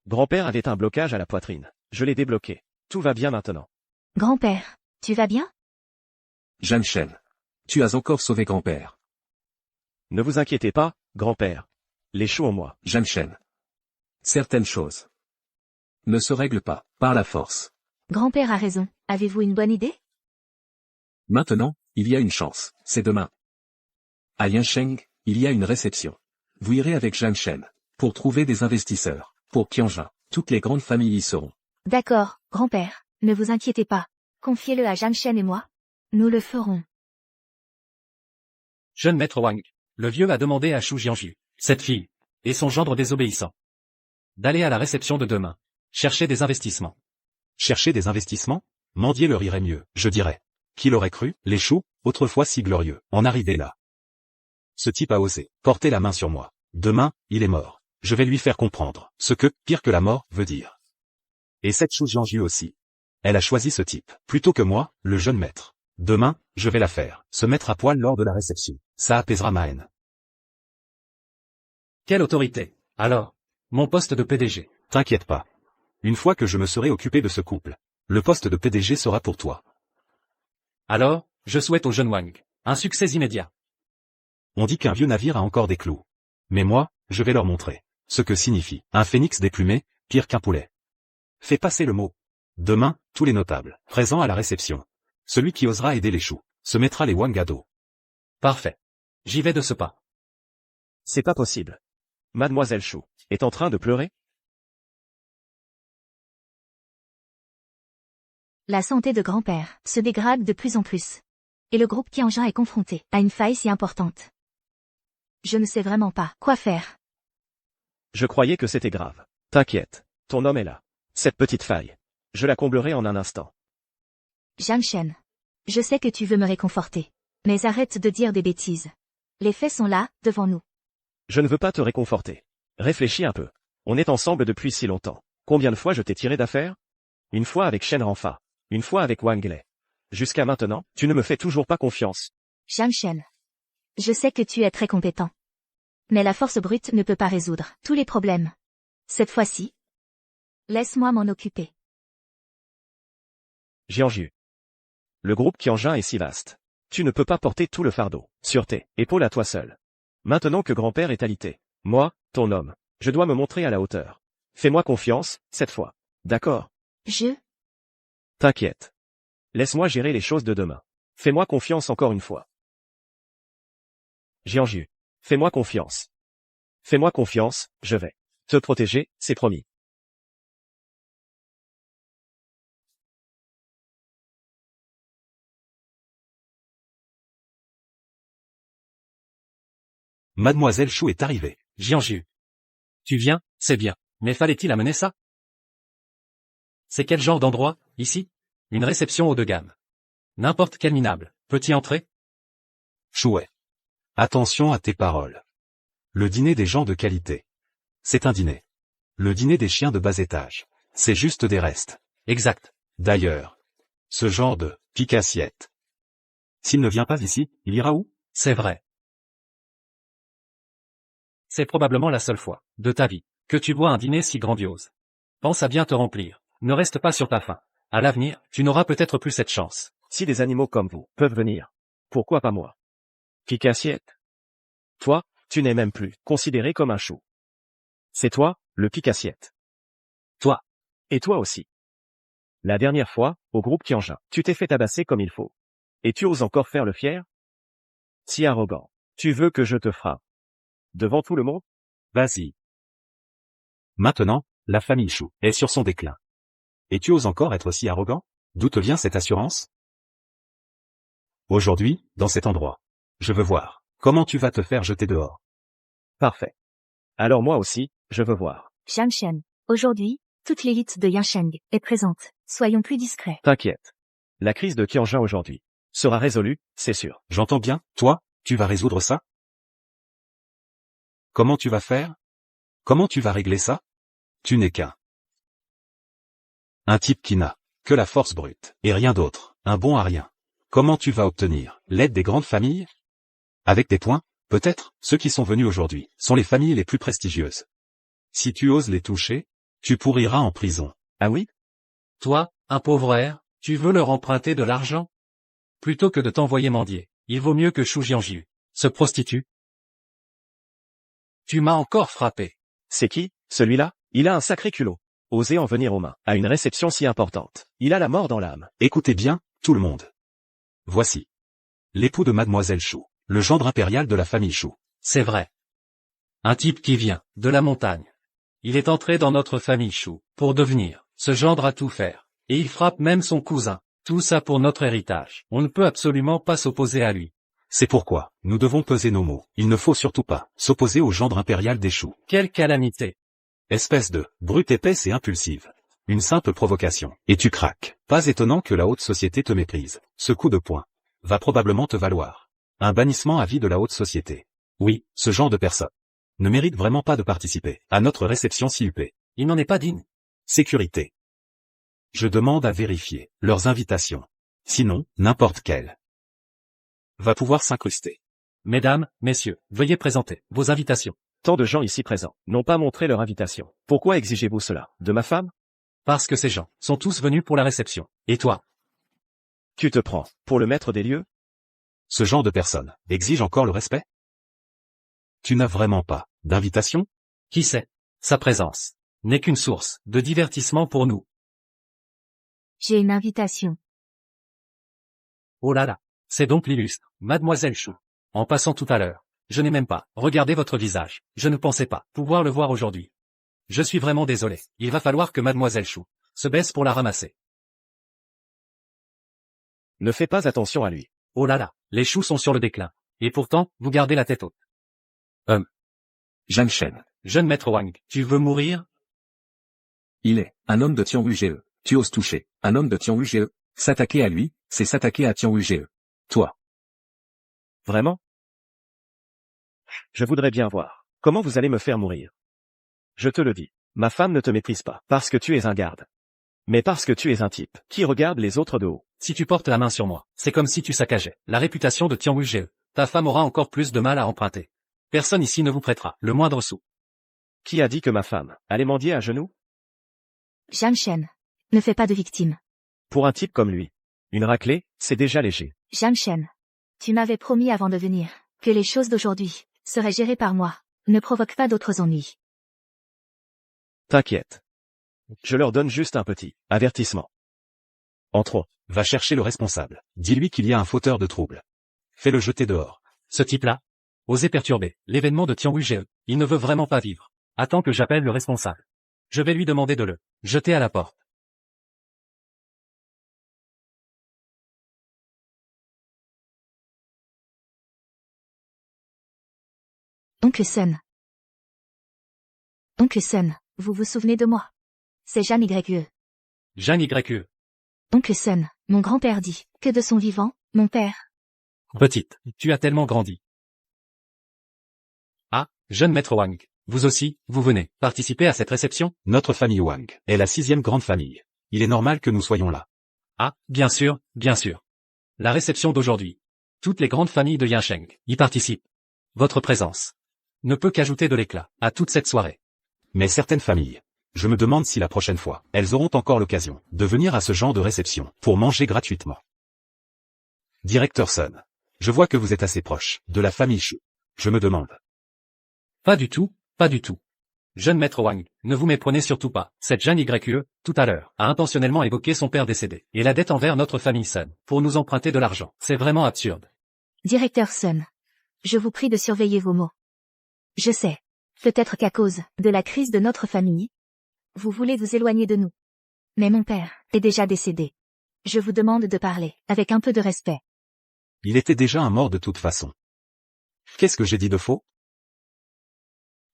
Grand-père avait un blocage à la poitrine. Je l'ai débloqué. Tout va bien maintenant. Grand-père, tu vas bien? Jeanne Shen. Tu as encore sauvé grand-père. Ne vous inquiétez pas, grand-père. Les choux en moi. Jeanne Shen. Certaines choses ne se règlent pas par la force. Grand-père a raison. Avez-vous une bonne idée? Maintenant, il y a une chance. C'est demain. À Yansheng, il y a une réception. Vous irez avec Jeanne Shen pour trouver des investisseurs. Pour Qianjin, toutes les grandes familles y seront. D'accord, grand-père. Ne vous inquiétez pas. Confiez-le à Jeanne Shen et moi. Nous le ferons. Jeune maître Wang, le vieux a demandé à Shu Jianju, cette fille, et son gendre désobéissant, d'aller à la réception de demain, chercher des investissements. Chercher des investissements? Mendier leur irait mieux, je dirais. Qui l'aurait cru, les choux, autrefois si glorieux, en arriver là. Ce type a osé porter la main sur moi. Demain, il est mort. Je vais lui faire comprendre ce que, pire que la mort, veut dire. Et cette Shu Jianju aussi. Elle a choisi ce type, plutôt que moi, le jeune maître. Demain, je vais la faire se mettre à poil lors de la réception. Ça apaisera ma haine. Quelle autorité? Alors, mon poste de PDG. T'inquiète pas. Une fois que je me serai occupé de ce couple, le poste de PDG sera pour toi. Alors, je souhaite au jeune Wang un succès immédiat. On dit qu'un vieux navire a encore des clous. Mais moi, je vais leur montrer ce que signifie un phénix déplumé, pire qu'un poulet. Fais passer le mot. Demain, tous les notables, présents à la réception. Celui qui osera aider les choux, se mettra les Wang à dos. Parfait. J'y vais de ce pas. C'est pas possible. Mademoiselle Shu est en train de pleurer? La santé de grand-père se dégrade de plus en plus. Et le groupe Qianjin est confronté à une faille si importante. Je ne sais vraiment pas quoi faire. Je croyais que c'était grave. T'inquiète. Ton homme est là. Cette petite faille. Je la comblerai en un instant. Jeanne Shen. Je sais que tu veux me réconforter. Mais arrête de dire des bêtises. Les faits sont là, devant nous. Je ne veux pas te réconforter. Réfléchis un peu. On est ensemble depuis si longtemps. Combien de fois je t'ai tiré d'affaire? Une fois avec Shen Ranfa. Une fois avec Wang Lei. Jusqu'à maintenant, tu ne me fais toujours pas confiance. Jeanne Shen. Je sais que tu es très compétent. Mais la force brute ne peut pas résoudre tous les problèmes. Cette fois-ci, laisse-moi m'en occuper. Jianju. Le groupe Qianjin est si vaste. Tu ne peux pas porter tout le fardeau sur tes épaules à toi seul. Maintenant que grand-père est alité, moi, ton homme, je dois me montrer à la hauteur. Fais-moi confiance, cette fois. D'accord? Je... T'inquiète. Laisse-moi gérer les choses de demain. Fais-moi confiance encore une fois. Jianju. Fais-moi confiance. Fais-moi confiance, je vais te protéger, c'est promis. Mademoiselle Chou est arrivée. Jianju. Tu viens, c'est bien. Mais fallait-il amener ça? C'est quel genre d'endroit, ici? Une réception haut de gamme. N'importe quel minable. Peut-y entrer? Chouet. Attention à tes paroles. Le dîner des gens de qualité. C'est un dîner. Le dîner des chiens de bas étage. C'est juste des restes. Exact. D'ailleurs. Ce genre de pique-assiette. S'il ne vient pas ici, il ira où? C'est vrai. C'est probablement la seule fois, de ta vie, que tu vois un dîner si grandiose. Pense à bien te remplir. Ne reste pas sur ta faim. À l'avenir, tu n'auras peut-être plus cette chance. Si des animaux comme vous peuvent venir, pourquoi pas moi? Pique-assiette. Toi, tu n'es même plus considéré comme un chou. C'est toi, le pique-assiette. Toi. Et toi aussi. La dernière fois, au groupe Tianjin, tu t'es fait tabasser comme il faut. Et tu oses encore faire le fier? Si arrogant. Tu veux que je te frappe? Devant tout le monde? Vas-y. Maintenant, la famille Chou est sur son déclin. Et tu oses encore être si arrogant? D'où te vient cette assurance? Aujourd'hui, dans cet endroit. Je veux voir. Comment tu vas te faire jeter dehors? Parfait. Alors moi aussi, je veux voir. Jiang Shen. Aujourd'hui, toute l'élite de Yansheng est présente. Soyons plus discrets. T'inquiète. La crise de Tianjin aujourd'hui sera résolue, c'est sûr. J'entends bien, toi, tu vas résoudre ça? Comment tu vas faire? Comment tu vas régler ça? Tu n'es qu'un type qui n'a que la force brute, et rien d'autre, un bon à rien. Comment tu vas obtenir l'aide des grandes familles? Avec des points, peut-être, ceux qui sont venus aujourd'hui sont les familles les plus prestigieuses. Si tu oses les toucher, tu pourriras en prison. Ah oui? Toi, un pauvre air, tu veux leur emprunter de l'argent? Plutôt que de t'envoyer mendier, il vaut mieux que Shu Jianju se prostitue. Tu m'as encore frappé. C'est qui, celui-là? Il a un sacré culot. Oser en venir aux mains, à une réception si importante. Il a la mort dans l'âme. Écoutez bien, tout le monde. Voici. L'époux de Mademoiselle Chou, le gendre impérial de la famille Chou. C'est vrai. Un type qui vient, de la montagne. Il est entré dans notre famille Chou, pour devenir, ce gendre à tout faire. Et il frappe même son cousin. Tout ça pour notre héritage. On ne peut absolument pas s'opposer à lui. C'est pourquoi, nous devons peser nos mots. Il ne faut surtout pas s'opposer au gendre impérial des Chou. Quelle calamité. Espèce de brute épaisse et impulsive. Une simple provocation. Et tu craques. Pas étonnant que la haute société te méprise. Ce coup de poing va probablement te valoir un bannissement à vie de la haute société. Oui, ce genre de personne ne mérite vraiment pas de participer à notre réception si huppée. Il n'en est pas digne. Sécurité. Je demande à vérifier leurs invitations. Sinon, n'importe quelle va pouvoir s'incruster. Mesdames, messieurs, veuillez présenter vos invitations. Tant de gens ici présents n'ont pas montré leur invitation. Pourquoi exigez-vous cela? De ma femme? Parce que ces gens sont tous venus pour la réception. Et toi? Tu te prends pour le maître des lieux? Ce genre de personne exige encore le respect? Tu n'as vraiment pas d'invitation? Qui sait? Sa présence n'est qu'une source de divertissement pour nous. J'ai une invitation. Oh là là, c'est donc l'illustre Mademoiselle Chou. En passant tout à l'heure, je n'ai même pas regardé votre visage. Je ne pensais pas pouvoir le voir aujourd'hui. Je suis vraiment désolé. Il va falloir que Mademoiselle Chou se baisse pour la ramasser. Ne fais pas attention à lui. Oh là là, les choux sont sur le déclin. Et pourtant, vous gardez la tête haute. Jiang Shen. Jeune maître Wang, tu veux mourir? Il est un homme de Tianwu Ge. Tu oses toucher un homme de Tianwu Ge. S'attaquer à lui, c'est s'attaquer à Tianwu Ge. Toi. Vraiment? Je voudrais bien voir comment vous allez me faire mourir. Je te le dis, ma femme ne te méprise pas parce que tu es un garde, mais parce que tu es un type qui regarde les autres de haut. Si tu portes la main sur moi, c'est comme si tu saccageais la réputation de Tianwu Ge. Ta femme aura encore plus de mal à emprunter. Personne ici ne vous prêtera le moindre sou. Qui a dit que ma femme allait mendier à genoux? Jiang Shen. Ne fais pas de victime. Pour un type comme lui, une raclée, c'est déjà léger. Jiang Shen. Tu m'avais promis avant de venir que les choses d'aujourd'hui seraient gérées par moi. Ne provoque pas d'autres ennuis. T'inquiète. Je leur donne juste un petit avertissement. Entrons. Va chercher le responsable. Dis-lui qu'il y a un fauteur de trouble. Fais-le jeter dehors. Ce type-là, osait perturber l'événement de Tianwu-ge. Il ne veut vraiment pas vivre. Attends que j'appelle le responsable. Je vais lui demander de le jeter à la porte. Oncle Sun. Oncle Sun, vous vous souvenez de moi? C'est Jeanne YE. Jeanne YE. Oncle Sun, mon grand-père dit que de son vivant, mon père. Petite, tu as tellement grandi. Ah, jeune maître Wang. Vous aussi, vous venez participer à cette réception? Notre famille Wang est la 6e grande famille. Il est normal que nous soyons là. Ah, bien sûr, bien sûr. La réception d'aujourd'hui. Toutes les grandes familles de Yansheng y participent. Votre présence ne peut qu'ajouter de l'éclat à toute cette soirée. Mais certaines familles, je me demande si la prochaine fois, elles auront encore l'occasion de venir à ce genre de réception pour manger gratuitement. Directeur Sun, je vois que vous êtes assez proche de la famille Shu. Je me demande. Pas du tout, pas du tout. Jeune maître Wang, ne vous méprenez surtout pas. Cette Jeanne YE, tout à l'heure, a intentionnellement évoqué son père décédé et la dette envers notre famille Sun pour nous emprunter de l'argent. C'est vraiment absurde. Directeur Sun, je vous prie de surveiller vos mots. Je sais. Peut-être qu'à cause de la crise de notre famille, vous voulez vous éloigner de nous. Mais mon père est déjà décédé. Je vous demande de parler avec un peu de respect. Il était déjà un mort de toute façon. Qu'est-ce que j'ai dit de faux?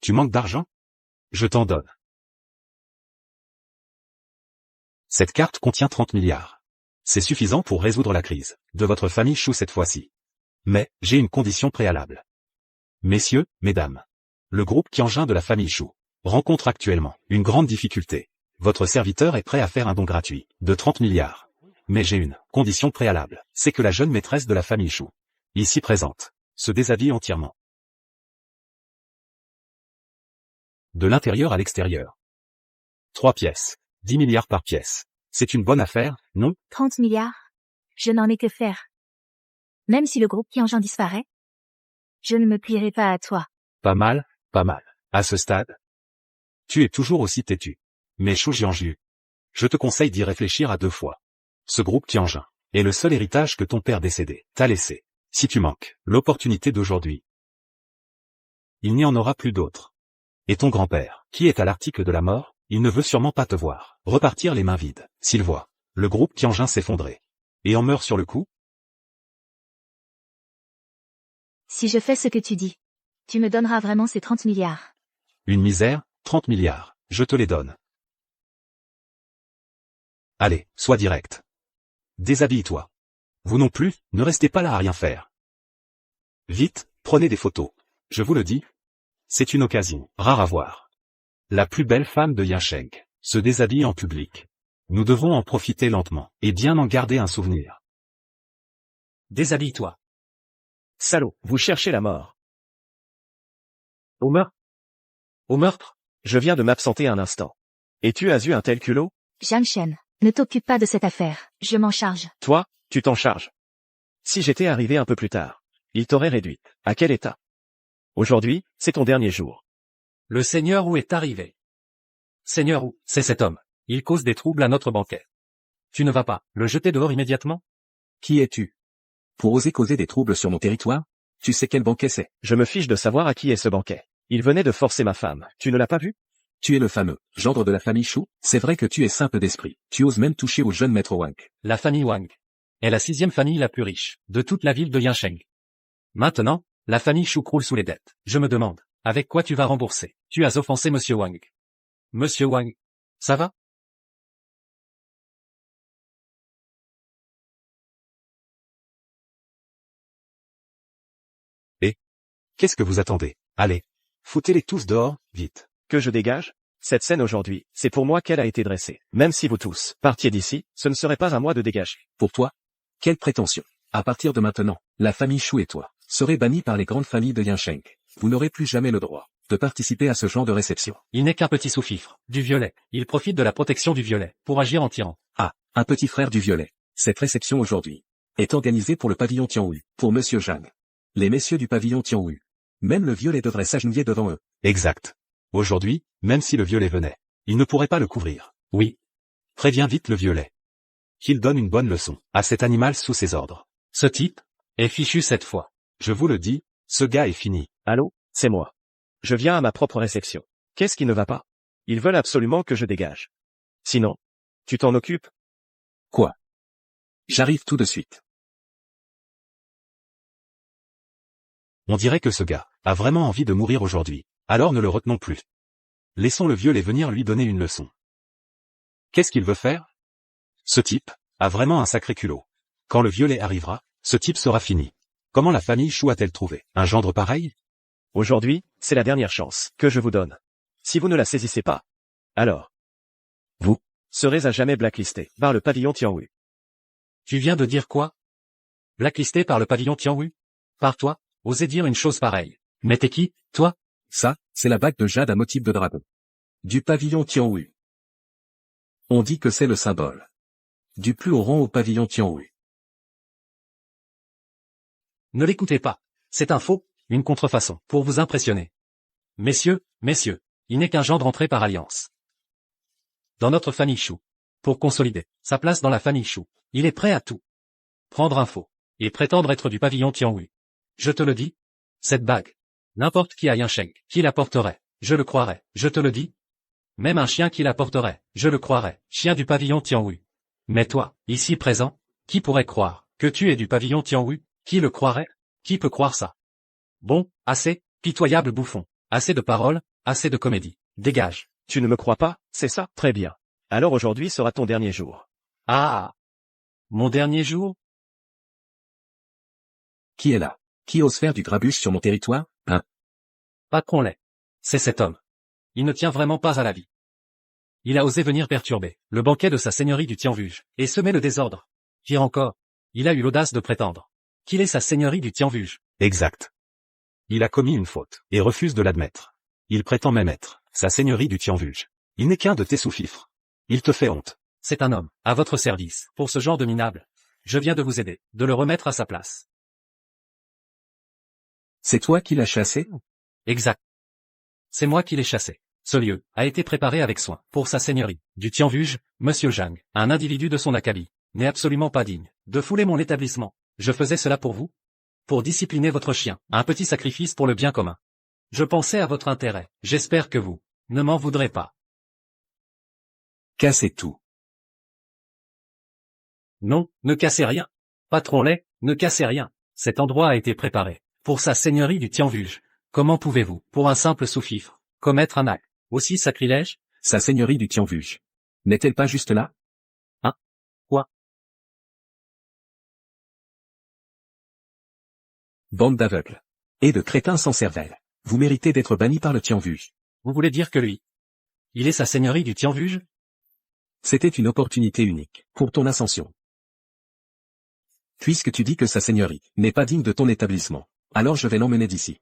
Tu manques d'argent? Je t'en donne. Cette carte contient 30 milliards. C'est suffisant pour résoudre la crise de votre famille Shu cette fois-ci. Mais, j'ai une condition préalable. Messieurs, mesdames, le groupe Qianjin de la famille Shu rencontre actuellement une grande difficulté. Votre serviteur est prêt à faire un don gratuit de 30 milliards. Mais j'ai une condition préalable, c'est que la jeune maîtresse de la famille Shu, ici présente, se déshabille entièrement. De l'intérieur à l'extérieur. 3 pièces. 10 milliards par pièce. C'est une bonne affaire, non? 30 milliards? Je n'en ai que faire. Même si le groupe Qianjin disparaît? Je ne me plierai pas à toi. Pas mal, pas mal. À ce stade, tu es toujours aussi têtu. Mais Shu Jianju, je te conseille d'y réfléchir à 2 fois. Ce groupe Qianjin est le seul héritage que ton père décédé t'a laissé. Si tu manques l'opportunité d'aujourd'hui, il n'y en aura plus d'autres. Et ton grand-père, qui est à l'article de la mort, il ne veut sûrement pas te voir repartir les mains vides, s'il voit le groupe Qianjin s'effondrer. Et en meurt sur le coup? Si je fais ce que tu dis, tu me donneras vraiment ces 30 milliards. Une misère, 30 milliards, je te les donne. Allez, sois direct. Déshabille-toi. Vous non plus, ne restez pas là à rien faire. Vite, prenez des photos. Je vous le dis, c'est une occasion rare à voir. La plus belle femme de Yansheng se déshabille en public. Nous devons en profiter lentement et bien en garder un souvenir. Déshabille-toi. Salaud, vous cherchez la mort. Au meurtre? Au meurtre? Je viens de m'absenter un instant. Et tu as eu un tel culot? Jiang Shen, ne t'occupe pas de cette affaire, je m'en charge. Toi, tu t'en charges. Si j'étais arrivé un peu plus tard, il t'aurait réduite. À quel état? Aujourd'hui, c'est ton dernier jour. Le Seigneur Wu est arrivé. Seigneur Wu, c'est cet homme. Il cause des troubles à notre banquet. Tu ne vas pas le jeter dehors immédiatement? Qui es-tu? Pour oser causer des troubles sur mon territoire? Tu sais quel banquet c'est? Je me fiche de savoir à qui est ce banquet. Il venait de forcer ma femme. Tu ne l'as pas vu? Tu es le fameux gendre de la famille Shu. C'est vrai que tu es simple d'esprit. Tu oses même toucher au jeune maître Wang. La famille Wang est la 6e famille la plus riche de toute la ville de Yansheng. Maintenant, la famille Shu croule sous les dettes. Je me demande, avec quoi tu vas rembourser? Tu as offensé Monsieur Wang. Monsieur Wang, ça va? Qu'est-ce que vous attendez? Allez, foutez-les tous dehors, vite. Que je dégage? Cette scène aujourd'hui, c'est pour moi qu'elle a été dressée. Même si vous tous partiez d'ici, ce ne serait pas à moi de dégager. Pour toi? Quelle prétention? À partir de maintenant, la famille Shu et toi serez bannis par les grandes familles de Yansheng. Vous n'aurez plus jamais le droit de participer à ce genre de réception. Il n'est qu'un petit sous-fifre du violet. Il profite de la protection du violet pour agir en tyran. Ah, un petit frère du violet. Cette réception aujourd'hui est organisée pour le pavillon Tianwu, pour Monsieur Zhang. Les messieurs du pavillon Tianwu. Même le violet devrait s'agenouiller devant eux. Exact. Aujourd'hui, même si le violet venait, il ne pourrait pas le couvrir. Oui. Préviens vite le violet. Qu'il donne une bonne leçon à cet animal sous ses ordres. Ce type est fichu cette fois. Je vous le dis, ce gars est fini. Allô, c'est moi. Je viens à ma propre réception. Qu'est-ce qui ne va pas? Ils veulent absolument que je dégage. Sinon, tu t'en occupes? Quoi? J'arrive tout de suite. On dirait que ce gars a vraiment envie de mourir aujourd'hui. Alors ne le retenons plus. Laissons le violet venir lui donner une leçon. Qu'est-ce qu'il veut faire? Ce type a vraiment un sacré culot. Quand le violet arrivera, ce type sera fini. Comment la famille Chou a-t-elle trouvé un gendre pareil? Aujourd'hui, c'est la dernière chance que je vous donne. Si vous ne la saisissez pas, alors Vous serez à jamais blacklisté par le pavillon Tianwu. Tu viens de dire quoi? Blacklisté par le pavillon Tianwu? Par toi? Oser dire une chose pareille. Mais t'es qui, toi? Ça, c'est la bague de jade à motif de dragon. Du pavillon Tianwu. On dit que c'est le symbole du plus haut rang au pavillon Tianwu. Ne l'écoutez pas. C'est un faux, une contrefaçon, pour vous impressionner. Messieurs, il n'est qu'un gendre entré par alliance dans notre famille Chou. Pour consolider sa place dans la famille Chou, il est prêt à tout. Prendre un faux, et prétendre être du pavillon Tianwu. Je te le dis, cette bague, n'importe qui a Yansheng, qui la porterait, je le croirais, je te le dis. Même un chien qui la porterait, je le croirais, chien du pavillon Tianwu. Mais toi, ici présent, qui pourrait croire que tu es du pavillon Tianwu? Qui le croirait? Qui peut croire ça? Bon, assez, pitoyable bouffon, assez de paroles, assez de comédie, dégage. Tu ne me crois pas, c'est ça? Très bien. Alors aujourd'hui sera ton dernier jour. Ah! Mon dernier jour? Qui est là? Qui ose faire du grabuge sur mon territoire, hein? Patron lait. C'est cet homme. Il ne tient vraiment pas à la vie. Il a osé venir perturber le banquet de sa seigneurie du Tianvuge, et semer le désordre. Pire encore, il a eu l'audace de prétendre qu'il est sa seigneurie du Tianvuge. Exact. Il a commis une faute, et refuse de l'admettre. Il prétend même être sa seigneurie du Tianvuge. Il n'est qu'un de tes sous-fifres. Il te fait honte. C'est un homme, à votre service, pour ce genre de minable. Je viens de vous aider, de le remettre à sa place. C'est toi qui l'as chassé? Exact. C'est moi qui l'ai chassé. Ce lieu a été préparé avec soin pour sa seigneurie du Tianvuge, Monsieur Zhang, un individu de son acabit, n'est absolument pas digne de fouler mon établissement. Je faisais cela pour vous? Pour discipliner votre chien, un petit sacrifice pour le bien commun. Je pensais à votre intérêt, j'espère que vous ne m'en voudrez pas. Cassez tout. Non, ne cassez rien. Patron lait, ne cassez rien. Cet endroit a été préparé pour sa seigneurie du Tianvuge. Comment pouvez-vous, pour un simple sous-fifre, commettre un acte aussi sacrilège? Sa seigneurie du Tianvuge. N'est-elle pas juste là? Hein? Quoi? Bande d'aveugles. Et de crétins sans cervelle. Vous méritez d'être banni par le Tianvuge. Vous voulez dire que lui, il est sa seigneurie du Tianvuge? C'était une opportunité unique pour ton ascension. Puisque tu dis que sa seigneurie n'est pas digne de ton établissement, alors je vais l'emmener d'ici.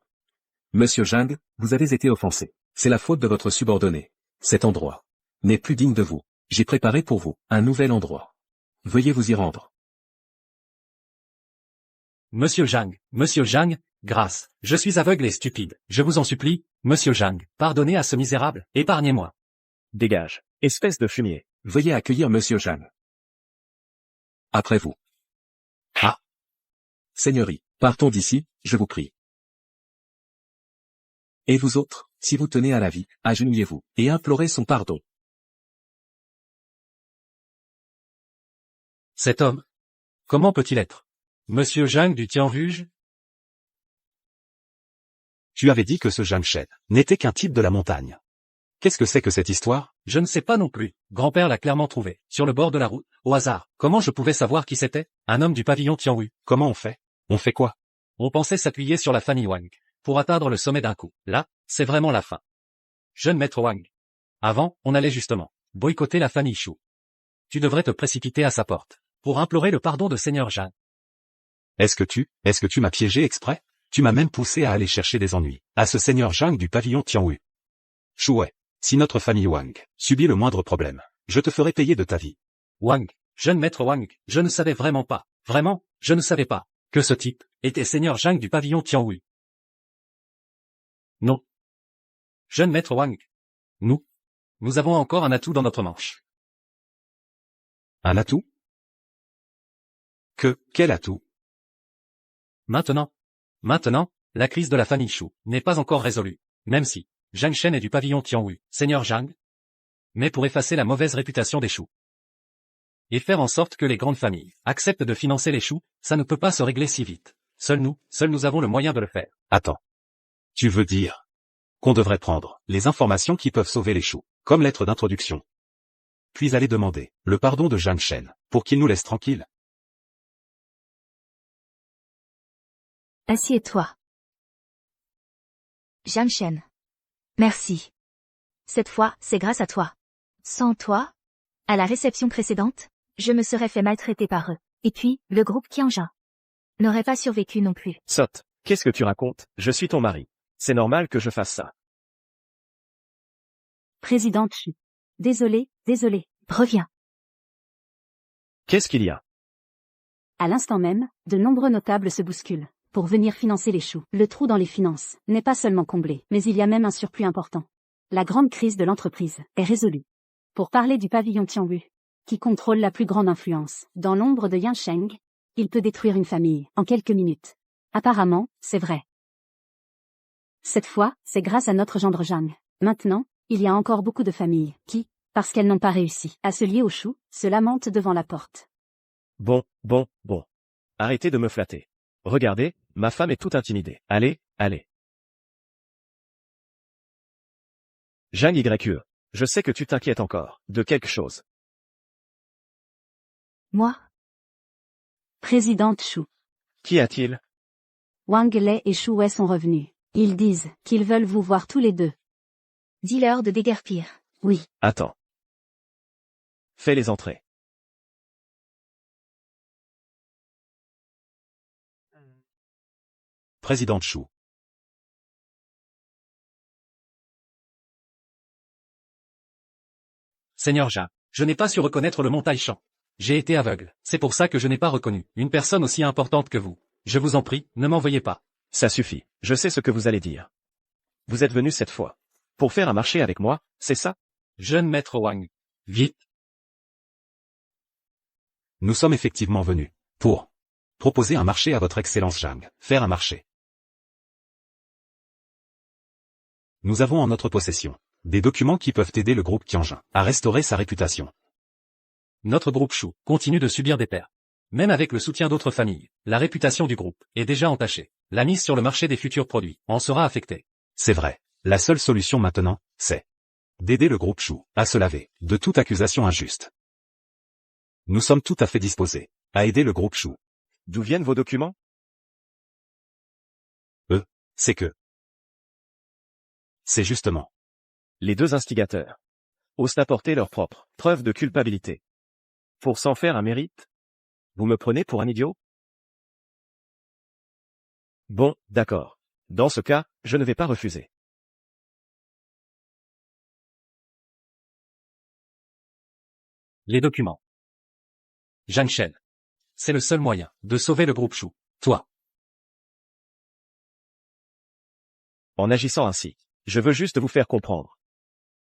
Monsieur Zhang, vous avez été offensé. C'est la faute de votre subordonné. Cet endroit n'est plus digne de vous. J'ai préparé pour vous un nouvel endroit. Veuillez vous y rendre. Monsieur Zhang, grâce, je suis aveugle et stupide. Je vous en supplie, Monsieur Zhang, pardonnez à ce misérable, épargnez-moi. Dégage, espèce de fumier. Veuillez accueillir Monsieur Zhang. Après vous. Ah. Seigneurie, partons d'ici, je vous prie. Et vous autres, si vous tenez à la vie, agenouillez-vous, et implorez son pardon. Cet homme, comment peut-il être Monsieur Zhang du Tianvuge? Tu avais dit que ce Zhang Shen n'était qu'un type de la montagne. Qu'est-ce que c'est que cette histoire? Je ne sais pas non plus. Grand-père l'a clairement trouvé, sur le bord de la route, au hasard. Comment je pouvais savoir qui c'était? Un homme du pavillon Tianwu. Comment on fait? On fait quoi? On pensait s'appuyer sur la famille Wang, pour atteindre le sommet d'un coup. Là, c'est vraiment la fin. Jeune maître Wang. Avant, on allait justement boycotter la famille Chou. Tu devrais te précipiter à sa porte, pour implorer le pardon de Seigneur Zhang. Est-ce que tu m'as piégé exprès? Tu m'as même poussé à aller chercher des ennuis à ce Seigneur Zhang du pavillon Tianwu. Chouet, si notre famille Wang subit le moindre problème, je te ferai payer de ta vie. Wang, jeune maître Wang, je ne savais vraiment pas, je ne savais pas, que ce type était Seigneur Zhang du pavillon Tianwu. Non. Jeune maître Wang. Nous avons encore un atout dans notre manche. Un atout? Quel atout? Maintenant, la crise de la famille Shu n'est pas encore résolue, même si Zhang Shen est du pavillon Tianwu, Seigneur Zhang. Mais pour effacer la mauvaise réputation des Shu et faire en sorte que les grandes familles acceptent de financer les Shu, ça ne peut pas se régler si vite. Seuls nous avons le moyen de le faire. Attends. Tu veux dire qu'on devrait prendre les informations qui peuvent sauver les choux, comme lettre d'introduction, puis aller demander le pardon de Zhang Shen, pour qu'il nous laisse tranquilles? Assieds-toi. Zhang Shen. Merci. Cette fois, c'est grâce à toi. Sans toi, à la réception précédente, je me serais fait maltraiter par eux. Et puis, le groupe Qianjin n'aurait pas survécu non plus. Sot, qu'est-ce que tu racontes? Je suis ton mari. C'est normal que je fasse ça. Présidente Chu. Désolé. Reviens. Qu'est-ce qu'il y a? À l'instant même, de nombreux notables se bousculent pour venir financer les choux. Le trou dans les finances n'est pas seulement comblé, mais il y a même un surplus important. La grande crise de l'entreprise est résolue. Pour parler du pavillon Tianwu, qui contrôle la plus grande influence dans l'ombre de Yansheng, il peut détruire une famille en quelques minutes. Apparemment, c'est vrai. Cette fois, c'est grâce à notre gendre Zhang. Maintenant, il y a encore beaucoup de familles qui, parce qu'elles n'ont pas réussi à se lier aux choux, se lamentent devant la porte. Bon. Arrêtez de me flatter. Regardez, ma femme est toute intimidée. Allez. Zhang Yue, je sais que tu t'inquiètes encore de quelque chose. Moi? Présidente Chu. Qu'y a-t-il? Wang Lei et Shu Wei sont revenus. Ils disent qu'ils veulent vous voir tous les deux. Dis-leur de déguerpir. Oui. Attends. Fais-les entrer. Président Chou. Seigneur Zhang, je n'ai pas su reconnaître le mont Taishan. J'ai été aveugle, c'est pour ça que je n'ai pas reconnu une personne aussi importante que vous. Je vous en prie, ne m'en veuillez pas. Ça suffit, je sais ce que vous allez dire. Vous êtes venu cette fois pour faire un marché avec moi, c'est ça? Jeune maître Wang. Vite. Nous sommes effectivement venus pour proposer un marché à votre excellence Zhang. Faire un marché. Nous avons en notre possession des documents qui peuvent aider le groupe Qianjin à restaurer sa réputation. Notre groupe Chou continue de subir des pertes. Même avec le soutien d'autres familles, la réputation du groupe est déjà entachée. La mise sur le marché des futurs produits en sera affectée. C'est vrai. La seule solution maintenant, c'est d'aider le groupe Chou à se laver de toute accusation injuste. Nous sommes tout à fait disposés à aider le groupe Chou. D'où viennent vos documents? C'est justement Les deux instigateurs osent apporter leur propre preuve de culpabilité. Pour s'en faire un mérite? Vous me prenez pour un idiot? Bon, d'accord. Dans ce cas, je ne vais pas refuser. Les documents. Zhang Shen. C'est le seul moyen de sauver le groupe Chou. Toi. En agissant ainsi, je veux juste vous faire comprendre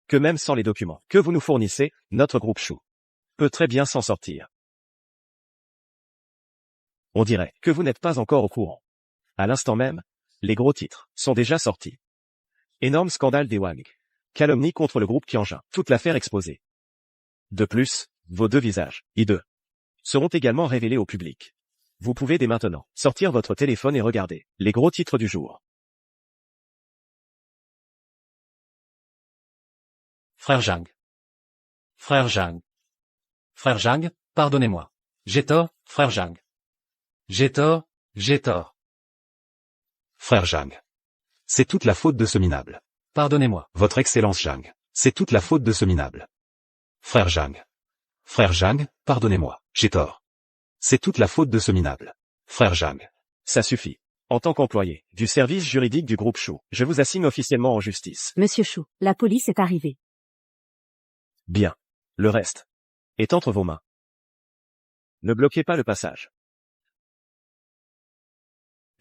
que même sans les documents que vous nous fournissez, notre groupe Chou peut très bien s'en sortir. On dirait que vous n'êtes pas encore au courant. À l'instant même, les gros titres sont déjà sortis. Énorme scandale des Wang. Calomnie contre le groupe Qianjin. Toute l'affaire exposée. De plus, vos deux visages, I2, seront également révélés au public. Vous pouvez dès maintenant sortir votre téléphone et regarder les gros titres du jour. Frère Zhang. Frère Zhang. Frère Zhang, pardonnez-moi. J'ai tort, frère Zhang. J'ai tort. frère Zhang. C'est toute la faute de ce minable. Pardonnez-moi. Votre excellence Zhang. C'est toute la faute de ce minable. Frère Zhang. Frère Zhang, pardonnez-moi. J'ai tort. C'est toute la faute de ce minable. Frère Zhang. Ça suffit. En tant qu'employé du service juridique du groupe Chou, je vous assigne officiellement en justice. Monsieur Chou, la police est arrivée. Bien. Le reste est entre vos mains. Ne bloquez pas le passage.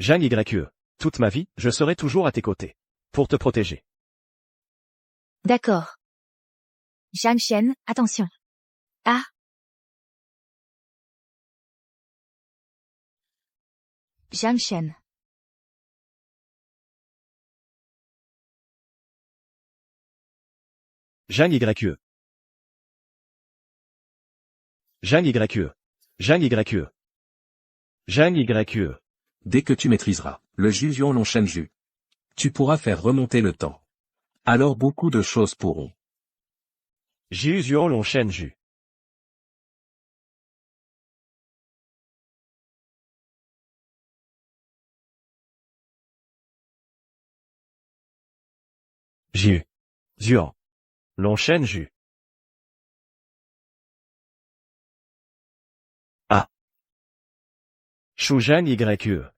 Zhang Yue, toute ma vie, je serai toujours à tes côtés. Pour te protéger. D'accord. Zhang Shen, attention. Ah. Jiang Shen. Zhang YE. Zhang YE. Zhang YE. Zhang YE. Dès que tu maîtriseras le Ju Yuan Long Shen Ju, tu pourras faire remonter le temps. Alors beaucoup de choses pourront. Jiu Zuan Long Shen Ju. Jiu. Zuan. Long Shen Ju. A. Shu Zhang YE.